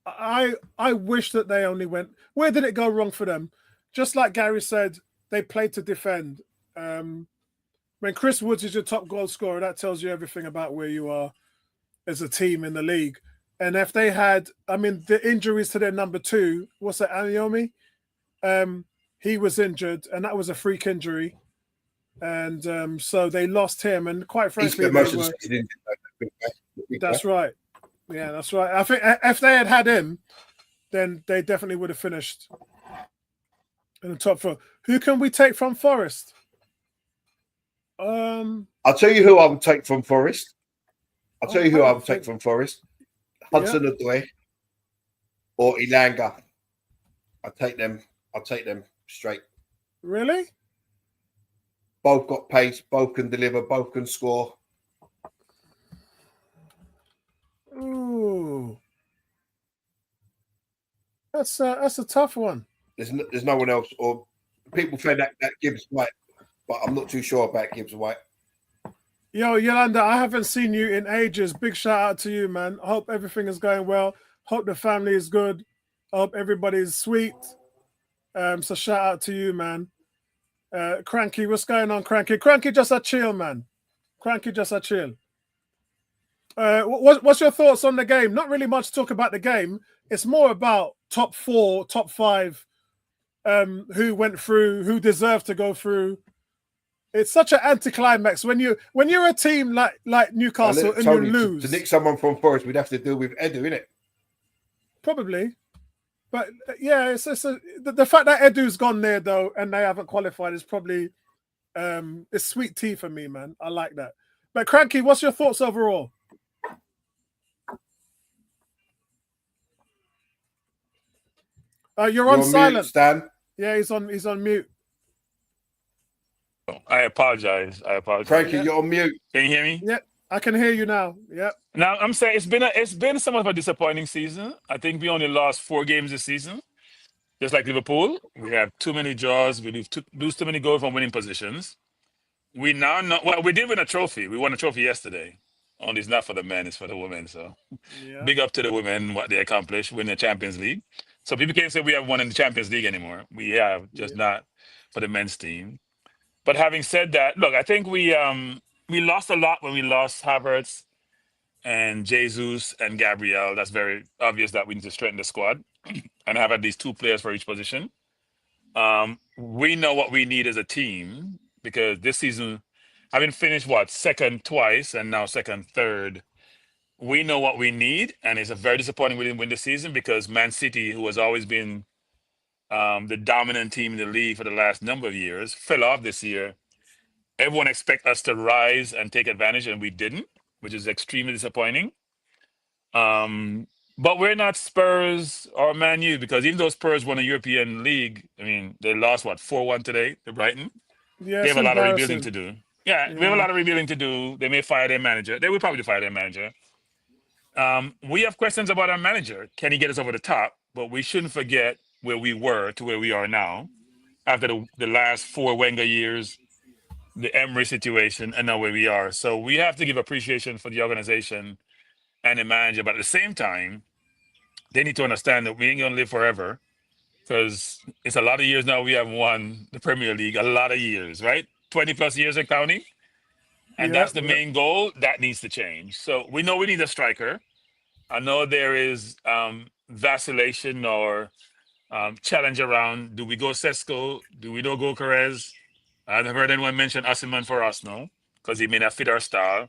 I wish that they only went. Where did it go wrong for them? Just like Gary said, they played to defend. When Chris Woods is your top goal scorer, that tells you everything about where you are as a team in the league. And if they had, the injuries to their number 2, what's that, Aniomi? He was injured, and that was a freak injury. And so they lost him. And quite frankly, that's right. Yeah, that's right. I think if they had him, then they definitely would have finished in the top 4. Who can we take from Forest? I'll tell you who I would take from Forest. Hudson-Odoi or Ilanga. I'll take them straight. Really? Both got pace, both can deliver, both can score. Ooh. That's a tough one. There's no one else, or people say that Gibbs White, but I'm not too sure about Gibbs White. Yo, Yolanda, I haven't seen you in ages. Big shout out to you, man. I hope everything is going well. Hope the family is good. I hope everybody's sweet. So shout out to you, man. Cranky, what's going on, Cranky? Cranky just a chill, man. Cranky just a chill. What's your thoughts on the game? Not really much to talk about the game. It's more about top 4, top 5, who went through, who deserved to go through. It's such an anticlimax when you're a team like Newcastle and Tony, you lose. To nick someone from Forest, we'd have to deal with Edu, innit? Probably, but yeah, it's the fact that Edu's gone there though, and they haven't qualified is probably it's sweet tea for me, man. I like that. But Cranky, what's your thoughts overall? You're on silent, mute, Stan. Yeah, he's on mute. I apologize. Frankie, you're on mute. Can you hear me? Yeah, I can hear you now. Yeah. Now I'm saying it's been somewhat of a disappointing season. I think we only lost 4 games this season. Just like Liverpool, we have too many draws. We lose too many goals from winning positions. We now know. Well, we did win a trophy. We won a trophy yesterday. Only it's not for the men; it's for the women. So, big up to the women what they accomplished, winning the Champions League. So people can't say we have won in the Champions League anymore. We have, just not for the men's team. But having said that, look, I think we lost a lot when we lost Havertz and Jesus and Gabriel. That's very obvious that we need to strengthen the squad and have at least 2 players for each position. We know what we need as a team because this season, having finished second twice and now second, third, we know what we need, and it's a very disappointing we didn't win the season because Man City, who has always been the dominant team in the league for the last number of years, fell off this year. Everyone expects us to rise and take advantage, and we didn't, which is extremely disappointing. But we're not Spurs or Man U because even though Spurs won a European league, they lost 4-1 today to Brighton. Yeah, they have a lot of rebuilding to do. Yeah, we have a lot of rebuilding to do. They may fire their manager. They will probably fire their manager. We have questions about our manager. Can he get us over the top? But we shouldn't forget where we were to where we are now after the last 4 Wenger years, the Emery situation, and now where we are. So we have to give appreciation for the organization and the manager. But at the same time, they need to understand that we ain't going to live forever because it's a lot of years now we have won the Premier League, a lot of years, right? 20 plus years and counting. And that's the main goal. That needs to change. So we know we need a striker. I know there is vacillation or challenge around, do we go Sesko? Do we not go Perez? I haven't heard anyone mention Osimhen for Arsenal because he may not fit our style.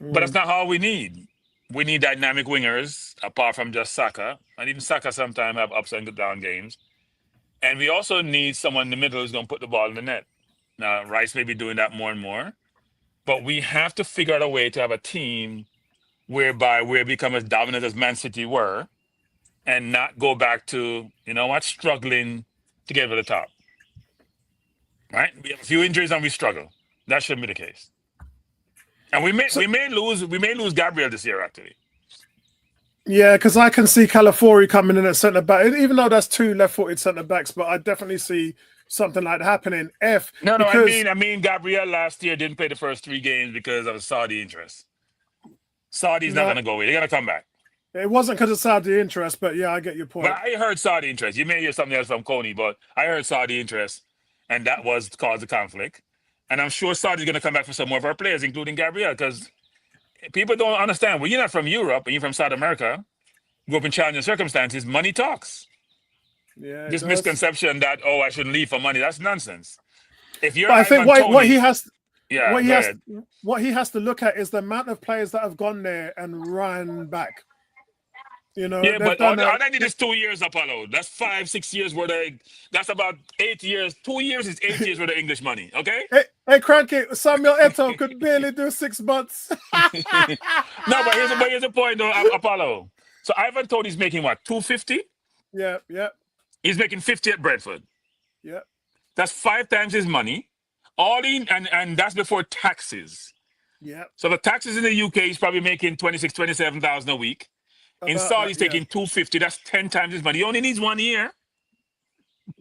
But that's not all we need. we need dynamic wingers apart from just Saka, and even Saka sometimes have ups and down games. And we also need someone in the middle who's going to put the ball in the net. Now, Rice may be doing that more and more, but we have to figure out a way to have a team whereby we become as dominant as Man City were, and not go back to, struggling to get to the top. Right? We have a few injuries and we struggle. That shouldn't be the case. And we may lose Gabriel this year, actually. Yeah, because I can see Calafiori coming in at centre back, even though that's two left-footed centre backs. But I definitely see something like that happening. I mean, Gabriel last year didn't play the first 3 games because of Saudi interest. Saudi's not going to go away; they're going to come back. It wasn't because of Saudi interest, but yeah, I get your point. But I heard Saudi interest. You may hear something else from Coney, but I heard Saudi interest, and that was caused the conflict. And I'm sure Saudi's going to come back for some more of our players, including Gabriel, because people don't understand. Well, you're not from Europe, and you're from South America. Grew up in challenging circumstances. Money talks. Yeah, this misconception that I shouldn't leave for money. That's nonsense. If you're, but I think what he has to look at is the amount of players that have gone there and run back. Yeah, but all I need is 2 years, Apollo. That's 5-6 years worth of. That's about 8 years. 2 years is 8 years worth of English money. Okay. Hey, Cranky, Samuel Eto'o could barely do 6 months. No, but here's the point, though, Apollo. So Ivan Toney's making what, 250? Yeah. He's making 50 at Brentford. Yeah. That's 5 times his money. And that's before taxes. Yeah. So the taxes in the UK, he's probably making 27,000 a week. In Saudi, he's taking 250. That's 10 times his money. He only needs 1 year.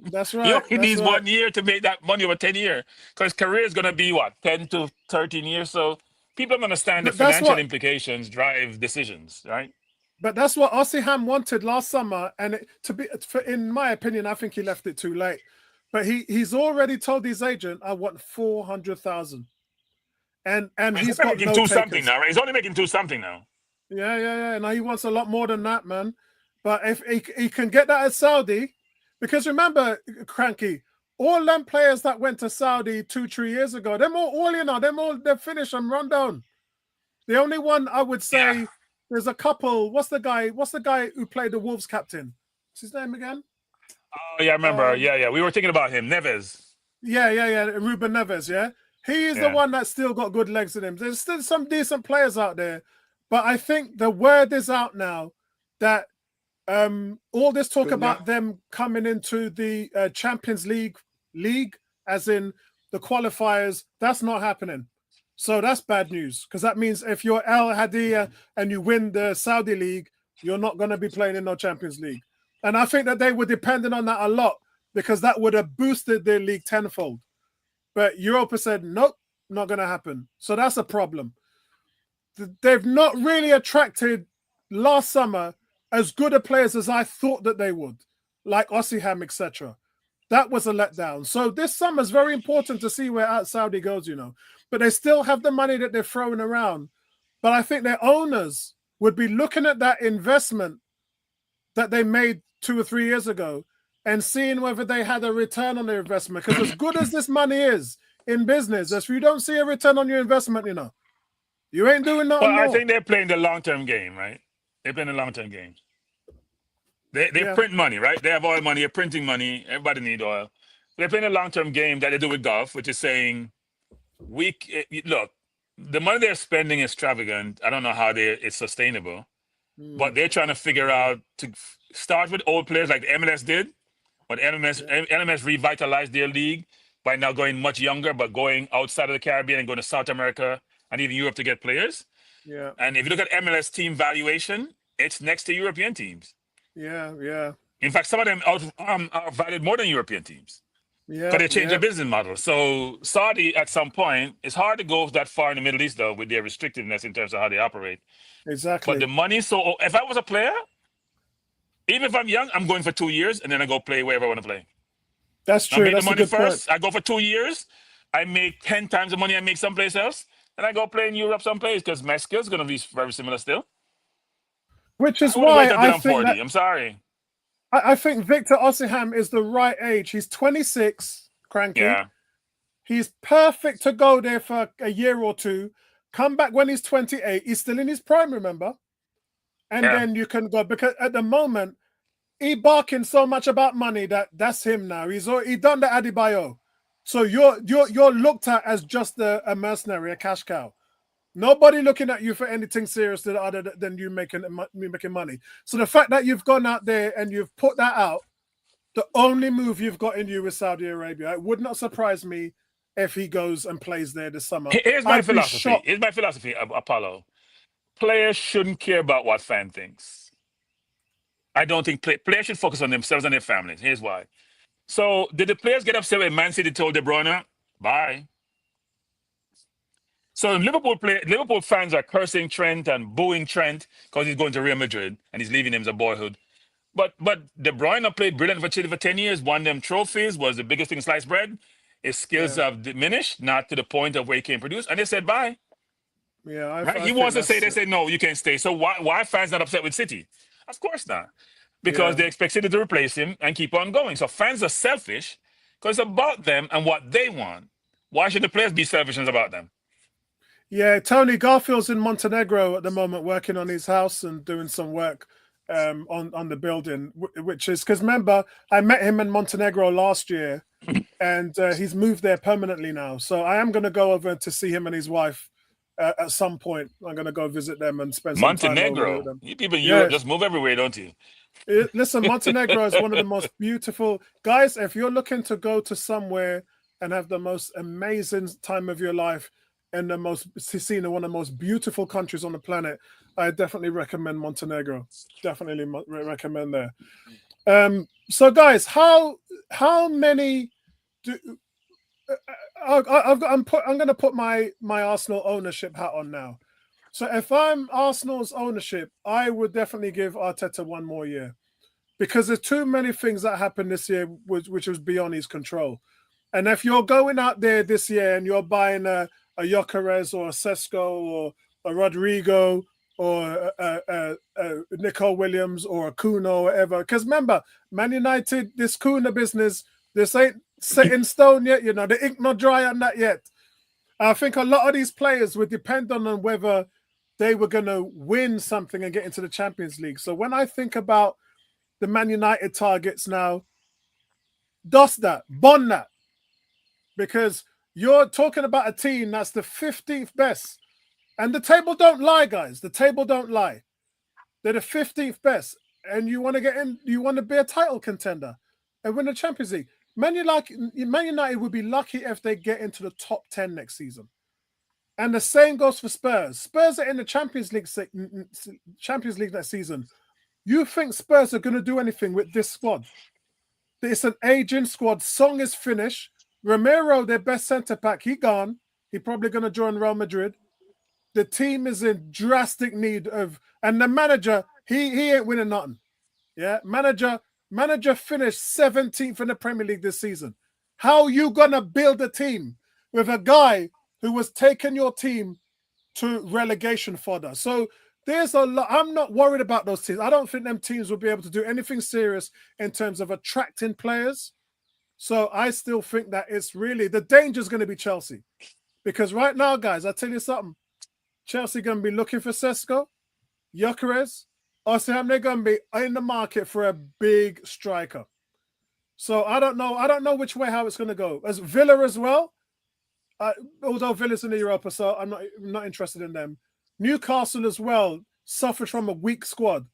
That's right. He only needs 1 year to make that money over 10 years. Because his career is going to be, 10 to 13 years. So people don't understand the financial implications drive decisions, right? But that's what Ossiham wanted last summer. And in my opinion, I think he left it too late. But he's already told his agent, I want 400,000. And he's got making no 2 something now, right? He's only making 2 something now. Yeah. Now he wants a lot more than that, man. But if he can get that at Saudi, because remember, Cranky, all them players that went to Saudi 2-3 years ago, they're finished and run down. The only one I would say there's a couple. What's the guy who played the Wolves captain? What's his name again? Oh, yeah, I remember. We were thinking about him, Neves. Yeah. Ruben Neves, yeah. He is the one that's still got good legs in him. There's still some decent players out there. But I think the word is out now that all this talk about them coming into the Champions League, as in the qualifiers, that's not happening. So that's bad news, because that means if you're Al Hadiya and you win the Saudi League, you're not going to be playing in no Champions League. And I think that they were dependent on that a lot, because that would have boosted their league tenfold. But Europa said, nope, not going to happen. So that's a problem. They've not really attracted last summer as good a players as I thought that they would, like Ossiham, etc. That was a letdown. So this summer is very important to see where Saudi goes, But they still have the money that they're throwing around. But I think their owners would be looking at that investment that they made 2 or 3 years ago and seeing whether they had a return on their investment. Because as good as this money is in business, if you don't see a return on your investment, you ain't doing nothing more. I think they're playing the long-term game, right? They're playing the long-term game. They print money, right? They have oil money. They're printing money. Everybody needs oil. They're playing a long-term game that they do with golf, which is saying, look, the money they're spending is extravagant. I don't know how it's sustainable. But they're trying to figure out to start with old players like the MLS did. But MLS revitalized their league by now going much younger, but going outside of the Caribbean and going to South America and even Europe to get players. Yeah. And if you look at MLS team valuation, it's next to European teams. Yeah. In fact, some of them are valued more than European teams. Yeah. Because they changed their business model. So Saudi, at some point, it's hard to go that far in the Middle East, though, with their restrictiveness in terms of how they operate. Exactly. But the money, so if I was a player, even if I'm young, I'm going for 2 years and then I go play wherever I want to play. That's true. I make That's the money a good first. point. I go for 2 years. I make 10 times the money I make someplace else. And I go play in Europe someplace because my skills going to be very similar still. Which is why I think I'm sorry. I think Victor Ossiham is the right age. He's 26, Cranky. Yeah. He's perfect to go there for a year or two. Come back when he's 28. He's still in his prime, remember? and then you can go, because at the moment he barking so much about money that's him now. He done the Adebayo, so you're looked at as just a mercenary, a cash cow. Nobody looking at you for anything serious other than you making money. So the fact that you've gone out there and you've put that out, the only move you've got in you is Saudi Arabia. It would not surprise me if he goes and plays there this summer. Here's my philosophy, Apollo. Players shouldn't care about what fan thinks. I don't think players should focus on themselves and their families. Here's why. So did the players get upset when Man City told De Bruyne, bye? So Liverpool fans are cursing Trent and booing Trent because he's going to Real Madrid and he's leaving him as a boyhood. But De Bruyne played brilliant for Chile for 10 years, won them trophies, was the biggest thing in sliced bread. His skills have diminished, not to the point of where he can produce. And they said bye. Yeah, right? He wants to stay. They say, no, you can't stay. So why fans not upset with City? Of course not. Because they expect City to replace him and keep on going. So fans are selfish because it's about them and what they want. Why should the players be selfish and it's about them? Yeah, Tony Garfield's in Montenegro at the moment working on his house and doing some work on the building, which is because remember I met him in Montenegro last year and he's moved there permanently now, so I am going to go over to see him and his wife at some point. I'm going to go visit them and spend some time over with them. You people in Europe just move everywhere, don't you? Listen, Montenegro is one of the most beautiful guys. If you're looking to go to somewhere and have the most amazing time of your life and seen one of the most beautiful countries on the planet, I definitely recommend Montenegro. Definitely recommend there. So, guys, how many do I'm going to put my Arsenal ownership hat on now. So, if I'm Arsenal's ownership, I would definitely give Arteta one more year because there's too many things that happened this year which was beyond his control. And if you're going out there this year and you're buying a Gyökeres or a Sesko or a Rodrigo or a Nico Williams or a Kuna or whatever. Because remember, Man United, this Kuna business, this ain't set in stone yet. You know, the ink not dry on that yet. I think a lot of these players would depend on whether they were going to win something and get into the Champions League. So when I think about the Man United targets now, dust that, bond that. Because you're talking about a team that's the 15th best. And the table don't lie, guys. The table don't lie. They're the 15th best. And you want to get in, you want to be a title contender and win the Champions League. Man United would be lucky if they get into the top 10 next season. And the same goes for Spurs. Spurs are in the Champions League next season. You think Spurs are going to do anything with this squad? It's an aging squad. Song is finished. Romero, their best centre-back, he gone. He probably going to join Real Madrid. The team is in drastic need of, and the manager, he ain't winning nothing. Yeah, manager finished 17th in the Premier League this season. How you gonna build a team with a guy who was taking your team to relegation fodder? So there's a lot. I'm not worried about those teams. I don't think them teams will be able to do anything serious in terms of attracting players. So I still think that it's really the danger is going to be Chelsea, because right now, guys, I tell you something. Chelsea going to be looking for Sesko, Gyökeres, or they're going to be in the market for a big striker. So I don't know. I don't know which way how it's going to go. As Villa as well, although Villa's in the Europa, so I'm not interested in them. Newcastle as well suffered from a weak squad.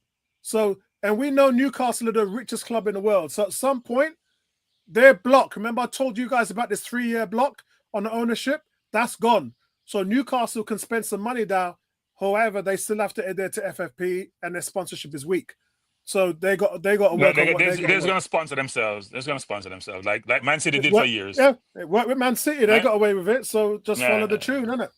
So, and we know Newcastle are the richest club in the world. So at some point, their block, remember I told you guys about this 3-year block on the ownership? That's gone. So Newcastle can spend some money now. However, they still have to adhere to FFP and their sponsorship is weak. So they got to work on what they're going to sponsor themselves. They're going to sponsor themselves like Man City did for years. Yeah, it worked with Man City. They got away with it. So just follow the tune, innit?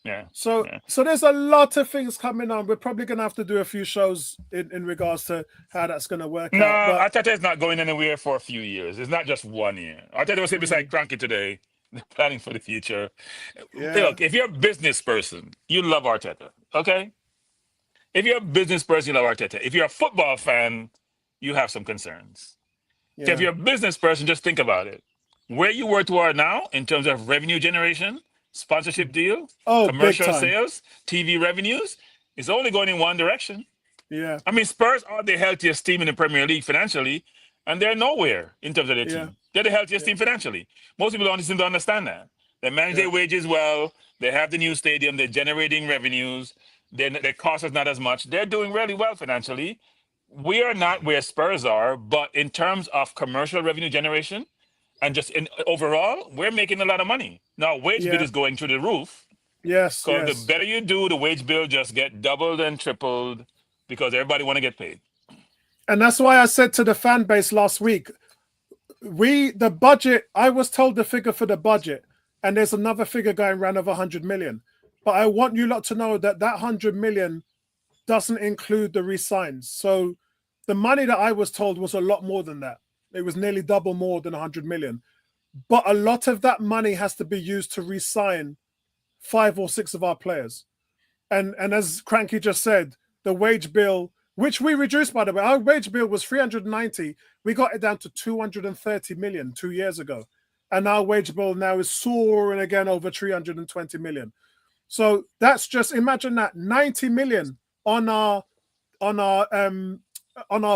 Yeah. So there's a lot of things coming on. We're probably going to have to do a few shows in regards to how that's going to work out. No, Arteta is not going anywhere for a few years. It's not just 1 year. Arteta was sitting beside Cranky today, planning for the future. Yeah. Look, if you're a business person, you love Arteta, okay? If you're a business person, you love Arteta. If you're a football fan, you have some concerns. Yeah. If you're a business person, just think about it. Where you work toward now in terms of revenue generation, sponsorship deal, commercial sales, TV revenues, is only going in one direction. Yeah. I mean, Spurs are the healthiest team in the Premier League financially, and they're nowhere in terms of their Yeah. team. They're the healthiest Yeah. team financially. Most people don't seem to understand that. They manage their wages well. They have the new stadium. They're generating revenues. Their cost is not as much. They're doing really well financially. We are not where Spurs are, but in terms of commercial revenue generation and just in overall, we're making a lot of money. Now, wage bill Yeah. is going through the roof Yes. because the Yes. better you do, the wage bill just get doubled and tripled because everybody want to get paid. And that's why I said to the fan base last week, the budget, I was told the figure for the budget, and there's another figure going around of 100 million. But I want you lot to know that 100 million doesn't include the re-signs. So the money that I was told was a lot more than that. It was nearly double more than 100 million. But a lot of that money has to be used to re-sign 5 or 6 of our players. And as Cranky just said, the wage bill, which we reduced, by the way, our wage bill was 390. We got it down to 230 million 2 years ago. And our wage bill now is soaring again over 320 million. So that's just, imagine that, 90 million on our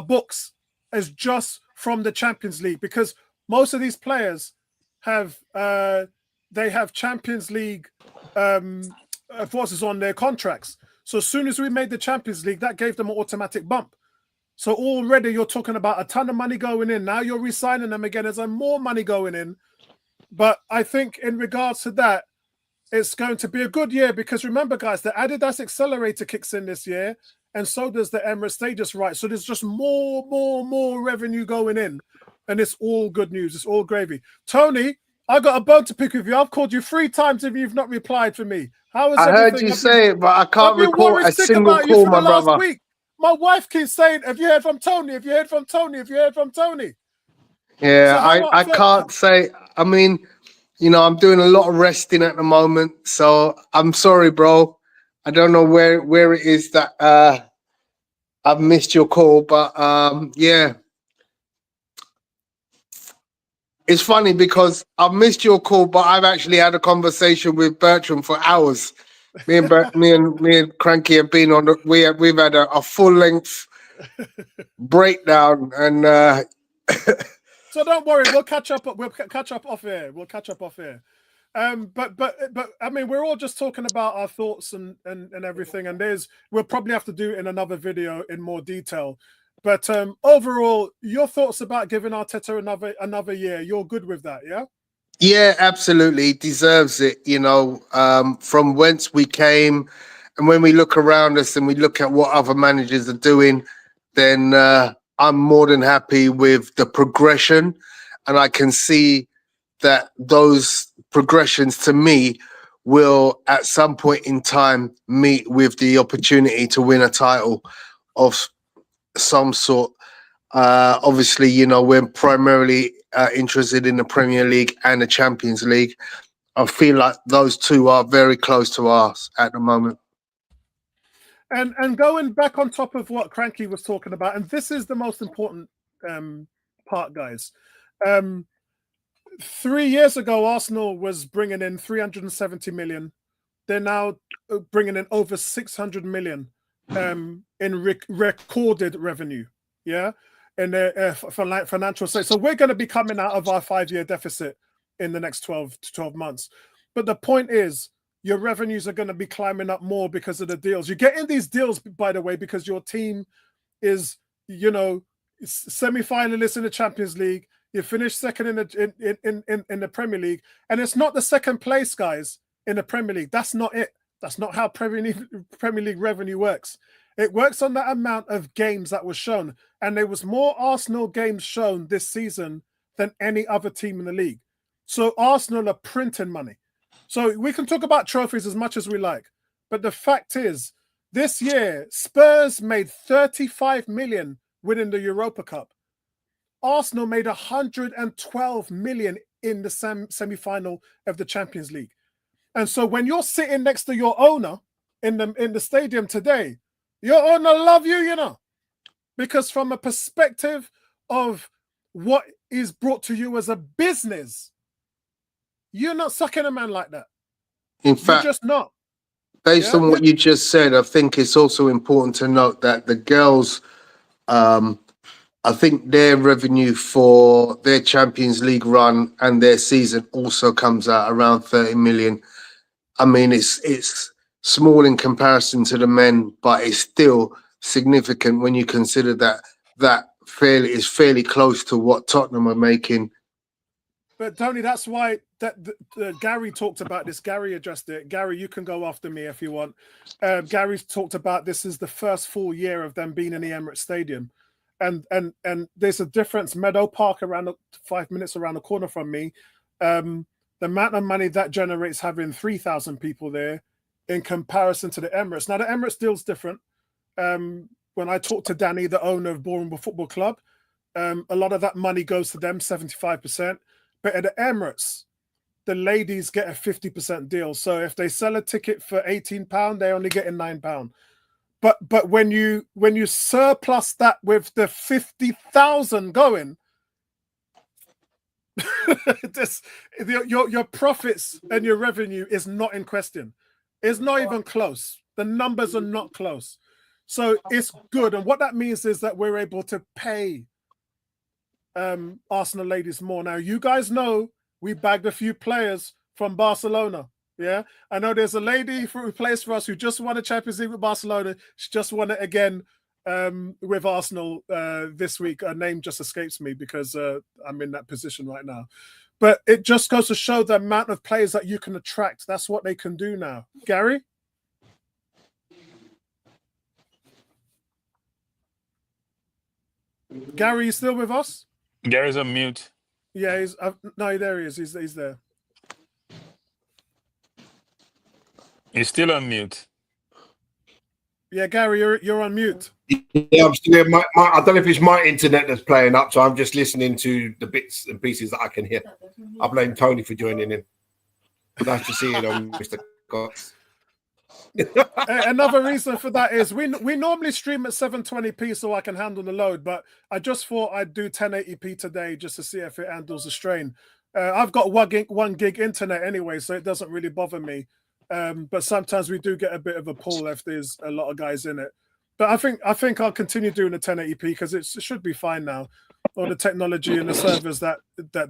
books is just from the Champions League, because most of these players have they have Champions League forces on their contracts. So as soon as we made the Champions League, that gave them an automatic bump. So already you're talking about a ton of money going in. Now you're re-signing them again. There's more money going in. But I think in regards to that, it's going to be a good year, because remember, guys, the Adidas Accelerator kicks in this year, and so does the Emirates Status right. So there's just more revenue going in, and it's all good news. It's all gravy. Tony, I got a bone to pick with you. I've called you 3 times if you've not replied for me. How is I everything? heard you say it, but I can't I've been recall worried a sick single about you call, for my the last brother. week. My wife keeps saying, "Have you heard from Tony? Have you heard from Tony? Have you heard from Tony?" Yeah, So I can't say. I mean, I'm doing a lot of resting at the moment, so I'm sorry, bro. I don't know where it is that I've missed your call, but yeah. It's funny because I've missed your call, but I've actually had a conversation with Bertram for hours. Me and Cranky have been on. We've had a full length breakdown, and So don't worry, we'll catch up. We'll catch up off air. We'll catch up off air. But I mean, we're all just talking about our thoughts and everything. And we'll probably have to do it in another video in more detail. But overall, your thoughts about giving Arteta another year? You're good with that, yeah? yeah, absolutely, he deserves it. From whence we came, and when we look around us and we look at what other managers are doing, then I'm more than happy with the progression, and I can see that those progressions to me will at some point in time meet with the opportunity to win a title of some sort. Obviously, we're primarily interested in the Premier League and the Champions League. I feel like those two are very close to us at the moment. And going back on top of what Cranky was talking about, and this is the most important part, guys. 3 years ago, Arsenal was bringing in 370 million. They're now bringing in over 600 million in recorded revenue. Yeah, in their financial state. So we're going to be coming out of our 5-year deficit in the next 12 months. But the point is, your revenues are going to be climbing up more because of the deals. You get in these deals, by the way, because your team is, semi-finalists in the Champions League. You finish second in the Premier League, and it's not the second place, guys, in the Premier League. That's not it. That's not how Premier League revenue works. It works on that amount of games that was shown, and there was more Arsenal games shown this season than any other team in the league. So Arsenal are printing money. So we can talk about trophies as much as we like, but the fact is, this year Spurs made 35 million winning the Europa Cup. Arsenal made 112 million in the semi-final of the Champions League. And so when you're sitting next to your owner in the stadium today, your owner love you, because from a perspective of what is brought to you as a business, you're not sucking a man like that. In fact, you're just not. based on what you just said, I think it's also important to note that the girls, I think their revenue for their Champions League run and their season also comes out around 30 million. I mean, it's small in comparison to the men, but it's still significant when you consider that is fairly close to what Tottenham are making. But Tony, that's why Gary talked about this. Gary addressed it. Gary, you can go after me if you want. Gary's talked about this is the first full year of them being in the Emirates Stadium. And there's a difference. Meadow Park, around 5 minutes around the corner from me, the amount of money that generates having 3,000 people there in comparison to the Emirates. Now, the Emirates deal's different. When I talked to Danny, the owner of Bournemouth Football Club, a lot of that money goes to them, 75%. But at the Emirates, the ladies get a 50% deal. So if they sell a ticket for £18, they're only getting £9. But when you surplus that with the 50,000 going, your profits and your revenue is not in question. It's not even close. The numbers are not close. So it's good. And what that means is that we're able to pay Arsenal ladies more. Now, you guys know we bagged a few players from Barcelona. Yeah, I know there's a lady who plays for us who just won a Champions League with Barcelona. She just won it again with Arsenal this week. Her name just escapes me because I'm in that position right now. But it just goes to show the amount of players that you can attract. That's what they can do now. Gary? Gary, you still with us? Gary's on mute. Yeah, no, there he is. He's there. He's still on mute. Yeah, Gary, you're on mute. Yeah, I'm still here. I don't know if it's my internet that's playing up, so I'm just listening to the bits and pieces that I can hear. I blame Tony for joining in. Nice to see you on, Mr. Cox. Another reason for that is we normally stream at 720p so I can handle the load, but I just thought I'd do 1080p today just to see if it handles the strain. I've got 1 gig internet anyway, so it doesn't really bother me. But sometimes we do get a bit of a pull if there's a lot of guys in it. But I think I'll continue doing the 1080p because it should be fine now. All the technology and the servers that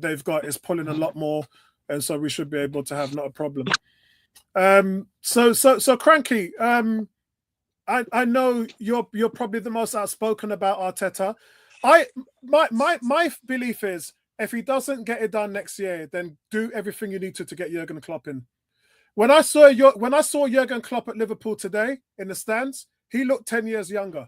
they've got is pulling a lot more, and so we should be able to have not a problem. So Cranky, I know you're probably the most outspoken about Arteta. My belief is if he doesn't get it done next year, then do everything you need to get Jurgen Klopp in. When I saw Jurgen Klopp at Liverpool today in the stands, he looked 10 years younger.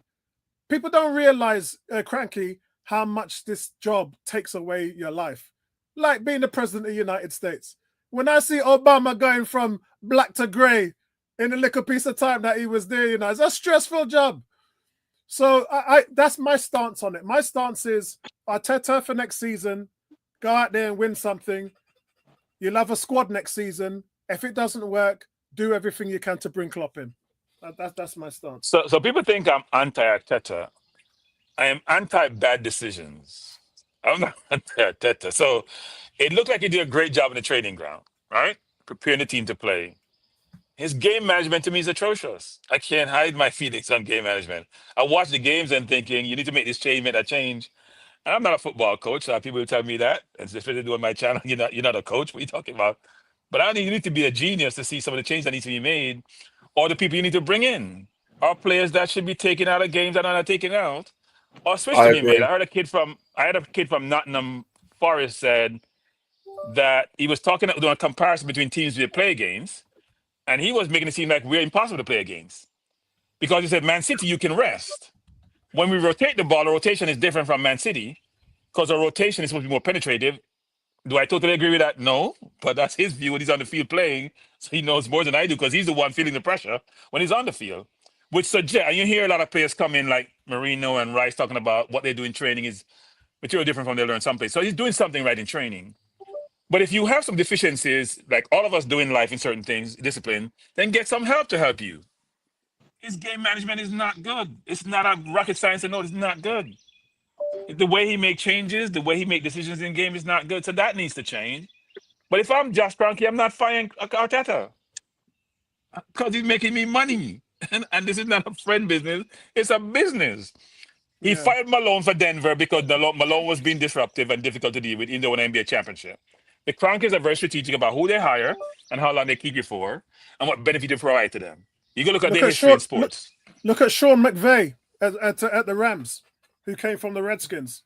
People don't realize, Cranky, how much this job takes away your life. Like being the president of the United States. When I see Obama going from black to grey in a little piece of time that he was there, it's a stressful job. So that's my stance on it. My stance is Arteta for next season, go out there and win something. You'll have a squad next season. If it doesn't work, do everything you can to bring Klopp in. That's my stance. So people think I'm anti-Arteta. I am anti-bad decisions. I'm not anti-Arteta. So it looked like he did a great job in the training ground, right? Preparing the team to play. His game management to me is atrocious. I can't hide my feelings on game management. I watch the games and thinking, you need to make this change, make that change. And I'm not a football coach. People will tell me that, and especially doing my channel, you're not a coach. What are you talking about? But I think you need to be a genius to see some of the changes that need to be made, or the people you need to bring in, or players that should be taken out of games that are not taken out, or switch to be made. I had a kid from Nottingham Forest said that he was doing a comparison between teams we play against, and he was making it seem like we're impossible to play against. Because he said, Man City, you can rest. When we rotate the ball, the rotation is different from Man City, because the rotation is supposed to be more penetrative. Do I totally agree with that? No, but that's his view when he's on the field playing. So he knows more than I do because he's the one feeling the pressure when he's on the field. Which suggests, and you hear a lot of players come in like Marino and Rice talking about what they do in training is material different from they learn someplace. So he's doing something right in training. But if you have some deficiencies, like all of us do in life in certain things, discipline, then get some help to help you. His game management is not good. It's not a rocket science to know it's not good. The way he make changes, the way he make decisions in game is not good. So that needs to change. But if I'm Josh Kroenke, I'm not firing Arteta. Because he's making me money. And this is not a friend business, it's a business. He Yeah. fired Malone for Denver because Malone was being disruptive and difficult to deal with in the NBA championship. The Kroenkes are very strategic about who they hire and how long they keep you for and what benefit you provide to them. You can look at Look their at history in Sean. sports. Look at Sean McVay at the Rams, who came from the Redskins.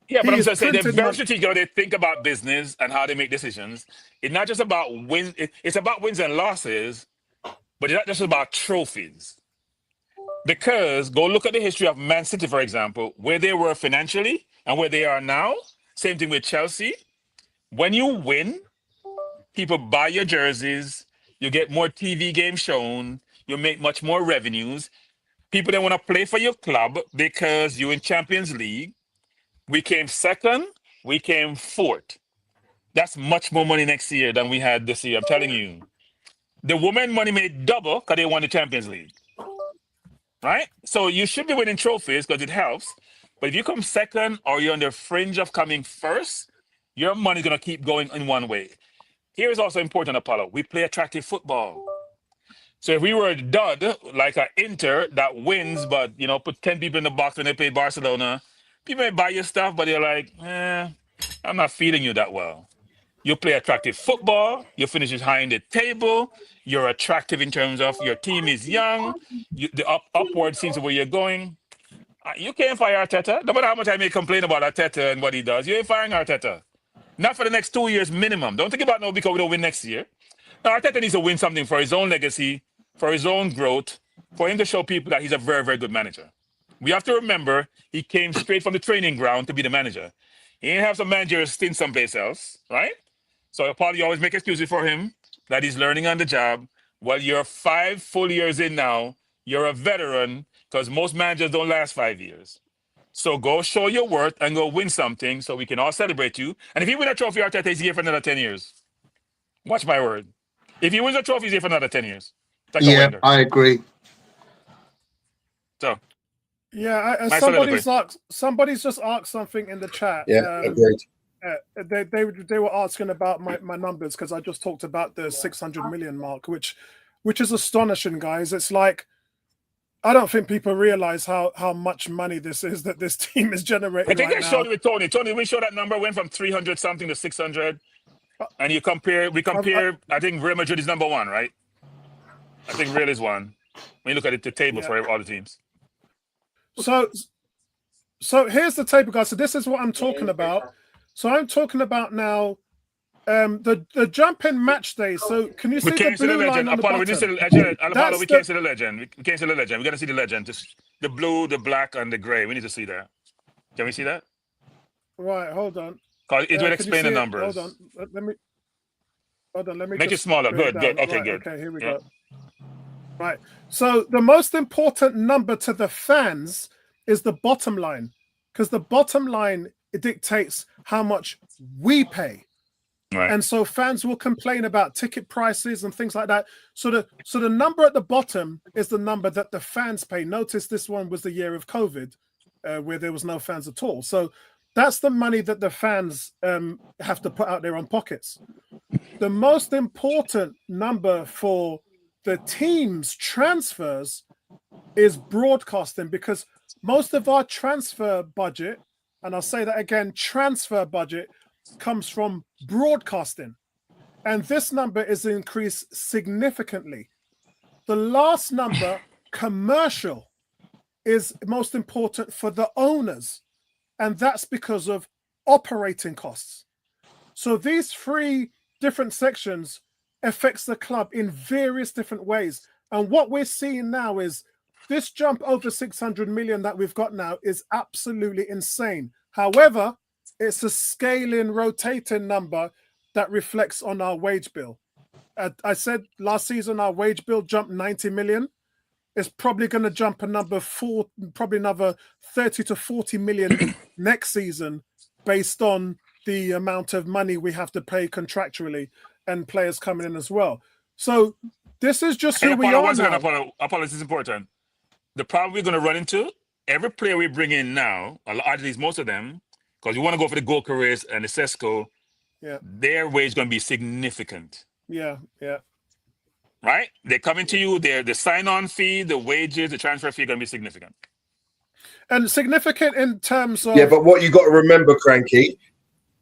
Yeah, but He I'm is just saying they're printed very money. strategic how they think about business and how they make decisions. It's not just about wins, it's about wins and losses, but it's not just about trophies. Because go look at the history of Man City, for example, where they were financially and where they are now. Same thing with Chelsea. When you win, people buy your jerseys, you get more TV games shown, you make much more revenues. People that want to play for your club because you're in Champions League. We came second, we came fourth. That's much more money next year than we had this year. I'm telling you. The women money made double because they won the Champions League. Right? So you should be winning trophies because it helps. But if you come second or you're on the fringe of coming first, your money's going to keep going in one way. Here is also important, Apollo. We play attractive football. So if we were a dud, like an Inter that wins, but, put 10 people in the box when they play Barcelona, people may buy your stuff, but they're like, I'm not feeling you that well. You play attractive football. You finish high in the table. You're attractive in terms of your team is young. The upward seems where you're going. You can't fire Arteta. No matter how much I may complain about Arteta and what he does, you ain't firing Arteta. Not for the next 2 years minimum. Don't think about no because we don't win next year. Now, Arteta needs to win something for his own legacy, for his own growth, for him to show people that he's a very, very good manager. We have to remember he came straight from the training ground to be the manager. He didn't have some managerial stint someplace else, right? So, Paul, you always make excuses for him that he's learning on the job. Well, you're 5 full years in now. You're a veteran because most managers don't last 5 years. So go show your worth and go win something so we can all celebrate you. And if you win a trophy, Arteta is here for another 10 years. Watch my word. If he wins a trophy, he's here for another 10 years. Like a Yeah, Wenger. I agree. So, Yeah, my somebody's just asked something in the chat. Yeah, agreed. They were asking about my numbers because I just talked about the 600 million mark, which is astonishing, guys. It's like I don't think people realize how much money this is that this team is generating. I think right I now. showed it with Tony. Tony, we showed that number went from 300 something to 600. And we compare, I think Real Madrid is number one, right? I think Real is one. When you look at the table for all the teams. So here's the table, guys. So this is what I'm talking about. So I'm talking about now the jump in match day. So can you see the blue line on the bottom? We can't see the legend. We can't see the legend. We got to see the legend. Just the blue, the black, and the gray. We need to see that. Can we see that? Right, hold on. Because it will explain the numbers. Hold on. Let me make it smaller. Good. Okay, right, good. Okay, here we go. Right. So the most important number to the fans is the bottom line, because the bottom line it dictates how much we pay. Right. And so fans will complain about ticket prices and things like that. So the number at the bottom is the number that the fans pay. Notice this one was the year of COVID, where there was no fans at all. So that's the money that the fans have to put out their own pockets. The most important number for the team's transfers is broadcasting, because most of our transfer budget, and I'll say that again, transfer budget comes from broadcasting. And this number is increased significantly. The last number, commercial, is most important for the owners. And that's because of operating costs. So these 3 different sections affects the club in various different ways. And what we're seeing now is this jump over 600 million that we've got now is absolutely insane. However, it's a scaling, rotating number that reflects on our wage bill. I said last season our wage bill jumped 90 million. It's probably going to jump probably another 30 to 40 million next season, based on the amount of money we have to pay contractually and players coming in as well. So this is just who we are now. Apollo, this is important. The problem we're going to run into, every player we bring in now, at least most of them, because you want to go for the Gold Careers and the Sesco, their wage is going to be significant. Yeah. right? They're coming to you. The sign-on fee, the wages, the transfer fee are going to be significant. And significant in terms of... Yeah, but what you got to remember, Cranky,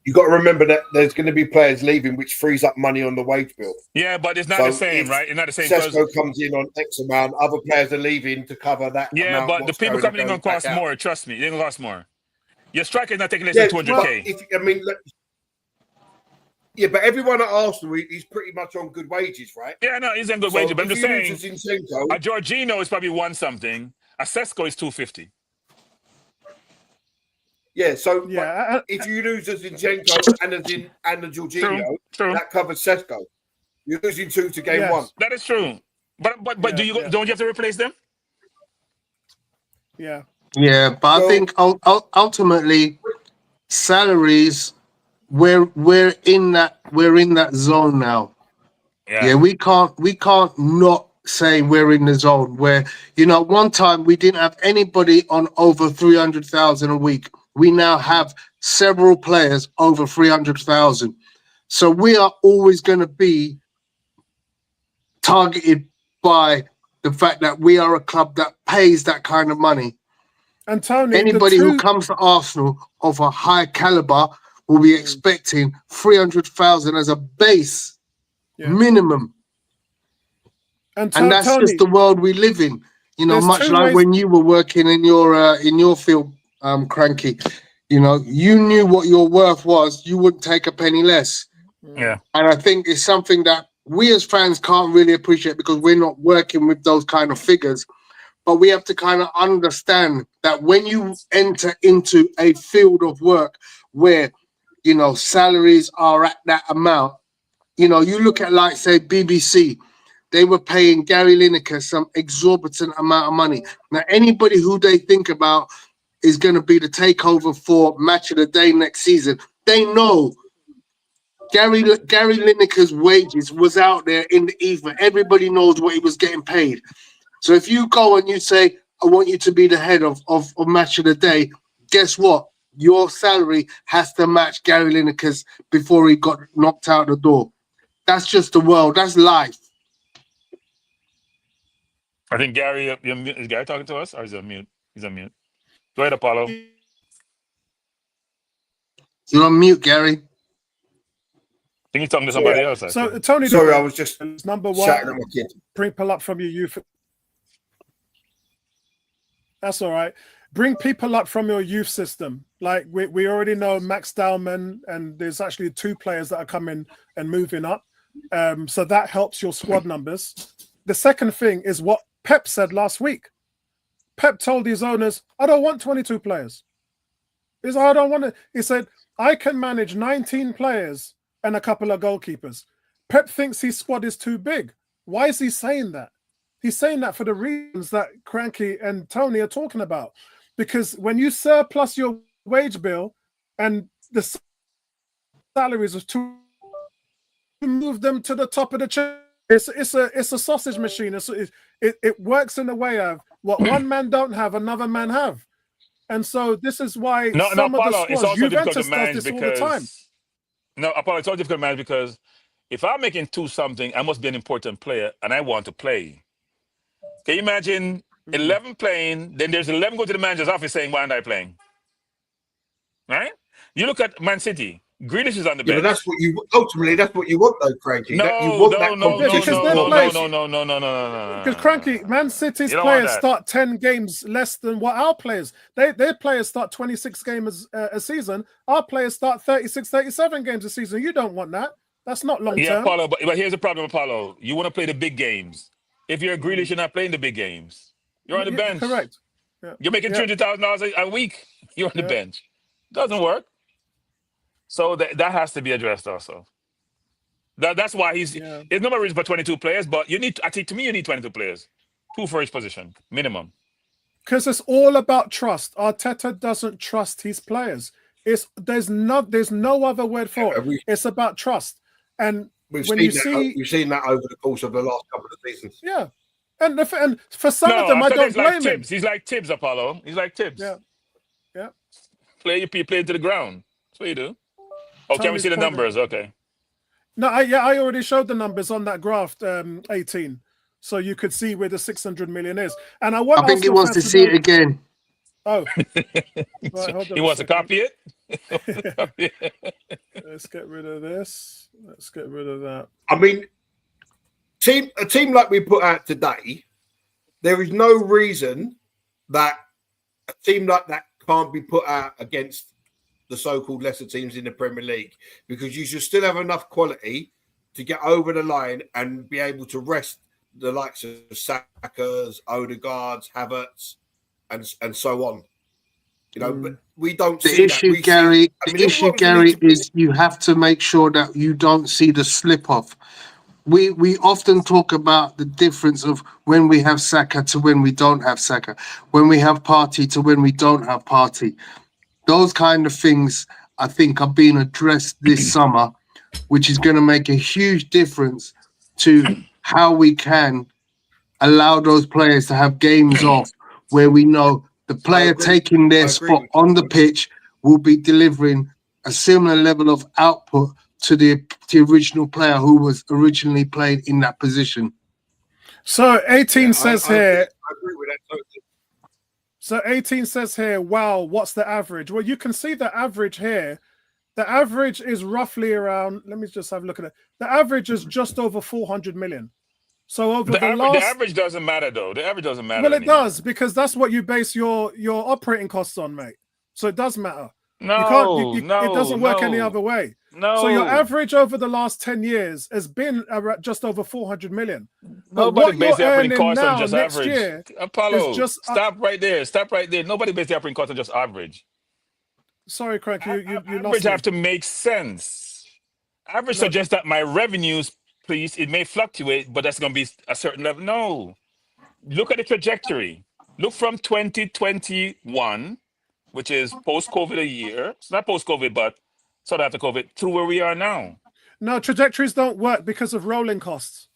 you got to remember that there's going to be players leaving, which frees up money on the wage bill. Yeah, but it's not So the same, if right? It's not the same. Sesko comes in on X amount, other players are leaving to cover that Yeah, amount. but the people coming in going to cost more. Trust me, they're going to cost more. Your striker is not taking less than 200K. Yeah, but everyone at Arsenal is pretty much on good wages, right? Yeah, no, he's on good wages. But I'm just saying, a Jorginho is probably 1 something. A Sesko is 250. Yeah, so yeah, if you lose a Zinchenko and a Jorginho, that covers Sesko. You're losing 2 to gain 1. That is true. But don't you have to replace them? Yeah. Yeah, but I think ultimately salaries we're in that zone now. Yeah, we can't not say we're in the zone where, you know, one time we didn't have anybody on over 300,000 a week. We now have several players over 300,000. So we are always going to be targeted by the fact that we are a club that pays that kind of money. And Tony, anybody who comes to Arsenal of a high caliber will be expecting 300,000 as a base minimum. And that's Tony, just the world we live in. You know, much like when you were working in your field, Cranky. You know, you knew what your worth was. You wouldn't take a penny less. Yeah. And I think it's something that we as fans can't really appreciate because we're not working with those kind of figures. But we have to kind of understand that when you enter into a field of work where, you know, salaries are at that amount, you know, you look at like, say, BBC, they were paying Gary Lineker some exorbitant amount of money. Now, anybody who they think about is going to be the takeover for Match of the Day next season, they know Gary Lineker's wages was out there in the ether. Everybody knows what he was getting paid. So if you go and you say, I want you to be the head of Match of the Day, guess what? Your salary has to match Gary Lineker's before he got knocked out the door. That's just the world. That's life. I think Gary, is Gary talking to us or is he on mute? He's on mute. Go ahead, Apollo. You're on mute, Gary. I think he's talking to somebody else. So, Tony, sorry, I was just number one. Bring people up from your youth. That's all right. Bring people up from your youth system. Like we already know Max Dowman, and there's actually 2 players that are coming and moving up. So that helps your squad numbers. The second thing is what Pep said last week. Pep told his owners, I don't want 22 players. He said, I don't want to. He said, I can manage 19 players and a couple of goalkeepers. Pep thinks his squad is too big. Why is he saying that? He's saying that for the reasons that Cranky and Tony are talking about. Because when you surplus your wage bill and the salaries of 2, move them to the top of the chain. It's a sausage machine. It works in a way of what one man don't have, another man have. And so this is why some of the squads, Juventus does this all the time. No, Apollo, it's all difficult to manage because if I'm making 2 something, I must be an important player and I want to play. Can you imagine 11 playing, then there's 11 go to the manager's office saying, why aren't I playing? Right? You look at Man City. Grealish is on the bench. Yeah, but that's what you want, though, Cranky. No, you want that competition. No. Because Cranky, Man City's players start 10 games less than what our players. Their players start 26 games a season. Our players start 36, 37 games a season. You don't want that. That's not long term. Yeah, Apollo, but here's the problem, Apollo. You want to play the big games. If you're a Grealish, you're not playing the big games. You're on the bench. Correct. Yeah. You're making $200,000 a week. You're on the bench. Doesn't work. So that has to be addressed also. That's why there's no more reason for 22 players, but you need, I think to me, you need 22 players. 2 for each position, minimum. Because it's all about trust. Arteta doesn't trust his players. There's no other word for it. It's about trust. And we've seen that over the course of the last couple of seasons. Yeah. And for some of them, I don't blame him. He's like Tibbs, Apollo. He's like Tibbs. Yeah. Play to the ground. That's what you do. Oh, can we see the numbers? Okay. No, I already showed the numbers on that graph, 18, so you could see where the 600 million is. And I want I think he Arsenal wants fans to to see know. it again. Oh, right, hold He on a wants to second. copy it. Let's get rid of this. Let's get rid of that. I mean, a team like we put out today, there is no reason that a team like that can't be put out against the so-called lesser teams in the Premier League, because you should still have enough quality to get over the line and be able to rest the likes of Saka's, Odegaard's, Havertz, and so on. You know, but we don't The see issue, that. Gary, Everyone is you have to make sure that you don't see the slip off. We often talk about the difference of when we have Saka to when we don't have Saka, when we have Partey to when we don't have Partey. Those kind of things, I think, are being addressed this summer, which is going to make a huge difference to how we can allow those players to have games off where we know the player agree. taking their I agree spot with you. on the pitch will be delivering a similar level of output to the original player who was originally played in that position. So 18 says here. I agree with that totally. So 18 says here, wow, what's the average? Well, you can see the average here. The average is roughly around, let me just have a look at it. The average is just over 400 million. So over the average doesn't matter, though. The average doesn't matter. Well, it does, because that's what you base your operating costs on, mate. So it does matter. No, it doesn't work any other way. No. So your average over the last 10 years has been just over 400 million. Nobody base the operating cost on just next average. Year Apollo, stop right there. Stop right there. Nobody base the operating cost on just average. Sorry, Craig, you average lost me. have to make sense. Average suggests that my revenues, please, it may fluctuate, but that's going to be a certain level. No. Look at the trajectory. Look from 2021, which is post-COVID a year. It's not post-COVID, but sort of after COVID, through where we are now. No, trajectories don't work because of rolling costs.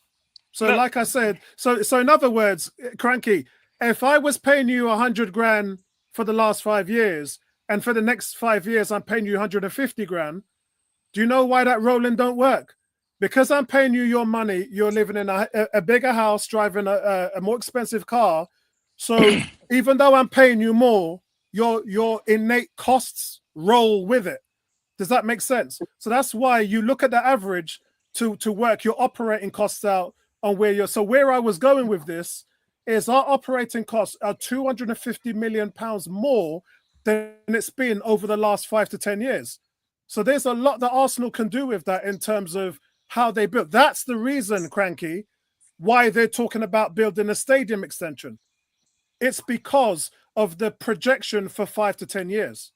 So like I said, so in other words, Cranky, if I was paying you 100 grand for the last 5 years, and for the next 5 years, I'm paying you 150 grand, do you know why that rolling don't work? Because I'm paying you your money, you're living in a bigger house, driving a more expensive car. So even though I'm paying you more, your innate costs roll with it. Does that make sense? So that's why you look at the average to work your operating costs out on where you're. So where I was going with this is our operating costs are 250 million pounds more than it's been over the last 5 to 10 years. So there's a lot that Arsenal can do with that in terms of how they built. That's the reason, Cranky, why they're talking about building a stadium extension. It's because of the projection for 5 to 10 years.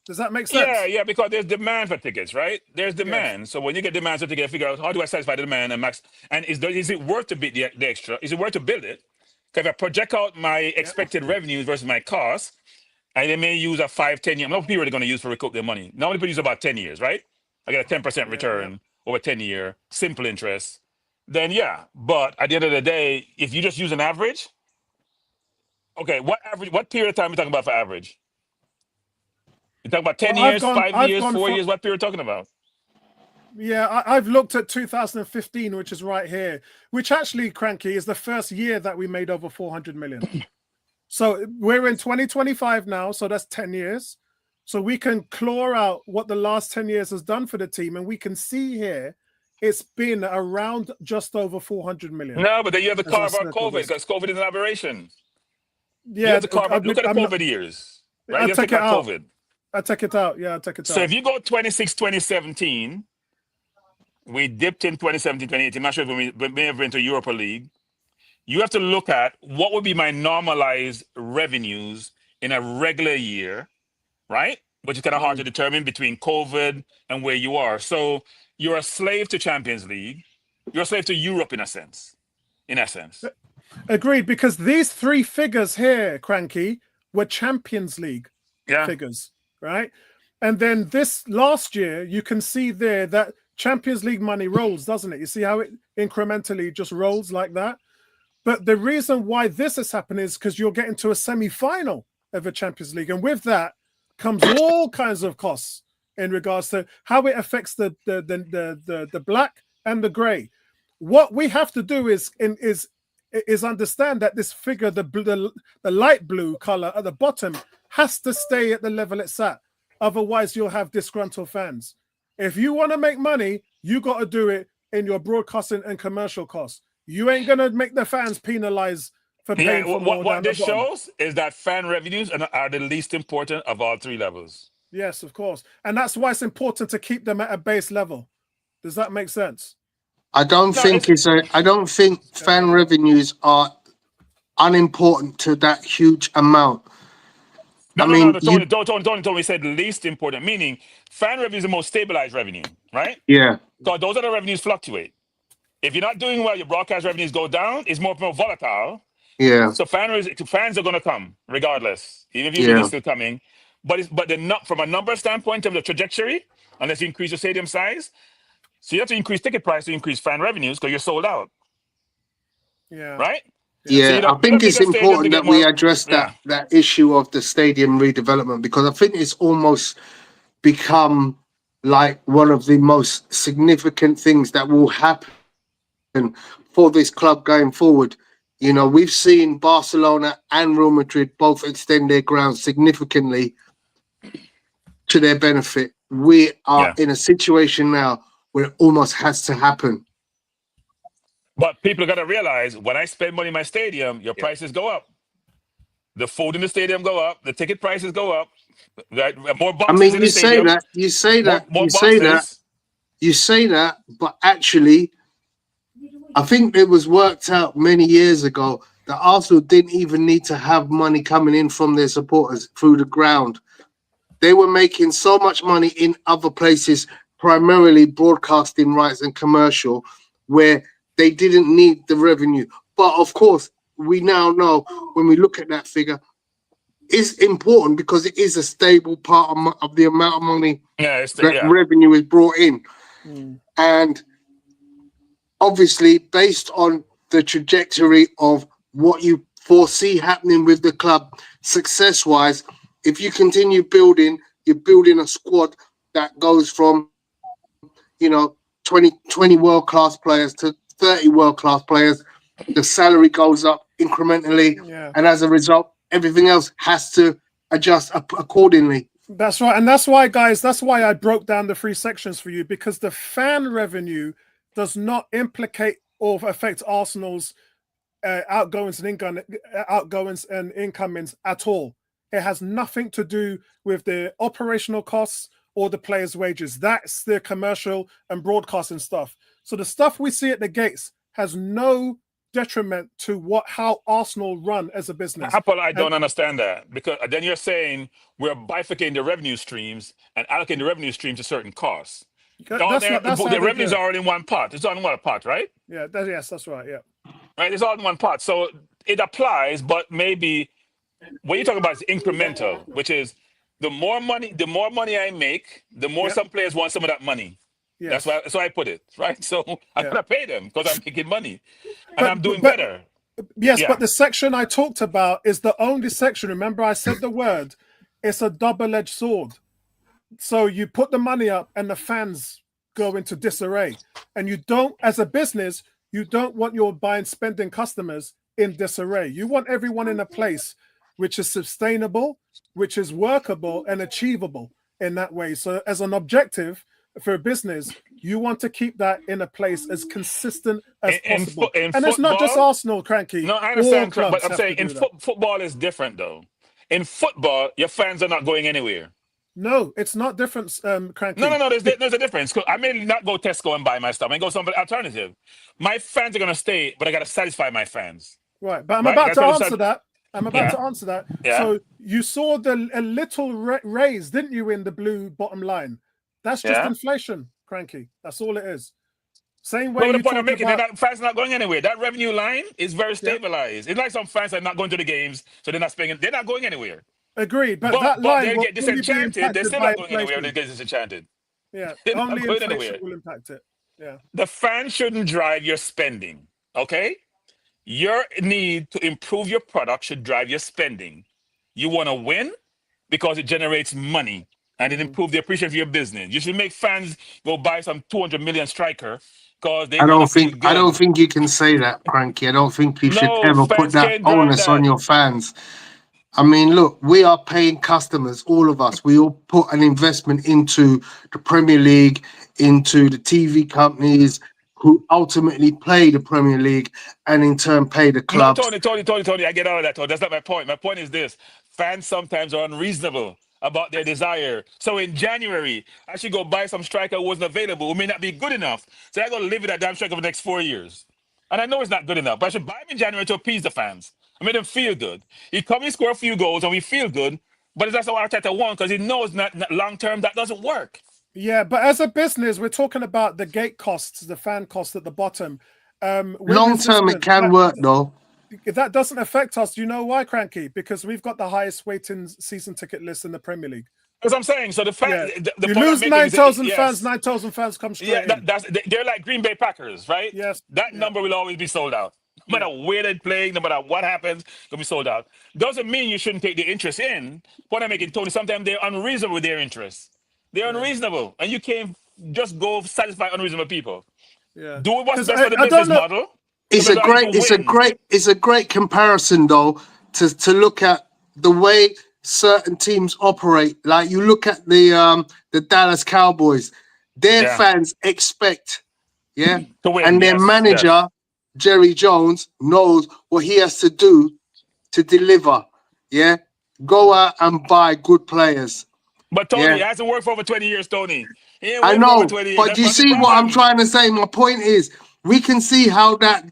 Does that make sense? Yeah, because there's demand for tickets, right? There's demand. Yes. So when you get demand for tickets, figure out how do I satisfy the demand and max. And is it worth to bid the extra? Is it worth to build it? Because if I project out my expected revenues versus my costs, and they may use a 5-10 year. How people are going to use for recoup their money? Normally people use about 10 years, right? I get a 10% return over 10 year, simple interest. Then but at the end of the day, if you just use an average, okay, what period of time are we talking about for average? You talking about 10 years, 5 years, 4 years? What period are we talking about? Yeah, I've looked at 2015, which is right here, which actually, Cranky, is the first year that we made over 400 million. So we're in 2025 now, so that's 10 years. So we can claw out what the last 10 years has done for the team, and we can see here it's been around just over 400 million. No, but then you have to carve out COVID, because COVID is an aberration. Yeah, you have to carve out, look at the COVID years. Right? I'll take it out. COVID. I take it out. Yeah, I take it out. So if you go 2017, we dipped in 2017, 2018. I'm not sure if we may have been to Europa League. You have to look at what would be my normalized revenues in a regular year, right? Which is kind of hard to determine between COVID and where you are. So you're a slave to Champions League. You're a slave to Europe in essence. Agreed, because these three figures here, Cranky, were Champions League figures, right? And then this last year, you can see there that Champions League money rolls, doesn't it? You see how it incrementally just rolls like that? But the reason why this has happened is because you're getting to a semi-final of a Champions League. And with that comes all kinds of costs in regards to how it affects the black and the grey. What we have to do is understand that this figure, the light blue color at the bottom, has to stay at the level it's at. Otherwise, you'll have disgruntled fans. If you want to make money, you got to do it in your broadcasting and commercial costs. You ain't gonna make the fans penalize for paying for more. What this shows is that fan revenues are the least important of all three levels. Yes, of course, and that's why it's important to keep them at a base level. Does that make sense? I don't think fan revenues are unimportant to that huge amount. No, Tony said least important, meaning fan revenue is the most stabilized revenue, right? Yeah. So those other revenues fluctuate. If you're not doing well, your broadcast revenues go down. It's more volatile. Yeah. So fans are going to come regardless, even if you think it's still coming. But from a number standpoint of the trajectory, unless you increase your stadium size, so you have to increase ticket price to increase fan revenues because you're sold out. Yeah. Right? Yeah, So I think it's important that we address that issue of the stadium redevelopment, because I think it's almost become like one of the most significant things that will happen for this club going forward. You know, we've seen Barcelona and Real Madrid both extend their grounds significantly to their benefit. We are in a situation now where it almost has to happen. But people got to realize, when I spend money in my stadium, your prices go up. The food in the stadium go up. The ticket prices go up. Right? More boxes. I mean, in the stadium, you say that, but actually, I think it was worked out many years ago that Arsenal didn't even need to have money coming in from their supporters through the ground. They were making so much money in other places, primarily broadcasting rights and commercial, where they didn't need the revenue. But of course, we now know when we look at that figure, it's important because it is a stable part of the amount of money revenue is brought in. And obviously, based on the trajectory of what you foresee happening with the club success-wise, if you continue building, you're building a squad that goes from, 20 world-class players to 30 world-class players. The salary goes up incrementally, and as a result, everything else has to adjust accordingly. That's right, and that's why, guys, I broke down the 3 sections for you, because the fan revenue does not implicate or affect Arsenal's outgoings and incomings at all. It has nothing to do with the operational costs or the players' wages. That's the commercial and broadcasting stuff. So the stuff we see at the gates has no detriment to how Arsenal run as a business. Apple, I don't understand that, because then you're saying we're bifurcating the revenue streams and allocating the revenue stream to certain costs. The revenues are all in one pot. It's all in one pot, right? Yeah, that's right. Yeah, right. It's all in one pot, so it applies. But maybe what you're talking about is incremental, which is the more money I make, the more some players want some of that money. Yes. That's why I put it, right? So I'm gonna pay them because I'm making money and I'm doing better. Yes, but the section I talked about is the only section. Remember, I said the word. It's a double-edged sword. So you put the money up and the fans go into disarray. And you don't, as a business, you don't want your spending customers in disarray. You want everyone in a place which is sustainable, which is workable and achievable in that way. So as an objective for a business, you want to keep that in a place as consistent as possible. And it's not just Arsenal, Cranky. No, I understand, but I'm saying football is different, though. In football, your fans are not going anywhere. No, it's not different, Cranky. No. There's a difference. I may not go Tesco and buy my stuff. I may go some alternative. My fans are going to stay, but I got to satisfy my fans. Right, but I'm about to answer that. To answer that. Yeah. So you saw a little raise, didn't you, in the blue bottom line? That's just inflation, Cranky. That's all it is. Same way. The point I'm making, fans are not going anywhere. That revenue line is very stabilized. It's like some fans are not going to the games, so they're not spending. They're not going anywhere. Agreed, but that line they get disenchanted. They're still not going anywhere when they get disenchanted. Yeah, only inflation will impact it. Yeah, the fan shouldn't drive your spending. Okay, your need to improve your product should drive your spending. You want to win because it generates money. and it improve the appreciation of your business. You should make fans go buy some 200 million striker because they want to feel I don't good. think you can say that, Cranky. I don't think you should No, ever put fans that can't drive onus on that. your fans. I mean, look, we are paying customers, all of us. We all put an investment into the Premier League, into the TV companies who ultimately play the Premier League and in turn pay the No, clubs. Tony, I get all of that, Tony. That's not my point. My point is this. Fans sometimes are unreasonable about their desire. So in January, I should go buy some striker who wasn't available, who may not be good enough. So I got to live with that damn striker for the next 4 years. And I know it's not good enough, but I should buy him in January to appease the fans. I made them feel good. He come and score a few goals and we feel good, but that's what Arteta wants because he knows not long term that doesn't work. Yeah, but as a business, we're talking about the gate costs, the fan costs at the bottom. Long term, it can work though. That doesn't affect us. Do you know why, Cranky? Because we've got the highest waiting season ticket list in the Premier League. As I'm saying, so the fan, Yeah. the You point I'm lose making is 9,000 yes. fans, 9,000 fans come straight in. They're like Green Bay Packers, right? Yes. That number will always be sold out. No matter where they play, no matter what happens, it'll be sold out. Doesn't mean you shouldn't take the interest in. What I'm making, Tony, sometimes they're unreasonable with their interests. They're unreasonable. And you can't just go satisfy unreasonable people. Yeah. Do what's 'Cause best for the I don't business know- model. It's a great comparison though to look at the way certain teams operate. Like you look at the Dallas Cowboys, their fans expect, to win, and their manager Jerry Jones knows what he has to do to deliver. Yeah, go out and buy good players. But Tony, it hasn't worked for over 20 years, Tony. I know, but you see what I'm trying to say? My point is, we can see how that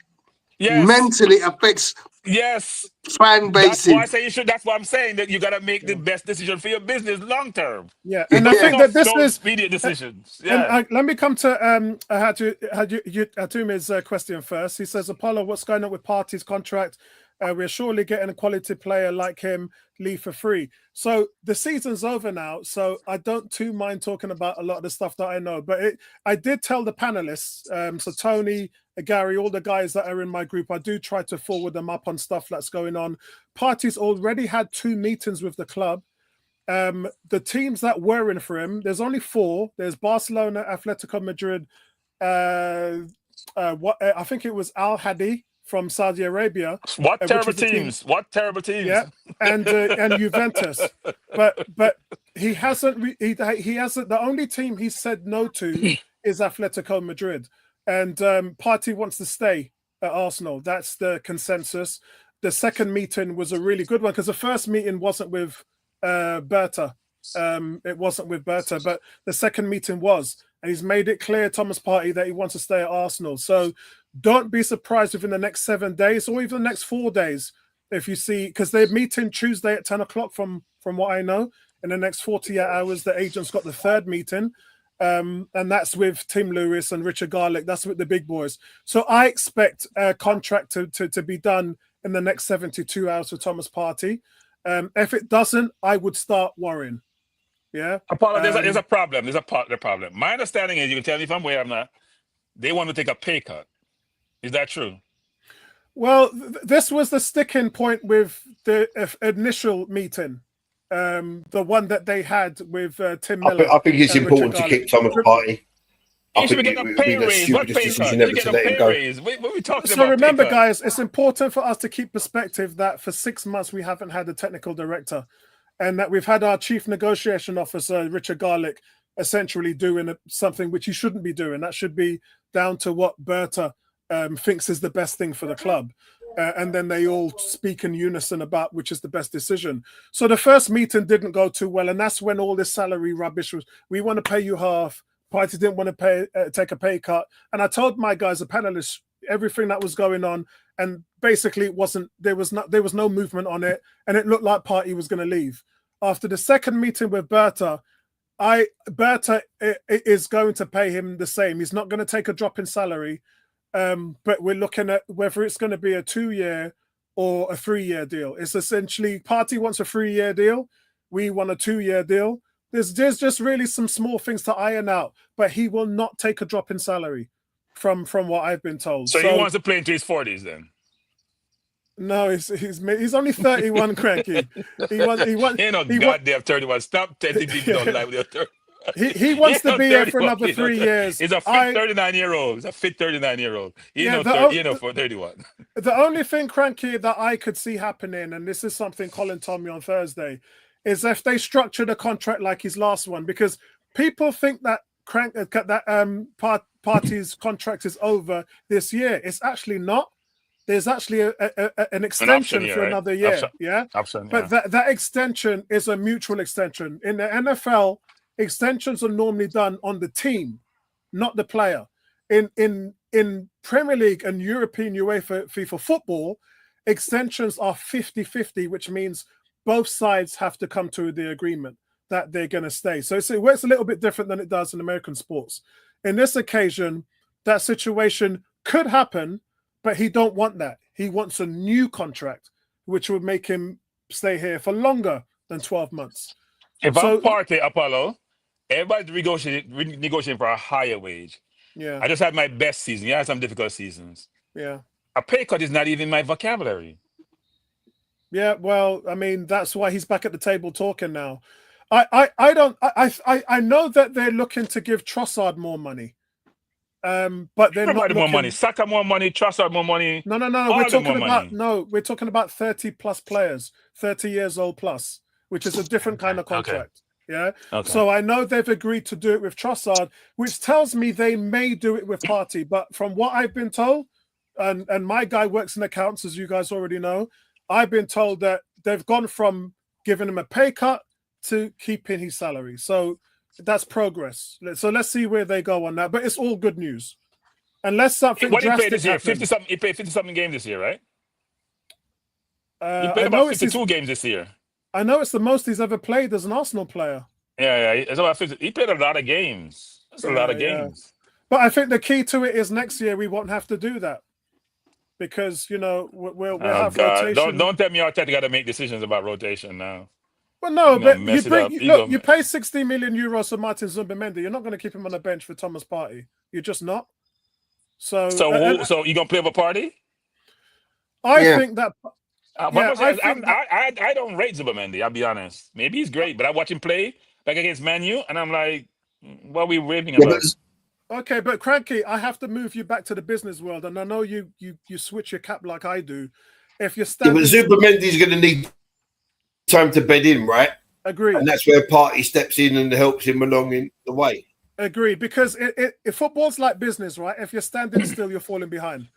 mentally affects fan bases. That's why I say you should. That's why I'm saying that you got to make the best decision for your business long term. Yeah, and I think that this is immediate decisions. And let me come to Hatumi's question first. He says, Apollo, what's going on with Partey's contract? We're surely getting a quality player like him leave for free. So the season's over now, so I don't too mind talking about a lot of the stuff that I know. But I did tell the panelists, so Tony, Gary, all the guys that are in my group, I do try to forward them up on stuff that's going on. Partey's already had 2 meetings with the club. The teams that were in for him, there's only 4. There's Barcelona, Atletico Madrid, I think it was Al Hadi from Saudi Arabia. What terrible teams! What terrible teams! Yeah, and Juventus, but he hasn't. He hasn't. The only team he said no to is Atletico Madrid, and Partey wants to stay at Arsenal. That's the consensus. The second meeting was a really good one because the first meeting wasn't with Berta. It wasn't with Berta, but the second meeting was, and he's made it clear, Thomas Partey, that he wants to stay at Arsenal. So don't be surprised if in the next 7 days or even the next 4 days, if you see, because they're meeting Tuesday at 10 o'clock from what I know. In the next 48 hours, the agent's got the third meeting, and that's with Tim Lewis and Richard Garlick. That's with the big boys. So I expect a contract to be done in the next 72 hours for Thomas Partey. If it doesn't, I would start worrying. Yeah, Apollo, there's a problem. There's a problem. My understanding is, you can tell me if I'm aware or not, they want to take a pay cut. Is that true? Well, this was the sticking point with the initial meeting, the one that they had with Tim Miller. I think it's important to keep Thomas Partey. He should be getting a pay raise. What pay cut? He should get a pay raise. What are we talking about? So remember, guys, it's important for us to keep perspective that for 6 months we haven't had a technical director, and that we've had our chief negotiation officer, Richard Garlick, essentially doing something which he shouldn't be doing. That should be down to what Berta thinks is the best thing for the club. And then they all speak in unison about which is the best decision. So the first meeting didn't go too well. And that's when all this salary rubbish was, we want to pay you half. Partey didn't want to take a pay cut. And I told my guys, the panelists, everything that was going on. And basically there was no movement on it. And it looked like Partey was going to leave. After the second meeting with Berta, Berta is going to pay him the same. He's not going to take a drop in salary. But we're looking at whether it's going to be a 2-year or a 3-year deal. It's essentially Partey wants a 3-year deal. We want a 2-year deal. There's just really some small things to iron out, but he will not take a drop in salary from what I've been told. So he wants to play into his 40s then? No, he's only 31, Cranky. He wants You know, goddamn 31. Stop telling people don't lie with your 30. he wants to be here for another 3 years. He's a fit 39-year-old. He's a fit 39-year-old. For 31. The only thing, Cranky, that I could see happening, and this is something Colin told me on Thursday, is if they structured a contract like his last one, because people think that Party's contract is over this year. It's actually not. There's actually an extension for another year. But that extension is a mutual extension. In the NFL, extensions are normally done on the team, not the player. In Premier League and European UEFA FIFA football, extensions are 50-50, which means both sides have to come to the agreement that they're going to stay. So it works a little bit different than it does in American sports. In this occasion, that situation could happen, but he don't want that. He wants a new contract, which would make him stay here for longer than 12 months. If I'm Partey, Apollo, everybody's negotiating for a higher wage. Yeah. I just had my best season. You had some difficult seasons. Yeah. A pay cut is not even my vocabulary. Yeah, well, I mean, that's why he's back at the table talking now. I know that they're looking to give Trossard more money. But they're not more money. Saka more money, Trossard more money. No. We're talking about 30 plus players, 30 years old plus, which is a different kind of contract. Okay. Yeah. Okay. So I know they've agreed to do it with Trossard, which tells me they may do it with Partey. But from what I've been told, and my guy works in accounts, as you guys already know, I've been told that they've gone from giving him a pay cut to keeping his salary. So that's progress. So let's see where they go on that. But it's all good news. Unless something what drastic he played this year? happens. He played 50-something games this year, right? He I played know about 52 games this year. I know it's the most he's ever played as an Arsenal player. Yeah. It's about 50. He played a lot of games. That's a lot of games. But I think the key to it is next year we won't have to do that. Because, you know, we'll have rotation. Don't tell me Arteta got to make decisions about rotation now. Well, no, but you pay 60 million euros for Martin Zubimendi. You're not going to keep him on the bench for Thomas Partey. You're just not. So you gonna play with Partey? I think that. I don't rate Zubimendi. I'll be honest. Maybe he's great, but I watch him play like against Man U, and I'm like, what are we raving about? Okay, but Cranky, I have to move you back to the business world, and I know you switch your cap like I do. If you're standing, but Zubimendi's going to need time to bed in, right? Agree. And that's where Partey steps in and helps him along in the way. Agree, because if football's like business, right? If you're standing still, you're falling behind.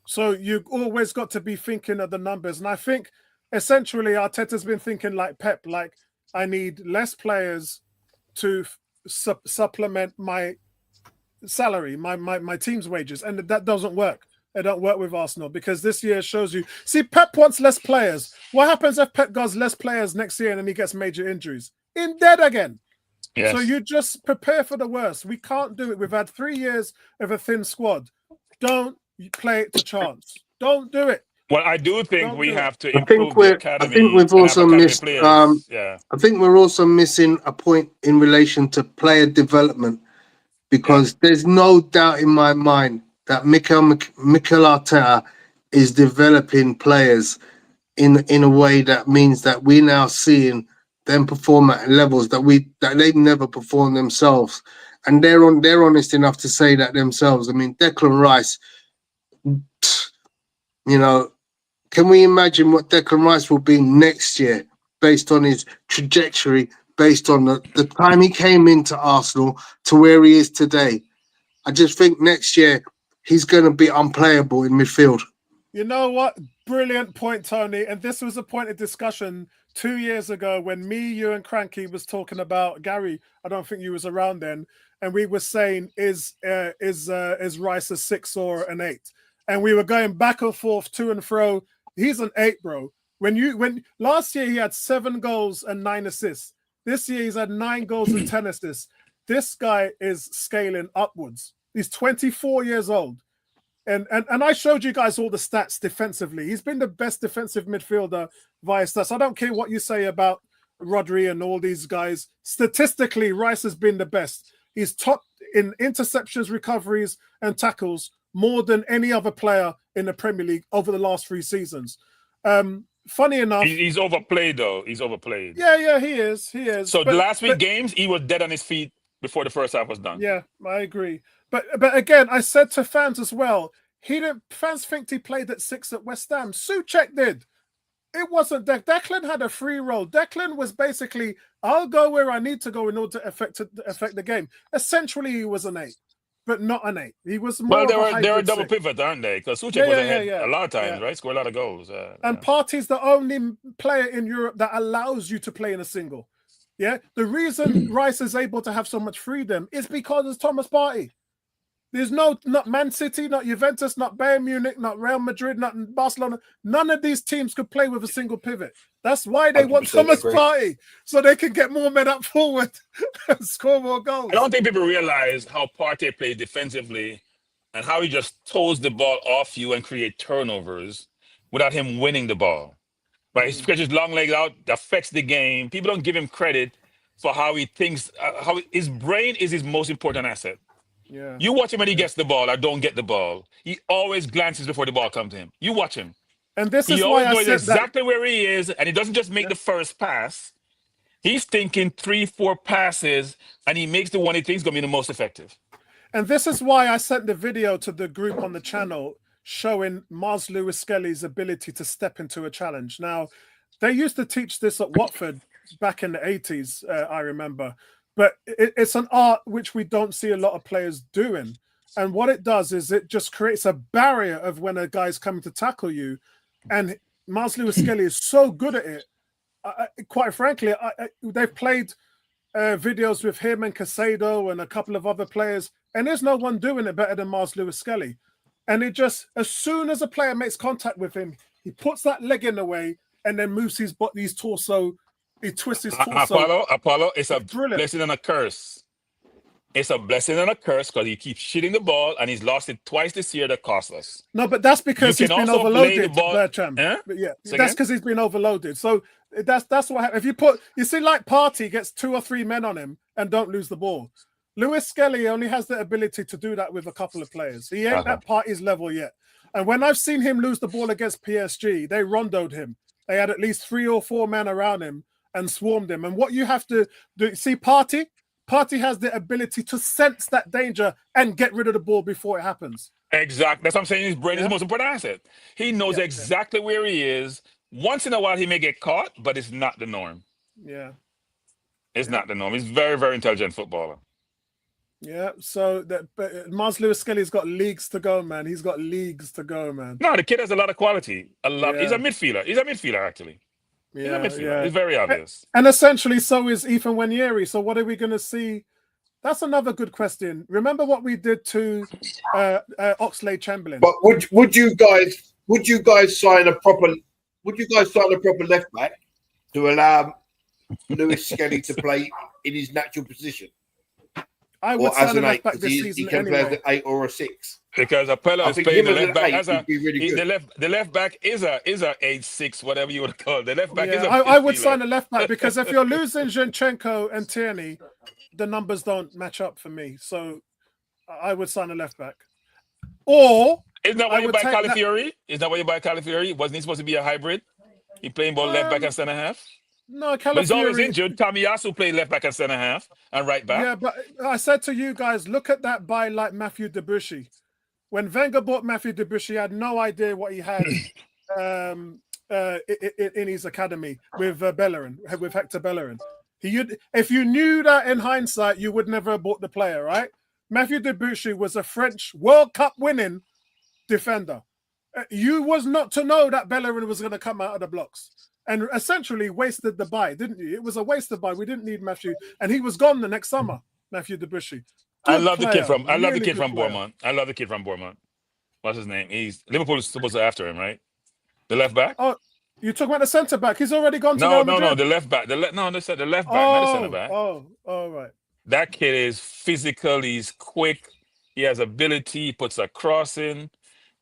So you've always got to be thinking of the numbers. And I think essentially Arteta's been thinking like Pep, like I need less players to supplement my salary, my team's wages. And that doesn't work. It don't work with Arsenal because this year shows you. See, Pep wants less players. What happens if Pep goes less players next year and then he gets major injuries? In dead again. Yes. So you just prepare for the worst. We can't do it. We've had 3 years of a thin squad. Don't play it to chance. Don't do it. Well, I do think we have to improve the academy. I think we've also missed. I think we're also missing a point in relation to player development because there's no doubt in my mind that Mikel Arteta is developing players in a way that means that we're now seeing them perform at levels that they've never performed themselves, and they're honest enough to say that themselves. I mean, Declan Rice, you know, can we imagine what Declan Rice will be next year based on his trajectory, based on the time he came into Arsenal to where he is today? I just think next year he's going to be unplayable in midfield. You know what? Brilliant point, Tony. And this was a point of discussion 2 years ago when me, you, and Cranky was talking about Gary. I don't think you was around then, and we were saying is Rice a 6 or an 8? And we were going back and forth, to and fro. He's an 8, bro. When last year he had 7 goals and 9 assists. This year he's had 9 goals and 10 assists. This guy is scaling upwards. He's 24 years old. And I showed you guys all the stats defensively. He's been the best defensive midfielder via stats. I don't care what you say about Rodri and all these guys. Statistically, Rice has been the best. He's top in interceptions, recoveries, and tackles more than any other player in the Premier League over the last 3 seasons. Funny enough, He's overplayed though. He's overplayed. yeah, he is. So the last week games, he was dead on his feet before the first half was done. Yeah, I agree. But again, I said to fans as well, fans think he played at 6 at West Ham. Souček did. It wasn't Declan had a free role. Declan was basically, I'll go where I need to go in order to affect the game. Essentially, he was an 8, but not an 8. He was more. Well, they were double pivot, aren't they? Because Souček was ahead a lot of times, right? Scored a lot of goals. And Partey's the only player in Europe that allows you to play in a single. Yeah, the reason Rice is able to have so much freedom is because it's Thomas Partey. There's not Man City, not Juventus, not Bayern Munich, not Real Madrid, not Barcelona. None of these teams could play with a single pivot. That's why they want Thomas Partey, so they can get more men up forward and score more goals. I don't think people realize how Partey plays defensively and how he just toes the ball off you and create turnovers without him winning the ball. Right? He stretches long legs out, affects the game. People don't give him credit for how he thinks, how his brain is his most important asset. Yeah. You watch him when he gets the ball or don't get the ball. He always glances before the ball comes to him. You watch him. And this is he why always I knows said exactly where he is, and he doesn't just make the first pass. He's thinking 3-4 passes, and he makes the one he thinks is going to be the most effective. And this is why I sent the video to the group on the channel showing Mars Lewis Skelly's ability to step into a challenge. Now, they used to teach this at Watford back in the 80s, I remember. But it's an art which we don't see a lot of players doing. And what it does is it just creates a barrier of when a guy's coming to tackle you. And Mars Lewis Skelly is so good at it. Quite frankly, they've played videos with him and Casado and a couple of other players, and there's no one doing it better than Mars Lewis Skelly. And it just, as soon as a player makes contact with him, he puts that leg in the way and then moves his torso. He twists his torso. Apollo, it's a blessing and a curse. It's a blessing and a curse because he keeps shooting the ball and he's lost it twice this year that cost us. No, but that's because he's been overloaded, Bertram. Eh? Yeah, that's because he's been overloaded. So that's what happens. If you see, like Partey gets 2 or 3 men on him and don't lose the ball. Lewis Skelly only has the ability to do that with a couple of players. He ain't at Partey's level yet. And when I've seen him lose the ball against PSG, they rondoed him. They had at least 3 or 4 men around him and swarmed him. And what you have to do, see, Partey has the ability to sense that danger and get rid of the ball before it happens. Exactly. That's what I'm saying. His brain is the most important asset. He knows exactly where he is. Once in a while, he may get caught, but it's not the norm. Yeah. It's not the norm. He's very, very intelligent footballer. Yeah. So but Mars Lewis Skelly's got leagues to go, man. He's got leagues to go, man. No, the kid has a lot of quality. A lot. Yeah. He's a midfielder, actually. Yeah, It's very obvious. And essentially, so is Ethan Wanyeri. So what are we going to see? That's another good question. Remember what we did to Oxlade-Chamberlain? But would you guys sign a proper left back to allow Lewis Skelly to play in his natural position? I would sign a left back this season he can play as an 8 or a 6. Because Apello is playing the left back the left back is a 8-6, whatever you would call it. The left back is a I would sign a left back because if you're losing Zinchenko and Tierney, the numbers don't match up for me. So I would sign a left back. Or isn't that why you buy Calafiori? Is that why you buy Calafiori? Wasn't he supposed to be a hybrid? He playing both left back and centre half? No, Calafiori. But he's always injured. Tomiyasu played left back and centre half and right back. Yeah, but I said to you guys, look at that buy like Matthew Debussy. When Wenger bought Matthew Debussy, he had no idea what he had in his academy with Bellerin, with Hector Bellerin. If you knew that in hindsight, you would never have bought the player, right? Matthew Debussy was a French World Cup winning defender. You was not to know that Bellerin was going to come out of the blocks. And essentially wasted the buy, didn't you? It was a waste of buy. We didn't need Matthew, and he was gone the next summer. Matthew Debussy. I love the kid from Bournemouth. I love the kid from Bournemouth. What's his name? Liverpool is supposed to after him, right? The left back. Oh, you talking about the centre back? He's already gone to Real Madrid. No, the left back. They said the left back, not the centre back. Oh, right. That kid is physical. He's quick. He has ability. He puts a cross in.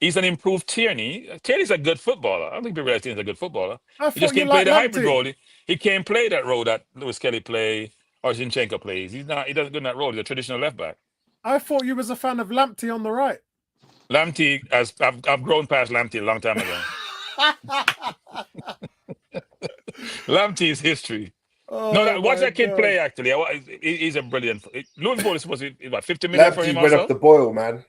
He's an improved Tierney. Tierney's a good footballer. I don't think people realize Tierney's a good footballer. He just can't play the hybrid role. He can't play that role that Lewis Skelly play or Zinchenko plays. He doesn't good in that role. He's a traditional left back. I thought you was a fan of Lamptey on the right. Lamptey, I've grown past Lamptey a long time ago. Lamptey is history. Oh No, watch my that kid God. play. Actually, he's a brilliant. Liverpool is supposed to be about 50 million for Lamptey him went off also. the boil, man.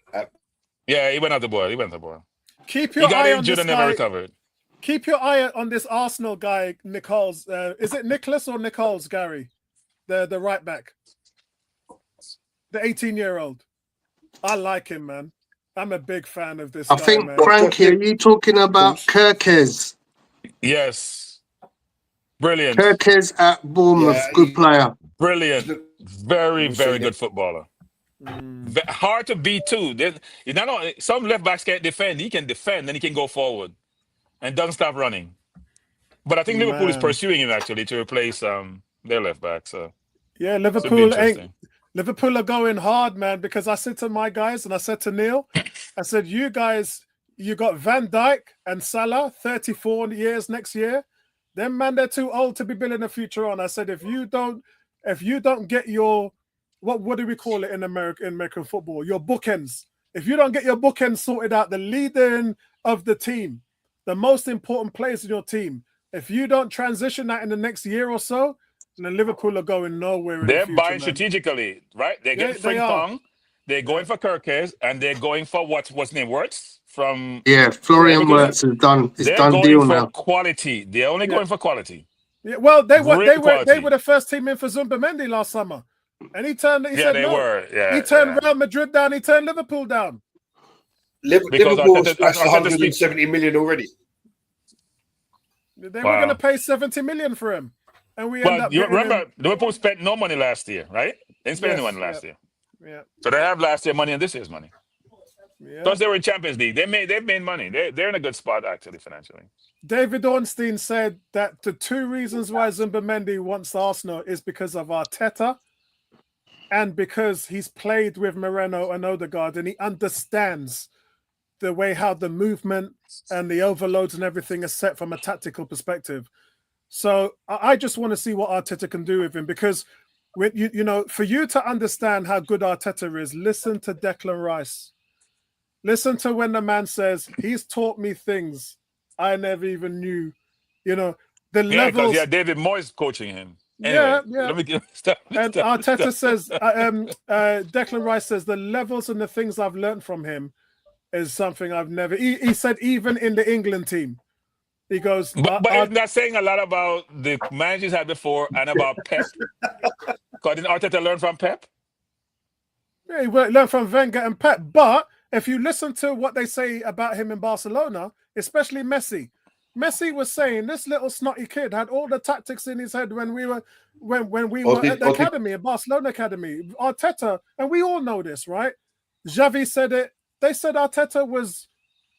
Yeah, he went out the boil. He went out the boil. Keep He your got eye on injured this and never guy. recovered. Keep your eye on this Arsenal guy, Nichols. Is it Nicholas or Nichols, Gary? The right back. The 18-year-old. I like him, man. I'm a big fan of this I guy, think, man. Frankie, are you talking about Kirkes? Yes, brilliant, Kirkes at Bournemouth, Yeah, good player. brilliant, very, We've very seen good it. footballer. Mm. Hard to beat too. He's not only, some left backs can't defend. He can defend, and he can go forward, and doesn't stop running. But I think Liverpool is Man. pursuing him actually to replace their left back. So Yeah, should be Liverpool interesting. Liverpool are going hard, man, because I said to my guys and I said to Neil, I said, you guys, you got Van Dijk and Salah, 34 years next year. Them, man, they're too old to be building a future on. I said, if you don't get your, what do we call it in American football? Your bookends. If you don't get your bookends sorted out, the leader of the team, the most important players in your team, if you don't transition that in the next year or so, then Liverpool are going nowhere in the They're future, buying man. strategically, right? They're getting They are. Frimpong. They're going for Kirkes, and they're going for what's name Wirtz from Yeah, Florian Leverkusen. Wirtz is done. It's They're done going deal for now. quality. They're only going for quality. Yeah, well, they were Quality. the first team in for Zumba Mendy last summer, and he said they no. were. Yeah, he turned Real Madrid down. He turned Liverpool down. Liverpool Arteta splashed speaks- 170 million already. They were going to pay 70 million for him, and we end Well, up. you getting remember him. Liverpool spent no money last year, right? They didn't spend any money last year. Yeah. So they have last year money and this year's money. Yeah. Plus they were in Champions League. They've made money. They're in a good spot actually financially. David Ornstein said that the two reasons why Zumbamendi wants Arsenal is because of Arteta and because he's played with Moreno and Odegaard and he understands the way how the movement and the overloads and everything is set from a tactical perspective. So I just want to see what Arteta can do with him because when you know, for you to understand how good Arteta is, listen to Declan Rice. Listen to when the man says, he's taught me things I never even knew. You know, the levels. Yeah, David Moyes coaching him. Anyway, yeah. Let me get stop. And Arteta says, Declan Rice says, the levels and the things I've learned from him is something I've never. He said, even in the England team, he goes. But isn't that saying a lot about the managers had before and about Pep? Because didn't Arteta learn from Pep? Yeah, he learned from Wenger and Pep. But if you listen to what they say about him in Barcelona, especially Messi was saying this little snotty kid had all the tactics in his head when we were at the academy, at Barcelona Academy. Arteta, and we all know this, right? Xavi said it. They said Arteta was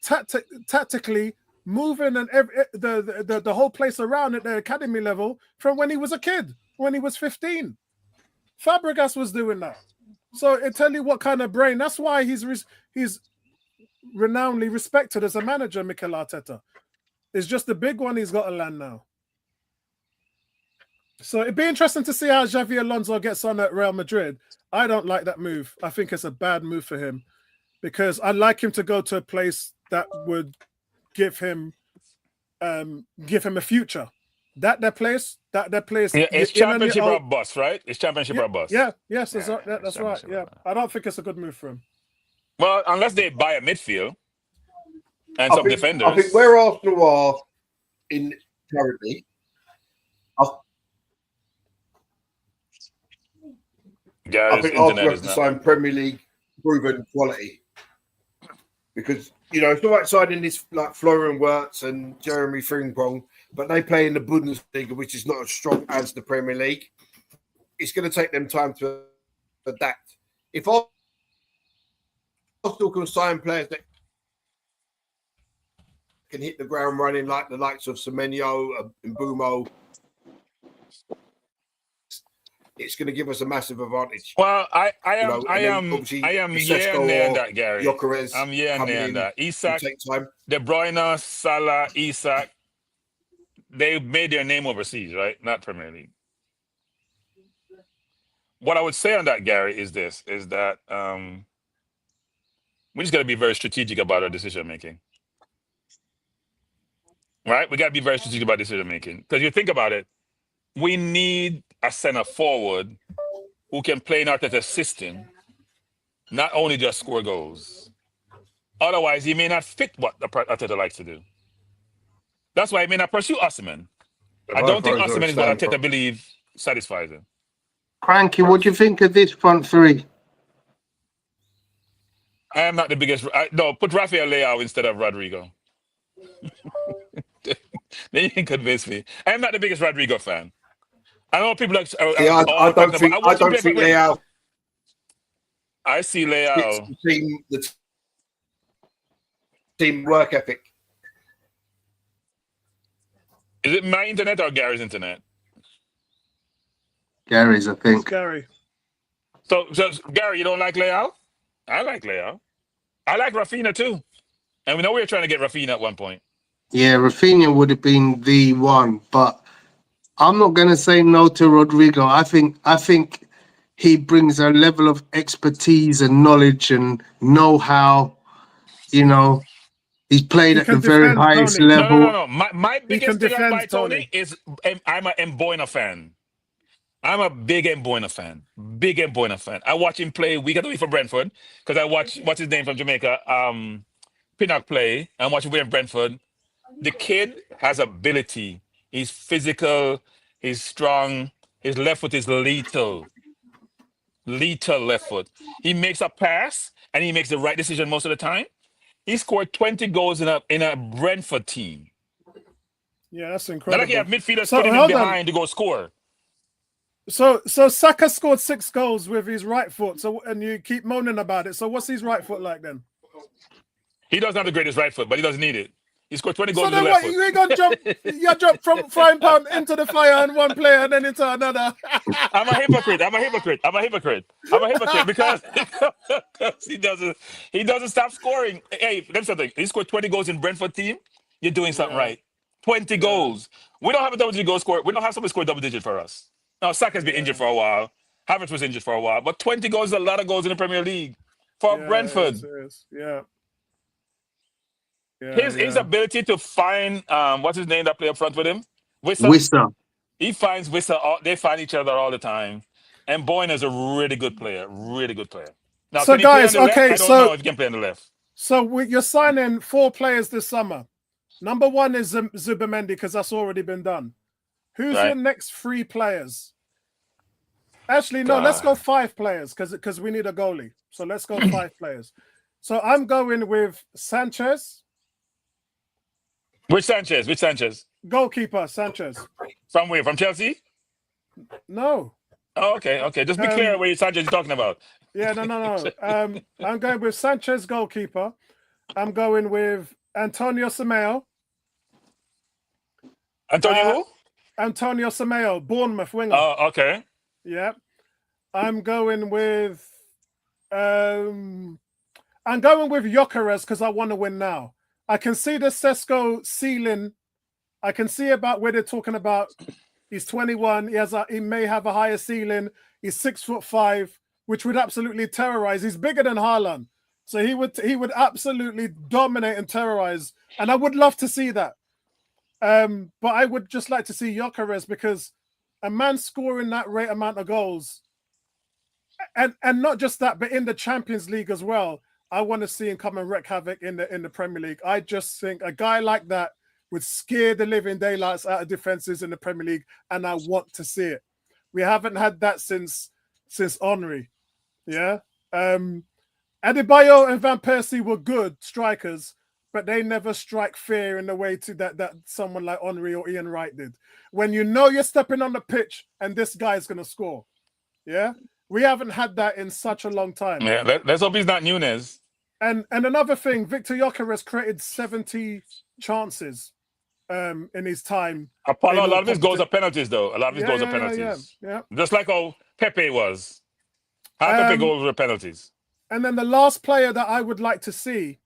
tactically moving and the whole place around at the academy level from when he was a kid, when he was 15. Fabregas was doing that. So it tell you what kind of brain. That's why he's renownedly respected as a manager, Mikel Arteta. It's just the big one he's got to land now. So it'd be interesting to see how Xavi Alonso gets on at Real Madrid. I don't like that move. I think it's a bad move for him because I'd like him to go to a place that would give him a future. That place. Yeah, it's championship or bust, right? It's championship or bust. Yeah, yes, that's right. Yeah, I don't think it's a good move for him. Well, unless they buy a midfield and some defenders. I think where Arsenal are in currently. I think Arsenal have to sign Premier League proven quality because it's all right signing this like Florian Wirtz and Jeremy Frimpong, but they play in the Bundesliga, which is not as strong as the Premier League. It's going to take them time to adapt. If Arsenal can sign players that can hit the ground running like the likes of Semenyo and Mbumo, it's going to give us a massive advantage. Well, I am yeah and that, Gary. Gyökeres I'm yeah and that. Isak, De Bruyne, Salah, Isak, they made their name overseas, right? Not Premier League. What I would say on that, Gary, is that we just got to be very strategic about our decision making. right? We got to be very strategic about decision making because you think about it, we need a center forward who can play in Arteta's system, not only just score goals. Otherwise, he may not fit what the Arteta likes to do. That's why he may not pursue Osimhen. I don't think Osimhen is what Arteta believes satisfies him. Cranky, what do you think of this front three? I am not the biggest. No, put Rafael Leao instead of Rodrigo. Then you can convince me. I am not the biggest Rodrigo fan. I know people like. I don't think Leao. I see It's Leao. the team work ethic. Is it my internet or Gary's internet? Gary's, I think. Gary. So Gary, you don't like Leao? I like Leao. I like Rafinha too. And we know we were trying to get Rafinha at one point. Yeah, Rafinha would have been the one, but I'm not going to say no to Rodrigo. I think he brings a level of expertise and knowledge and know-how. You know, he's played at the very highest Tony. level. No. My biggest thing about Tony is I'm a Mboina fan. I'm a big Mboina fan. Big Mboina fan. I watch him play week after week for Brentford because I watch, what's his name from Jamaica? Pinnock play. I'm watching him in Brentford. The kid has ability. He's physical. He's strong. His left foot is lethal. Lethal left foot. He makes a pass and he makes the right decision most of the time. He scored 20 goals in a Brentford team. Yeah, that's incredible. Not like you have midfielders putting him behind to go score. So Saka scored 6 goals with his right foot. So, and you keep moaning about it. So what's his right foot like then? He doesn't have the greatest right foot, but he doesn't need it. He scored 20 goals So with then the what? left You ain't gonna jump? You jump from frying pan into the fire and one player and then into another. I'm a hypocrite because he doesn't stop scoring. Hey, let me say something. He scored 20 goals in Brentford team. You're doing something right. 20 goals. We don't have a double-digit goal score. We don't have somebody score double-digit for us. Now, Saka's been injured for a while. Havertz was injured for a while. But 20 goals is a lot of goals in the Premier League for Brentford. It is. Yeah. His ability to find, what's his name that play up front with him? Wissa. He finds Wissa. They find each other all the time. And Boyne is a really good player. Really good player. Now, so can he play guys, on the left? I don't know if he can play on the left. So you're signing 4 players this summer. Number 1 is Zubimendi because that's already been done. Who's your next 3 players? Actually, no, let's go 5 players because we need a goalie. So let's go 5 players. So I'm going with Sanchez. Which Sanchez? Goalkeeper, Sanchez. From where? From Chelsea? No. Oh, okay. Just be clear where Sanchez you're talking about. Yeah, no. I'm going with Sanchez, goalkeeper. I'm going with Antonio Semedo. Antonio Semedo, Bournemouth winger. Oh, okay. Yeah. I'm going with Gyökeres because I want to win now. I can see the Sesko ceiling. I can see about where they're talking about. He's 21. He may have a higher ceiling. He's 6'5", which would absolutely terrorize. He's bigger than Haaland, so he would absolutely dominate and terrorize. And I would love to see that. But I would just like to see Gyökeres because a man scoring that rate amount of goals, and not just that, but in the Champions League as well. I want to see him come and wreak havoc in the Premier League. I just think a guy like that would scare the living daylights out of defenses in the Premier League, and I want to see it. We haven't had that since Henry. Yeah. Adebayo and Van Persie were good strikers, but they never strike fear in the way to that someone like Henry or Ian Wright did. When you know you're stepping on the pitch and this guy is going to score. Yeah. We haven't had that in such a long time. Yeah, let's hope he's not Nunes. And another thing, Victor Gyökeres created 70 chances in his time. A lot of his goals are penalties, though. A lot of his goals are penalties. Yeah. Just like how Pepe was. How Pepe goals were penalties. And then the last player that I would like to see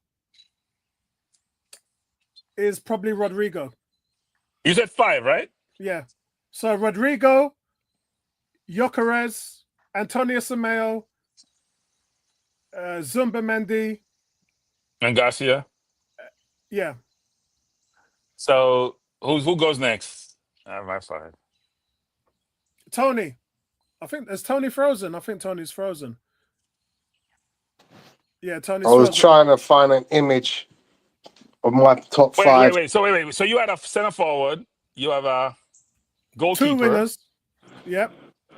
is probably Rodrigo. You said 5, right? Yeah. So Rodrigo, Gyökeres, Antonio Semedo, Zubimendi, and Garcia. Yeah. So who goes next? My 5. Tony. Is Tony frozen? I think Tony's frozen. Yeah, Tony's I was frozen. trying to find an image of my top 5. Wait. So you had a center forward. You have a goalkeeper. 2 wingers. Yep.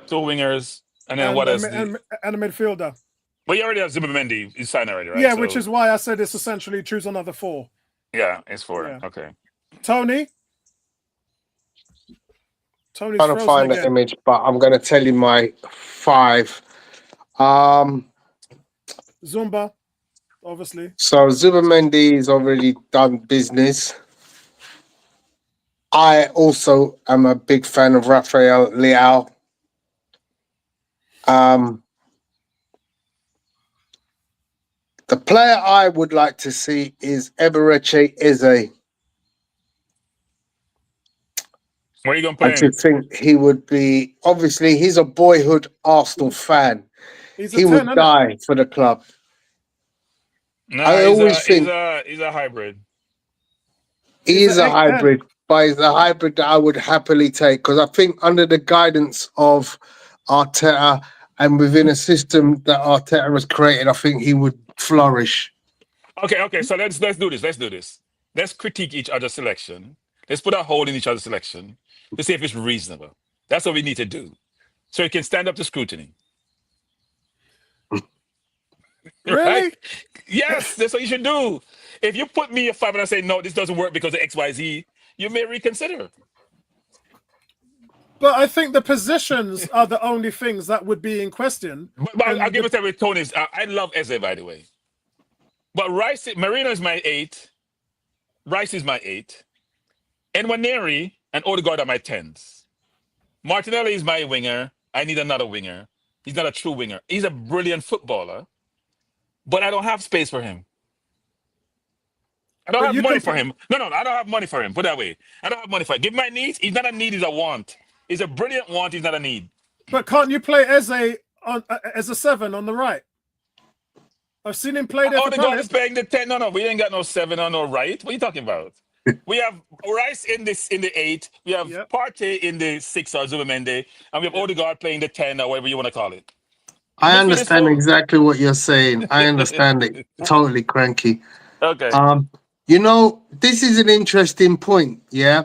2 wingers. And then what else? And a midfielder. But you already have Zubimendi. You signed already, right? Yeah, which is why I said it's essentially choose another 4. Yeah, it's 4. Yeah. Okay. Tony's Trying to frozen find again. the image, but I'm going to tell you my 5. Zumba, obviously. So Zubimendi's already done business. I also am a big fan of Rafael Leao. The player I would like to see is Eberechi Eze. Where are you going to I play? just think he would be, obviously, he's a boyhood Arsenal fan. He would die for the club. No, I always think he's a hybrid. He is a hybrid, but he's a hybrid that I would happily take because I think under the guidance of Arteta and within a system that Arteta has created, I think he would flourish. Okay. So let's do this. Let's critique each other's selection. Let's put a hole in each other's selection to see if it's reasonable. That's what we need to do, so you can stand up to scrutiny. Really? Right? Yes, that's what you should do. If you put me a 5 and I say no, this doesn't work because of XYZ, you may reconsider. But I think the positions are the only things that would be in question. But I'll give it to with Tony's. I love Eze, by the way. But Marino is my 8. Rice is my 8. Nwaneri and Odegaard are my 10s. Martinelli is my winger. I need another winger. He's not a true winger. He's a brilliant footballer, but I don't have space for him. I don't have money for him. No, I don't have money for him. Put that way. I don't have money for him. Give my needs. He's not a need, he's a want. He's a brilliant want, he's not a need. But can't you play Eze as a 7 on the right? I've seen him play there. Odegaard is playing the 10. No, we ain't got no 7 on no right. What are you talking about? We have Rice in the 8. We have Partey in the 6 or Zubimendi, and we have Odegaard playing the 10 or whatever you want to call it. I understand exactly what you're saying. I understand it totally, Cranky. Okay. You know, this is an interesting point, yeah,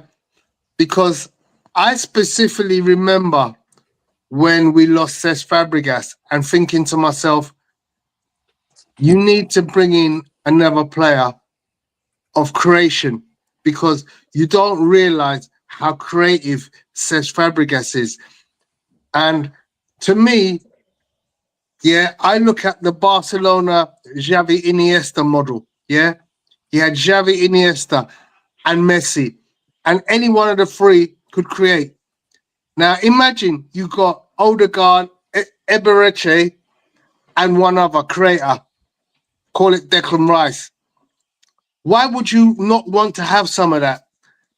because I specifically remember when we lost Cesc Fabregas and thinking to myself, you need to bring in another player of creation because you don't realize how creative Cesc Fabregas is. And to me, yeah, I look at the Barcelona Xavi Iniesta model, yeah? You had Xavi Iniesta and Messi, and any one of the 3 could create. Now, imagine you got Odegaard, Eberechi, and one other creator. Call it Declan Rice. Why would you not want to have some of that?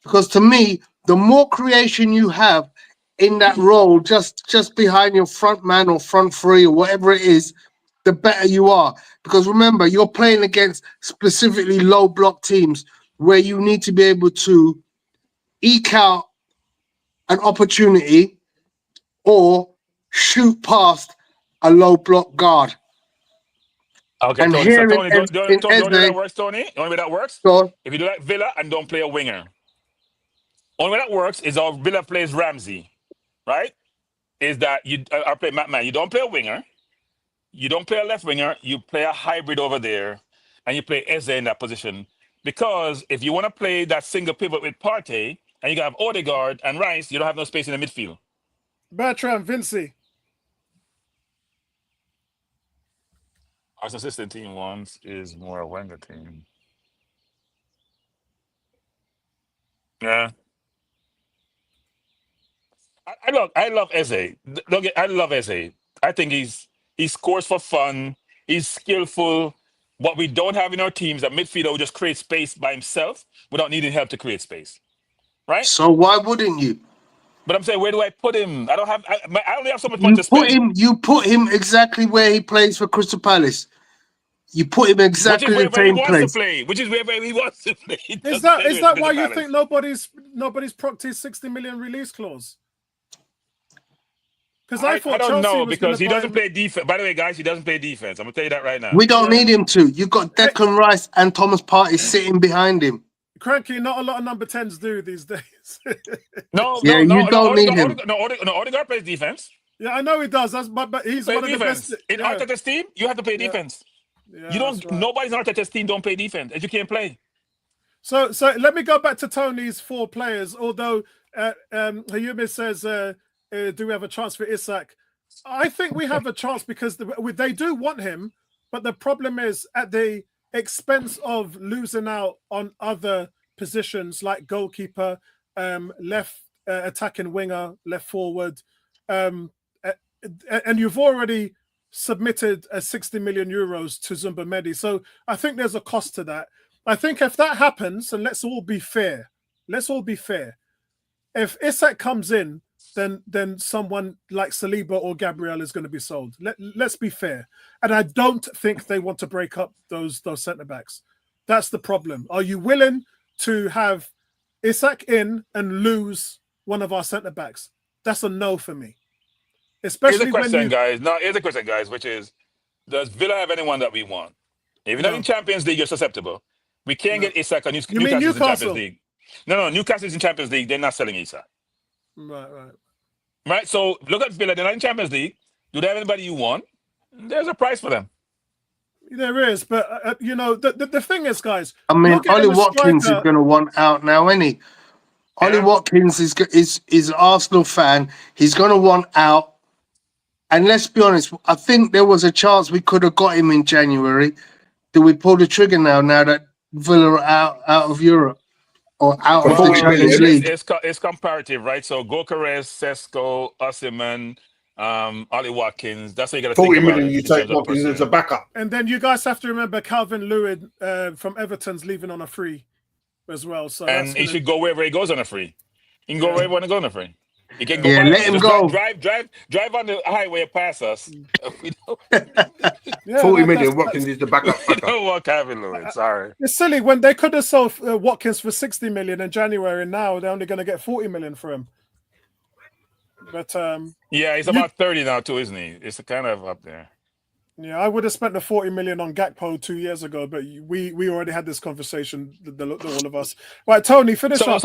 Because to me, the more creation you have in that role, just behind your front man or front 3 or whatever it is, the better you are. Because remember, you're playing against specifically low block teams where you need to be able to eke out an opportunity or shoot past a low block guard. Okay, and Tony. here So, Tony, in don't do that Eze, works, Tony. The only way that works, so, if you do like Villa and don't play a winger. Only way that works is our Villa plays Ramsey, right? Is that I play Matt. You don't play a winger. You don't play a left winger. You play a hybrid over there, and you play Eze in that position. Because if you want to play that single pivot with Partey, and you have Odegaard and Rice, you don't have no space in the midfield. Bertrand, Vinci. Our assistant team wants is more a Wenger team. Yeah. I love Eze. I love Eze. I think he scores for fun. He's skillful. What we don't have in our teams, a midfielder who just creates space by himself without needing help to create space. Right? so why wouldn't you? But I'm saying, where do I put him? I only have so much money to spend. You put him exactly where he plays for Crystal Palace. You put him Which is exactly the where he same wants to place. play. Which is where he wants to play. Is that why you think nobody's procked his 60 million release clause? Because I thought don't Chelsea know was because he buy doesn't him. play defense. By the way, guys, he doesn't play defense. I'm gonna tell you that right now. We don't need him to. You've got Declan Rice and Thomas Partey sitting behind him. Cranky, not a lot of number 10s do these days. You don't need him. Odegaard plays defense. Yeah, I know he does. But he's Play one of the defense. best. In Arteta's team, you have to play defense. Yeah, You don't. that's right. Nobody's on Arteta's team don't play defense, and you can't play. So let me go back to Tony's 4 players. Although Hayumi says, do we have a chance for Isak? I think we have a chance because they do want him, but the problem is at the expense of losing out on other positions like goalkeeper, left attacking winger, left forward, and you've already submitted 60 million euros to Zumba Mehdi. So I think there's a cost to that. I think if that happens, and let's all be fair, if Isak comes in, then someone like Saliba or Gabriel is going to be sold. Let's be fair. And I don't think they want to break up those centre-backs. That's the problem. Are you willing to have Isak in and lose one of our centre-backs? That's a no for me. Especially Here's a question, guys, which is, does Villa have anyone that we want? If you're not in Champions League, you're susceptible. We can't get Isak and Newcastle in Champions League. No, Newcastle is in Champions League. They're not selling Isak. Right. So look at Villa. They're not in Champions League. Do they have anybody you want? There's a price for them. There is, but the thing is, guys. I mean, Ollie Watkins is going to want out now, isn't he? Ollie Watkins is an Arsenal fan. He's going to want out. And let's be honest, I think there was a chance we could have got him in January. Do we pull the trigger now that Villa are out of Europe or out of the Champions League? It's comparative, right? So Gokares, Sesko, Osimhen, Ollie Watkins. That's how you got to think about 40 million you take Watkins as a backup. And then you guys have to remember Calvin Lewin from Everton's leaving on a free as well. So he should go wherever he goes on a free. He can go wherever he want to go on a free. He can go let him go. Drive on the highway past us. 40 million, Watkins is the backup. We don't want Calvin Lewin, sorry. It's silly when they could have sold Watkins for 60 million in January, and now they're only going to get 40 million for him. But he's about 30 now too, isn't he? It's kind of up there. Yeah, I would have spent the 40 million on Gakpo 2 years ago, but we already had this conversation, all of us. Right, Tony, finish up.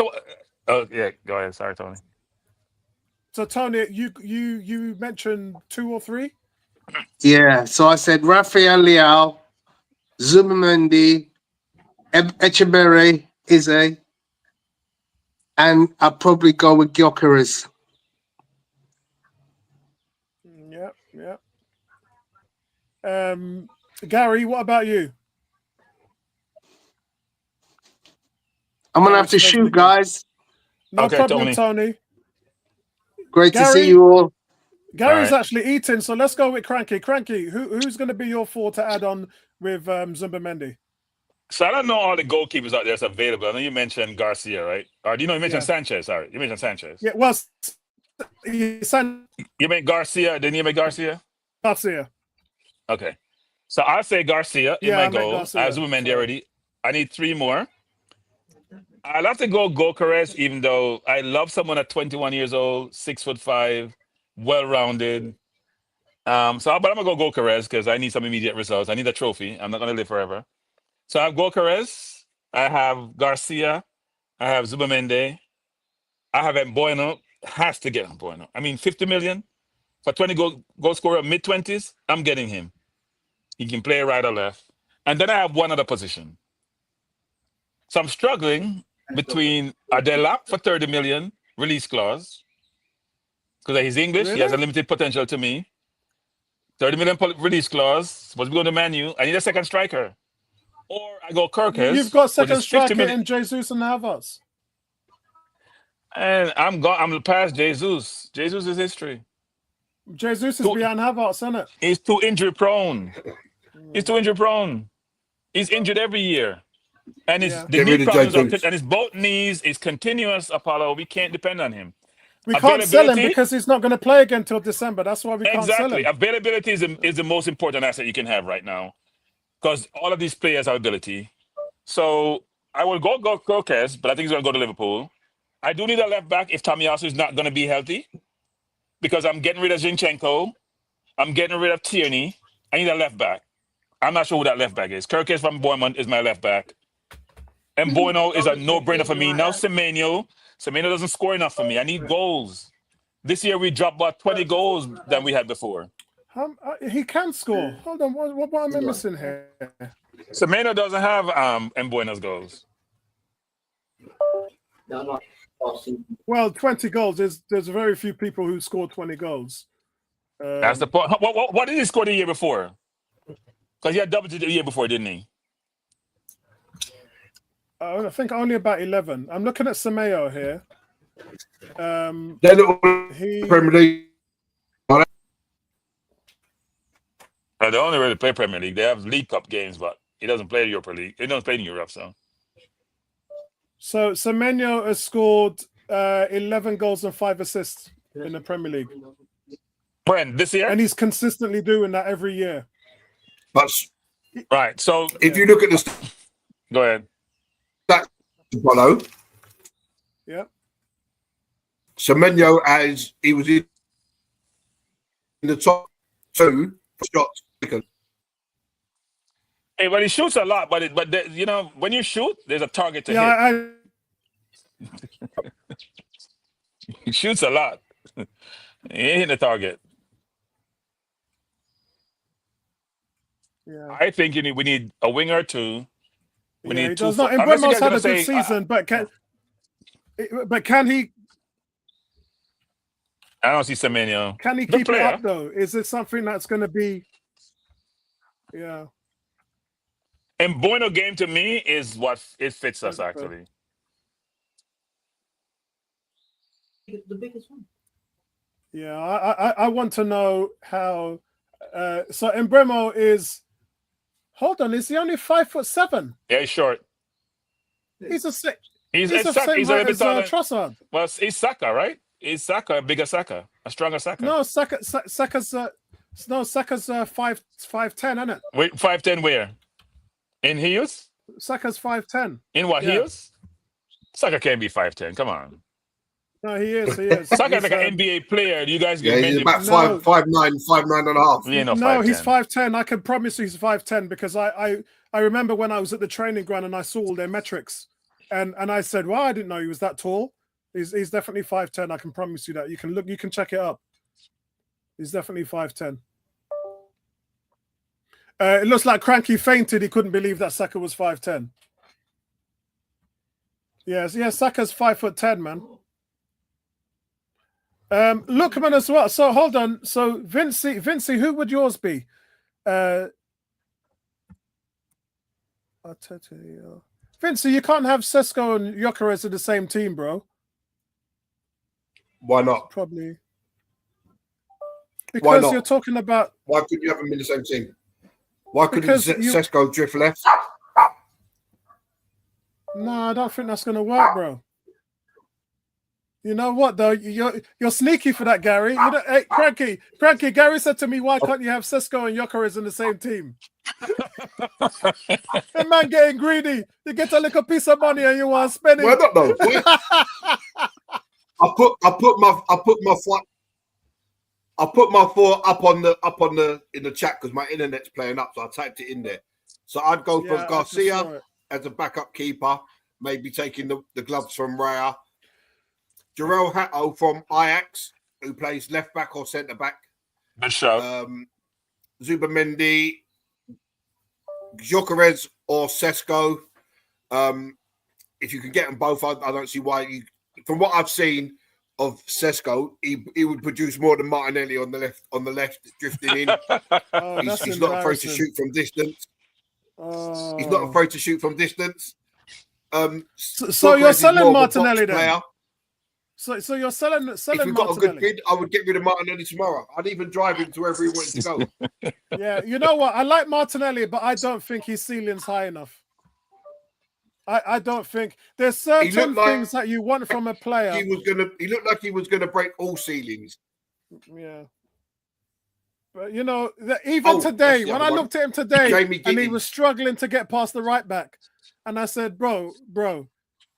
Go ahead. Sorry, Tony. So Tony, you mentioned 2 or 3? Yeah, so I said Rafael Leao, Zubimendi, Echeverri, Ize, and I'll probably go with Gyökeres. Yeah. Gary, what about you? I'm going to have to shoot, guys. No problem, Tony. Great to see you all. Gary's actually eating, so let's go with Cranky. Cranky, who's going to be your 4 to add on with Zumba Mendy? So I don't know all the goalkeepers out there that's available. I know you mentioned Garcia, right? Or do you know you mentioned Sanchez? Sorry, you mentioned Sanchez. Yeah, well, you meant Garcia. Didn't you make Garcia? Garcia. Okay. So I'll say Garcia in my goal. I have Zumba Mendy already. I need 3 more. I'll have to go Gokares, even though I love someone at 21 years old, 6'5", well-rounded. But I'm gonna go Gokares because I need some immediate results. I need a trophy. I'm not gonna live forever. So I have Gokares, I have Garcia, I have Zubamende, I have Mboino. Has to get Mboino. I mean, 50 million for 20 goal scorer, mid-20s. I'm getting him. He can play right or left. And then I have one other position. So I'm struggling between Adelap for 30 million, release clause. Because he's English, He has a limited potential to me. 30 million release clause, supposed to be going to Man U. I need a second striker. Or I go Kirkes. You've got second striker in Jesus and Havertz. And I'm past Jesus. Jesus is history. Jesus is behind Havertz, isn't it? He's too injury prone. He's injured every year. And his knee problems and his both knees is continuous, Apollo. We can't depend on him. We can't sell him because he's not going to play again till December. That's why we can't sell him. Availability is the most important asset you can have right now. because all of these players have ability. So I will go Crocus, but I think he's going to go to Liverpool. I do need a left back if Tomiyasu is not going to be healthy, because I'm getting rid of Zinchenko. I'm getting rid of Tierney. I need a left back. I'm not sure who that left back is. Kirkes from Bournemouth is my left back. And Bueno is a no-brainer for me. Now Semenyo doesn't score enough for me. I need goals. This year we dropped about 20 goals than we had before. He can score. Hold on, what am I missing here? Semenyo doesn't have Mbueno's goals. Well, 20 goals. There's very few people who score 20 goals. That's the point. What did he score the year before? Because he had double digit the year before, didn't he? I think only about 11. I'm looking at Semenyo here. They're little Premier League. They only really play Premier League. They have League Cup games, but he doesn't play Europa League. He doesn't play in Europe, so. So Semenyo has scored 11 goals and 5 assists in the Premier League. When? This year? And he's consistently doing that every year. But right, so if you look at the go ahead. Follow. Yeah. Semenyo he was in the top 2 shots. Hey, but he shoots a lot, but when you shoot, there's a target to hit. He shoots a lot. He ain't hitting the target. Yeah. I think we need a winger or two. We need two. Mbeumo's had a good season, but can he? I don't see Semenyo. Can he keep it up though? Is it something that's going to be? Yeah. And Bueno game to me is what it fits us actually. The biggest one. Yeah, I want to know how. So Mbeumo is. Hold on, is he only 5'7"? Yeah, he's short. He's a same. He's a height as taller. Trossard. Well, he's Saka, right? He's Saka, a bigger Saka, a stronger Saka. No, Saka's 5'10", isn't it? Wait, 5'10" where? In heels? Saka's 5'10". In what heels? Saka can't be 5'10". Come on. No, he is. Saka's like an NBA player. You guys get he's about 5'9", 5'9" and a half. He ain't no 5'10". He's 5'10". I can promise you he's 5'10" because I remember when I was at the training ground and I saw all their metrics, and I said, "Well, I didn't know he was that tall." He's definitely 5'10". I can promise you that. You can check it up. He's definitely 5'10". It looks like Cranky fainted. He couldn't believe that Saka was 5'10". Yes, Saka's 5'10", man. Lookman as well. So hold on. So Vincey, who would yours be? Vincey, you can't have Sesko and Gyökeres in the same team, bro. Why not? Probably because you're talking about. Why couldn't you have them in the same team? Why couldn't Sesko drift left? No, I don't think that's going to work, bro. You know what though? You're sneaky for that, Gary. Hey, Cranky. Gary said to me, "Why can't you have Sesko and Gyökeres in the same team?" The man getting greedy. You get a little piece of money and you want to spend it. Why not though? I put my 4 up on the in the chat because my internet's playing up, so I typed it in there. So I'd go for Garcia as a backup keeper, maybe taking the gloves from Raya. Jarell Hatto from Ajax, who plays left back or centre back. Good show. Zubamendi, Gyökeres or Sesko. If you can get them both, I don't see why you. From what I've seen of Sesko, he would produce more than Martinelli on the left drifting in. He's not afraid to shoot from distance. He's not afraid to shoot from distance. So you're selling Martinelli then? So you're selling if we got a good bid, I would get rid of Martinelli tomorrow. I'd even drive him to wherever he wanted to go. Yeah, you know what? I like Martinelli, but I don't think his ceiling's high enough. I don't think there's certain things that you want from a player. He looked like he was gonna break all ceilings. Yeah. But you know, even that's today, the when other I one. looked at him today, Jamie and he Giddens. was struggling to get past the right back, and I said, bro,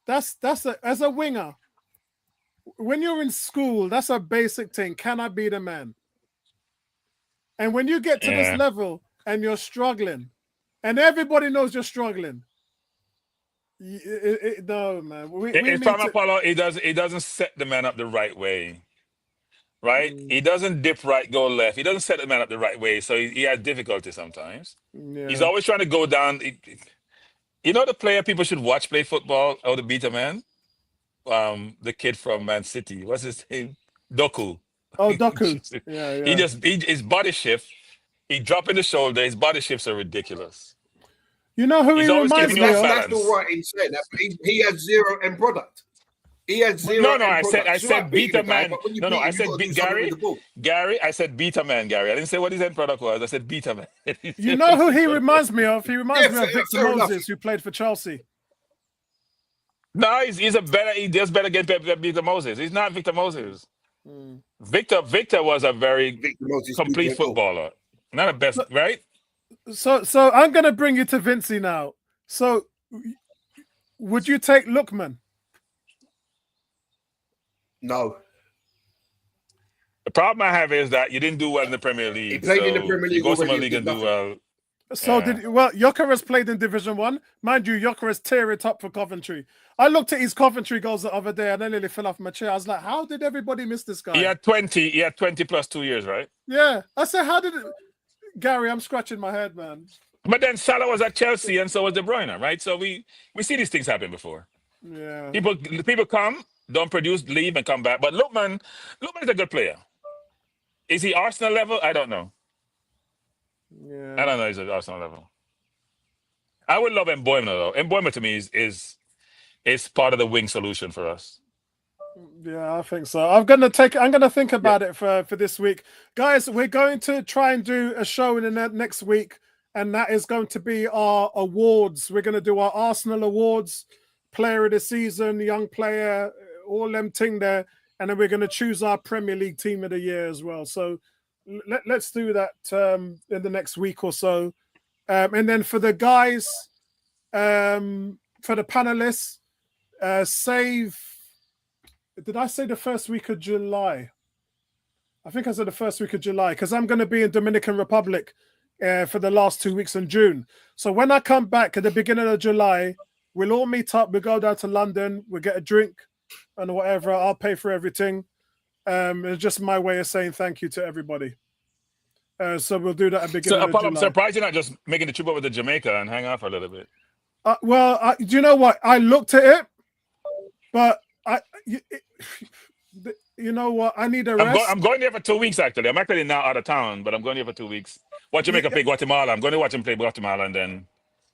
that's as a winger. When you're in school, that's a basic thing. Can I be the man? And when you get to this level and you're struggling, and everybody knows you're struggling, no, man. We It's need from to. Apollo. He doesn't set the man up the right way. Right? He doesn't dip right, go left. He doesn't set the man up the right way, so he has difficulty sometimes. Yeah. He's always trying to go down. You know the player people should watch play football, or the beta man? The kid from Man City. What's his name? Doku. Oh, Doku. Yeah. His body shift, he dropping the shoulder, his body shifts are ridiculous. You know who He's he always reminds keeping me you of? off That's all right in saying that, but he has zero end product. He has zero. No, I end said product. It's all beta right beating the guy, man. but when you No, beat him, I you've said got to do something Gary. with the ball. Gary, I said beta man, Gary. I didn't say what his end product was. I said beta man. You know who he reminds me of? He reminds me of Victor fair enough. Moses, who played for Chelsea. No, he does better against Victor Moses. He's not Victor Moses. Victor was a very Victor Moses complete 2.0. footballer. Not a best, right? So I'm gonna bring you to Vincey now. So would you take Lookman? No. The problem I have is that you didn't do well in the Premier League. He played in the so Premier You League go to my already league and and do did well. So Yeah. Gyökeres played in Division 1. Mind you, Gyökeres tear it up for Coventry. I looked at his Coventry goals the other day and I nearly fell off my chair. I was like, how did everybody miss this guy? He had 20 plus 2 years, right? Yeah. I said, how did it? Gary, I'm scratching my head, man. But then Salah was at Chelsea and so was De Bruyne, right? So we see these things happen before. Yeah. People come, don't produce, leave, and come back. But Lookman is a good player. Is he Arsenal level? I don't know. Yeah. I don't know. He's at Arsenal level. I would love Mbeumo though. Mbeumo to me is part of the wing solution for us. Yeah, I think so. I'm gonna think about it for this week. Guys, we're going to try and do a show in the next week, and that is going to be our awards. We're gonna do our Arsenal awards, player of the season, young player, all them thing there, and then we're gonna choose our Premier League team of the year as well. So let's do that in the next week or so. And then for the guys, for the panelists, did I say the first week of July? I think I said the first week of July because I'm going to be in Dominican Republic for the last 2 weeks in June. So when I come back at the beginning of July, we'll all meet up. We'll go down to London. We'll get a drink and whatever. I'll pay for everything. It's just my way of saying thank you to everybody. So we'll do that at the beginning of July. I'm surprised you're not just making the trip over to Jamaica and hang out for a little bit. Do you know what? I looked at it, but you know what? I need a rest. I'm going there for 2 weeks, actually. I'm actually now out of town, but I'm going there for 2 weeks. Watch Jamaica play Guatemala. I'm going to watch him play Guatemala and then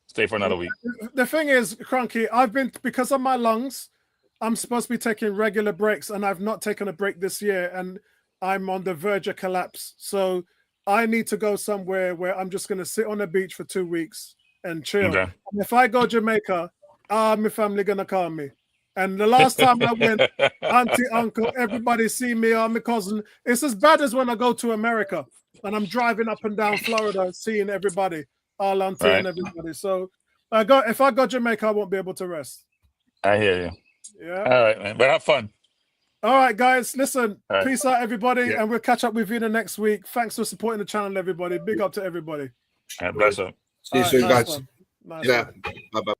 stay for another week. The thing is, Cranky, because of my lungs, I'm supposed to be taking regular breaks, and I've not taken a break this year, and I'm on the verge of collapse. So I need to go somewhere where I'm just going to sit on the beach for 2 weeks and chill. Okay. And if I go Jamaica, my family going to call me. And the last time I went, auntie, uncle, everybody see me, my cousin. It's as bad as when I go to America and I'm driving up and down Florida, seeing everybody, all auntie and everybody. So if I go Jamaica, I won't be able to rest. I hear you. Yeah. All right, man. But have fun. All right, guys. Listen, right. Peace out, everybody. Yeah. And we'll catch up with you the next week. Thanks for supporting the channel, everybody. Big up to everybody. All right, bless up. See you soon, nice guys. one. Nice Yeah. one. Bye-bye.